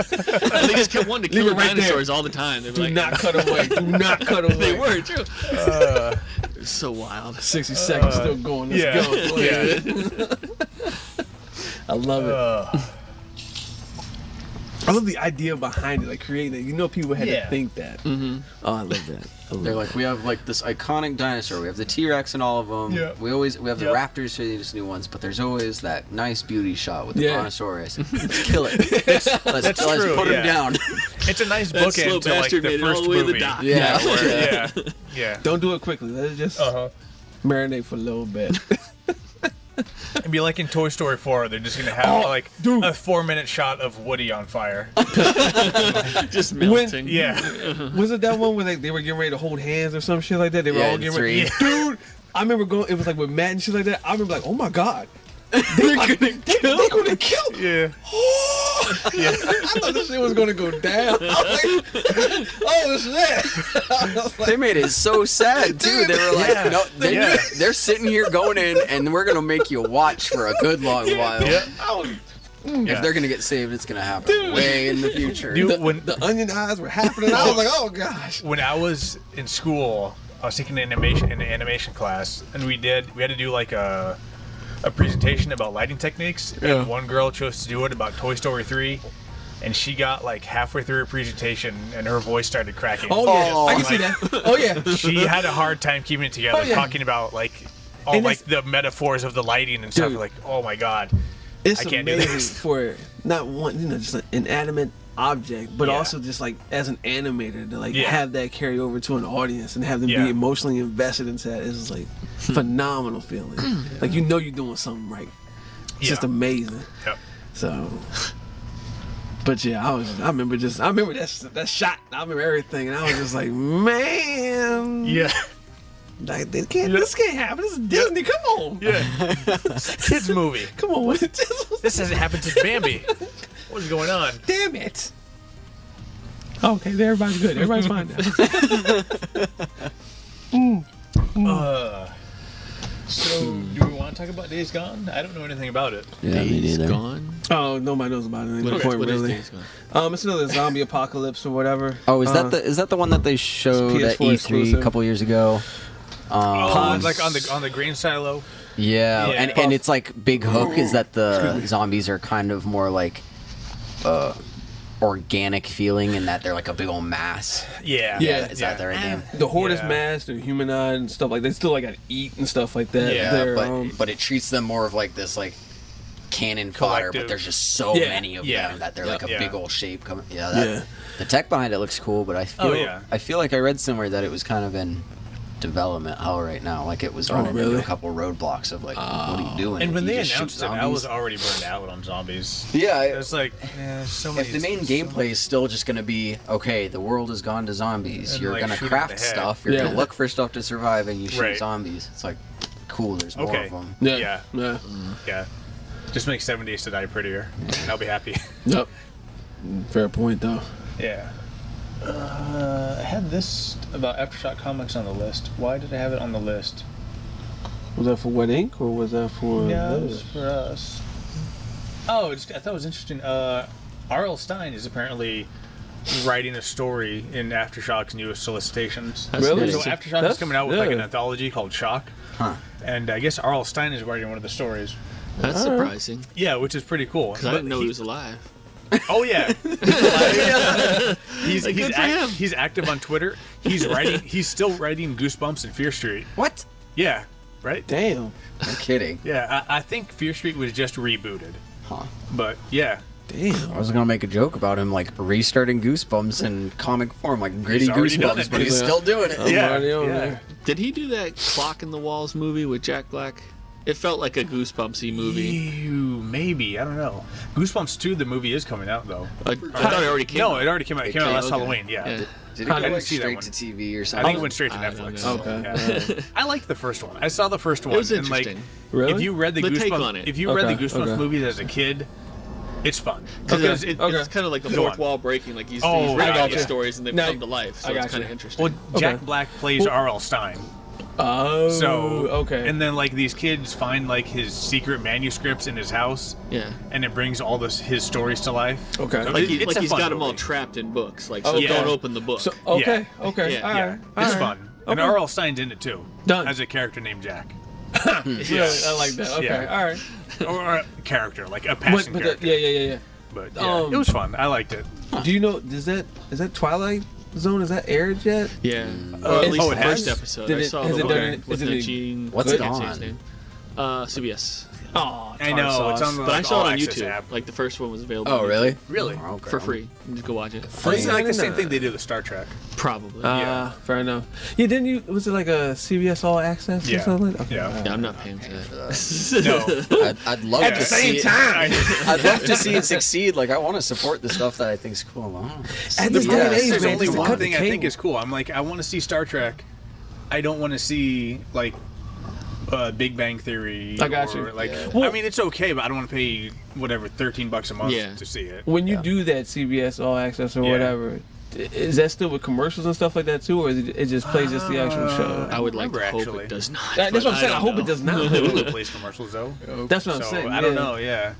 And they just kept wanting to Leave kill it right dinosaurs all the time. They were Do like, not cut away. Do not cut away. They were too. Uh, It was so wild. 60 seconds still going. Let's yeah. go. Yeah. I love it. I love the idea behind it, like creating it. You know, people had to think that. Mm-hmm. Oh, I love that. They're like, we have like this iconic dinosaur. We have the T-Rex in all of them. Yeah. We have the Raptors for these new ones, but there's always that nice beauty shot with the Brontosaurus. Let's kill it. Let's true, put him down. It's a nice That slow bookend to like bastard the made it all first the way to movie. the dock. Yeah. Yeah. Don't do it quickly. Let it just marinate for a little bit. It'd be like in Toy Story 4. They're just gonna have like a 4-minute shot of Woody on fire. Just melting. Yeah. Was it that one where they were getting ready to hold hands or some shit like that? They were Yeah, all getting ready. three. Dude, I remember going. It was like with Matt and shit like that. I remember like, oh my god, they're gonna kill him. Yeah. I thought this shit was gonna go down. I was like, oh shit. I was like, They made it so sad too. They were like, no, they're sitting here going in, and we're gonna make you watch for a good long while. Yeah. If they're gonna get saved, it's gonna happen way in the future. Dude, the onion eyes were happening. I was like, oh gosh. when I was in school, I was taking an animation class, and we had to do like a presentation about lighting techniques. Yeah. And one girl chose to do it about Toy Story 3, and she got like halfway through her presentation, and her voice started cracking. Oh yeah, Oh, I can see that. Oh yeah. She had a hard time keeping it together, Oh, yeah. talking about like all And like the metaphors of the lighting and stuff. Dude. Like, oh my god. It's I can't do amazing this. for not one, just an inanimate object, but also just like as an animator to like have that carry over to an audience and have them be emotionally invested into that is like phenomenal feeling. Like you're doing something right. It's just amazing. Yep. So, but yeah, I remember that shot. I remember everything, and I was just like, man, like this can't happen. This is Disney. Come on, it's a kids movie. Come on, this hasn't happened since Bambi. What is going on? Damn it. Okay, everybody's good. Everybody's fine now. So, do we want to talk about Days Gone? I don't know anything about it. Yeah, Days Gone? Oh, nobody knows about it. What is Days Gone? It's another zombie apocalypse or whatever. Oh, is that the one that they showed at E3 exclusive. A couple years ago? Like on the grain silo. Yeah, and it's like big hook is that the zombies are kind of more like organic feeling in that they're like a big old mass. Is that their name? The horde is mass, they're humanoid and stuff like that. They still like gotta eat and stuff like that. But it treats them more of like this like cannon fodder, but there's just so many of them that they're like a big old shape coming. The tech behind it looks cool, but I feel like I read somewhere that it was kind of in development hell right now, like it was running into a couple roadblocks of like, what are you doing? And when they announced it, I was already burned out on zombies. It's like so many. If the main gameplay is still just going to be okay, the world has gone to zombies, you're going to craft stuff, you're going to look for stuff to survive, and you shoot zombies. It's like cool. There's more of them. Yeah. Just make 7 Days to Die prettier. I'll be happy. Yep. Fair point though. Yeah. I had this about Aftershock Comics on the list. Why did I have it on the list? Was that for Wet Ink or was that for? Yeah, it was for us. Oh, I thought it was interesting. R.L. Stine is apparently writing a story in Aftershock's newest solicitations. Really? So Aftershock is coming out with like an anthology called Shock, and I guess R.L. Stine is writing one of the stories. That's surprising. Yeah, which is pretty cool. Because I didn't know he was alive. Oh yeah, he's active on Twitter. He's still writing Goosebumps and Fear Street. What? Yeah, right. Damn. I'm kidding. Yeah, I think Fear Street was just rebooted. But yeah. Damn. I was gonna make a joke about him like restarting Goosebumps in comic form, like gritty Goosebumps, but he's still doing it. Yeah. Did he do that Clock in the Walls movie with Jack Black? It felt like a Goosebumps-y movie. Maybe. I don't know. Goosebumps 2, the movie is coming out, though. I thought it already came out. No, it already came out. It came out last Halloween, Did it go straight to TV or something? I think it went straight to Netflix. Okay. I liked the first one. I saw the first one. It was interesting. Really? If you read the Goosebumps movies as a kid, it's fun. Because it's kind of like the fourth wall breaking. Like he's reading all the stories and they've come to life. So it's kind of interesting. Well, Jack Black plays R.L. Stine. Oh, so okay. And then like these kids find like his secret manuscripts in his house. Yeah. And it brings all his stories to life. Okay. So he's got them all trapped in books. Like so don't open the book. So, okay. Yeah. It's fun. And R.L. Stine's in it too. Done. As a character named Jack. Yes. I like that. Okay. All right. Or a character, like a passing character. Yeah. But it was fun. I liked it. Do you know? Is that Twilight Zone? Is that aired yet? Yeah. Or at least the first episode. Did I saw has the it one done? with Is it Gene. What's it I can't say on? his name. CBS. Oh, I know. It's on the But I saw it on All-Access YouTube. app. Like the first one was available. Oh, on really? YouTube Really? Oh, okay. for free. You just go watch it. It's like the same thing they do with Star Trek. Probably. Fair enough. Yeah, didn't you? Was it like a CBS All Access or something? Okay. Yeah. I'm not paying for that. No. I'd love At to the same see time. I'd love to see it succeed. Like I want to support the stuff that I think is cool. At this day and age, There's man, only just to one cut the thing I think cable. is cool. I'm like, I want to see Star Trek. I don't want to see like Big Bang Theory. I got you. Like, Well, I mean, it's okay, but I don't want to pay whatever $13 a month to see it. When you do that CBS All Access or whatever, is that still with commercials and stuff like that too, or is it just plays just the actual show? I would like to hope actually. it does not. That's what I'm saying. I hope it does not. Hulu plays commercials though. That's what I'm saying. I don't know. Yeah.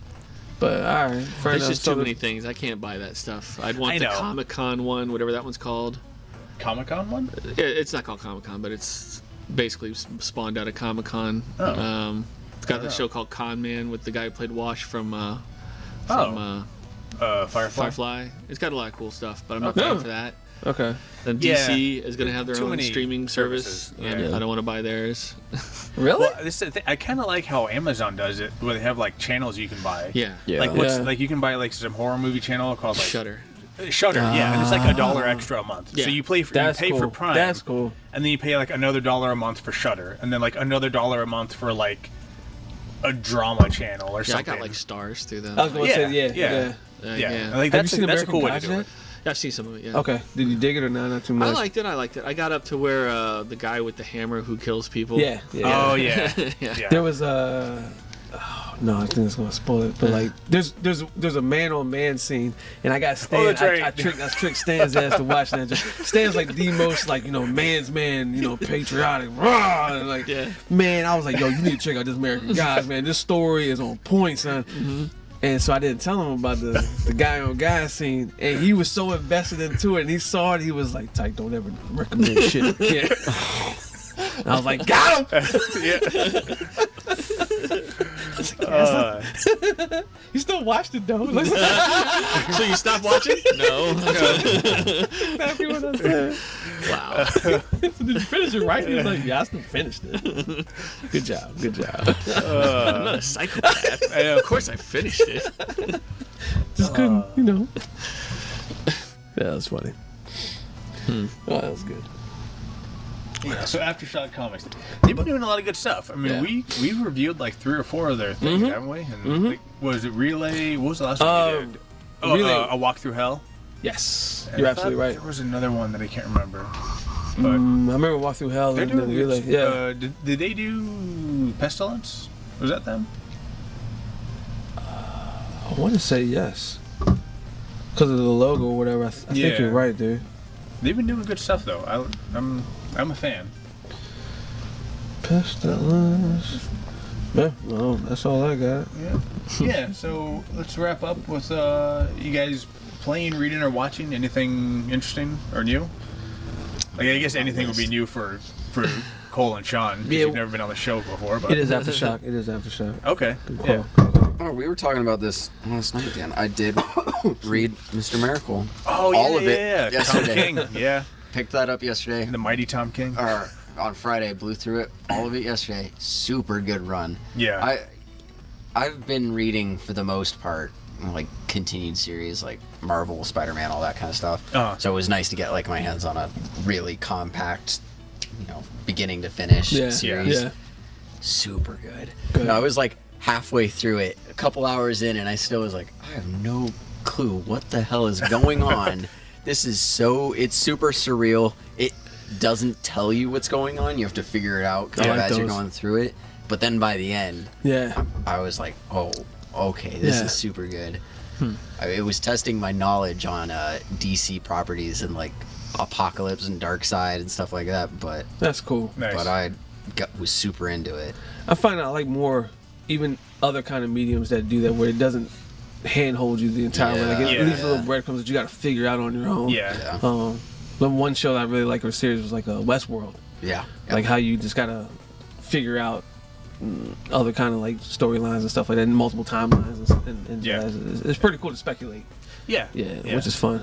But all right, fair There's enough. just too many things. I can't buy that stuff. I'd want I the know. Comic-Con one, whatever that one's called. Comic-Con one? It's not called Comic-Con, but it's basically spawned out of Comic-Con. It's got the show called Con Man with the guy who played Wash from Firefly. It's got a lot of cool stuff, but I'm not paying for that. Okay. Then DC is going to have their Too own many streaming service, services. and I don't want to buy theirs. Really? Well, this is the thing. I kind of like how Amazon does it, where they have like channels you can buy. Yeah. Like you can buy like some horror movie channel called like Shudder. Shudder, and it's like $1 extra a month. Yeah. So you pay for Prime. That's cool. And then you pay like another $1 a month for Shudder, and then like another $1 a month for like a drama channel or something. I got like stars through them. I was going to say, yeah. I think that's a cool way to do it. Yeah, I've seen some of it, yeah. Okay. Did you dig it or not too much? I liked it. I got up to where the guy with the hammer who kills people. Yeah. Oh, yeah. There was a... Oh, no, I think it's going to spoil it. But, like, there's a man-on-man scene, and I got Stan... I tricked Stan's ass to watch that. Stan's, like, the most, like, man's man, patriotic. Rah! And, like, man, I was like, yo, you need to check out this American Gods, man. This story is on point, son. Mm-hmm. And so I didn't tell him about the guy on guy scene, and he was so invested into it, and he saw it, he was like, Tyke, don't ever recommend shit again. And I was like, got him! You still watched it though. So you stopped watching? No. Exactly what I said. Wow. So did you finish it right? He was like, yeah, I still finished it. Good job. I'm not a psychopath. Of course I finished it. Just couldn't, Yeah, that was funny. Oh, that was good. Yeah, so Aftershock Comics, they've been doing a lot of good stuff. I mean, we've reviewed like 3 or 4 of their things, haven't we? And like, was it Relay? What was the last one you did? Relay. A Walk Through Hell? Yes, you're absolutely right. There was another one that I can't remember. But I remember Walk Through Hell. They're doing Relay. Yeah. Did they do Pestilence? Was that them? I want to say yes. Because of the logo or whatever. I think you're right, dude. They've been doing good stuff, though. I'm a fan. Pestilence. Yeah, well, that's all I got. Yeah, so let's wrap up with you guys playing, reading, or watching anything interesting or new? Like, I guess anything would be new for Cole and Shawn, because you've never been on the show before. But It is Aftershock. Okay. Yeah. Oh, we were talking about this last night again. I did read Mr. Miracle. Oh, all of it yesterday. Tom King, Picked that up yesterday. The Mighty Tom King. Or on Friday, blew through it. All of it yesterday. Super good run. Yeah. I've been reading for the most part, like continued series, like Marvel, Spider-Man, all that kind of stuff. So it was nice to get like my hands on a really compact, beginning to finish series. Yeah. Super good. I was like halfway through it, a couple hours in, and I still was like, I have no clue what the hell is going on. This is it's super surreal. It doesn't tell you what's going on. You have to figure it out as you're going through it. But then by the end, I was like, oh, okay, this is super good. It was testing my knowledge on DC properties and like Apocalypse and Darkseid and stuff like that. But that's cool. Nice. But I was super into it. I find I like more even other kind of mediums that do that, where it doesn't handhold you the entire way. Like it leaves little breadcrumbs that you got to figure out on your own. The one show that I really liked, or series, was like Westworld. Like how you just gotta figure out other kind of like storylines and stuff like that, and multiple timelines and it's pretty cool to speculate. Which is fun.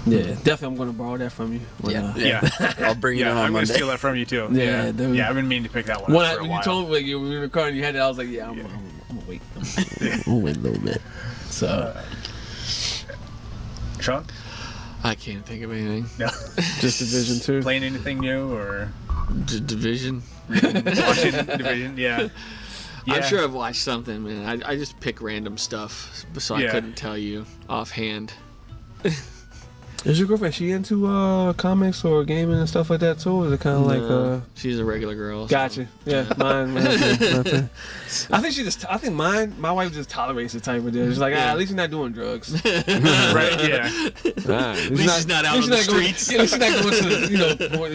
Definitely I'm gonna borrow that from you. I'll bring it on I'm Monday. gonna steal that from you too. Dude. I've been meaning to pick that one up for a while. You told me like you were in the car and you had it, I was like, I'm gonna wait. I'm gonna wait a little bit. So Shawn? I can't think of anything. No. Just Division 2. Playing anything new or Division? watching Division? Yeah. I'm sure I've watched something, man. I just pick random stuff, so I couldn't tell you offhand. Is your girlfriend, she into comics or gaming and stuff like that too? Or is it kind of like she's a regular girl. Gotcha. So. Yeah, mine. I think my wife just tolerates the type of deal. She's like, at least you're not doing drugs. Right? Yeah. At least she's not out on the streets. At least she's not going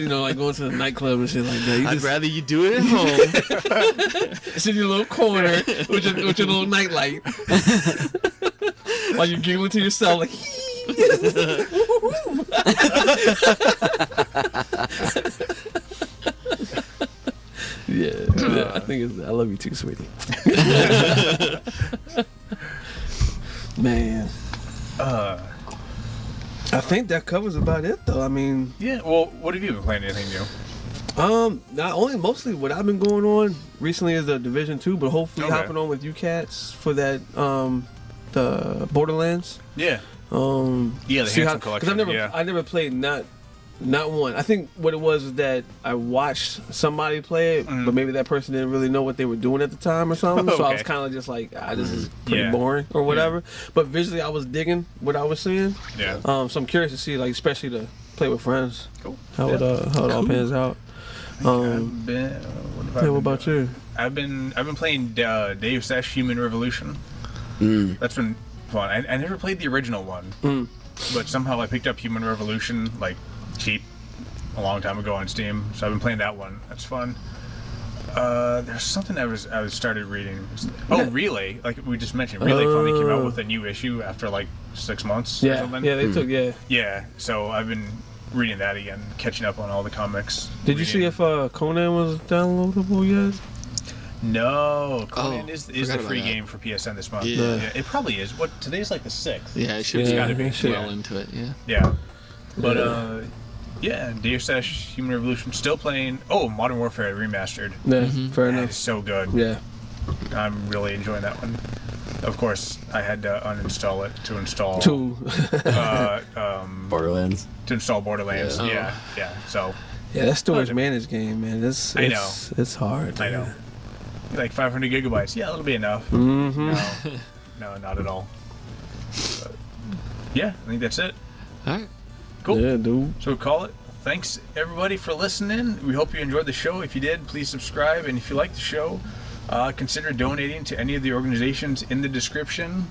to like going to the nightclub and shit like that. I'd rather you do it at home. Sit in your little corner with your little nightlight while you're giggling to yourself like. I think I love you too, sweetie. Man, I think that covers about it, though. I mean, well, what have you been playing? Anything new? Mostly what I've been going on recently is the Division 2, but hopefully hopping on with you cats for that the Borderlands. Yeah. The Handsome Collection. Because I never played not one. I think what it was that I watched somebody play it, but maybe that person didn't really know what they were doing at the time or something. So I was kind of just like, this is pretty boring or whatever. Yeah. But visually, I was digging what I was seeing. Yeah. So I'm curious to see, like, especially to play with friends, how it all pans out. What about you? I've been playing Deus Ex Human Revolution. That's been fun. I never played the original one, but somehow I picked up Human Revolution like cheap a long time ago on Steam. So I've been playing that one. That's fun. There's something I was started reading. Relay, like we just mentioned. Relay finally came out with a new issue after like 6 months or something. Yeah, they took Yeah, so I've been reading that again, catching up on all the comics. Did you see if Conan was downloadable yet? No, Conan is the free game for PSN this month. Yeah, it probably is. Today's like the 6th. Yeah, it should. It's got to be well into it. Yeah. But Deus Ex Human Revolution still playing. Modern Warfare Remastered. Yeah, fair enough. It's so good. Yeah, I'm really enjoying that one. Of course, I had to uninstall it to install Borderlands. To install Borderlands. Yeah. So. Yeah, that storage managed game, man. I know. It's hard. I know. Like 500 gigabytes. Yeah, that'll be enough. Mm-hmm. No, not at all. But, I think that's it. All right. Cool. Yeah, dude. So we'll call it. Thanks, everybody, for listening. We hope you enjoyed the show. If you did, please subscribe. And if you like the show, consider donating to any of the organizations in the description.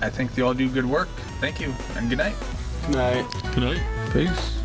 I think they all do good work. Thank you, and good night. Good night. Good night. Peace.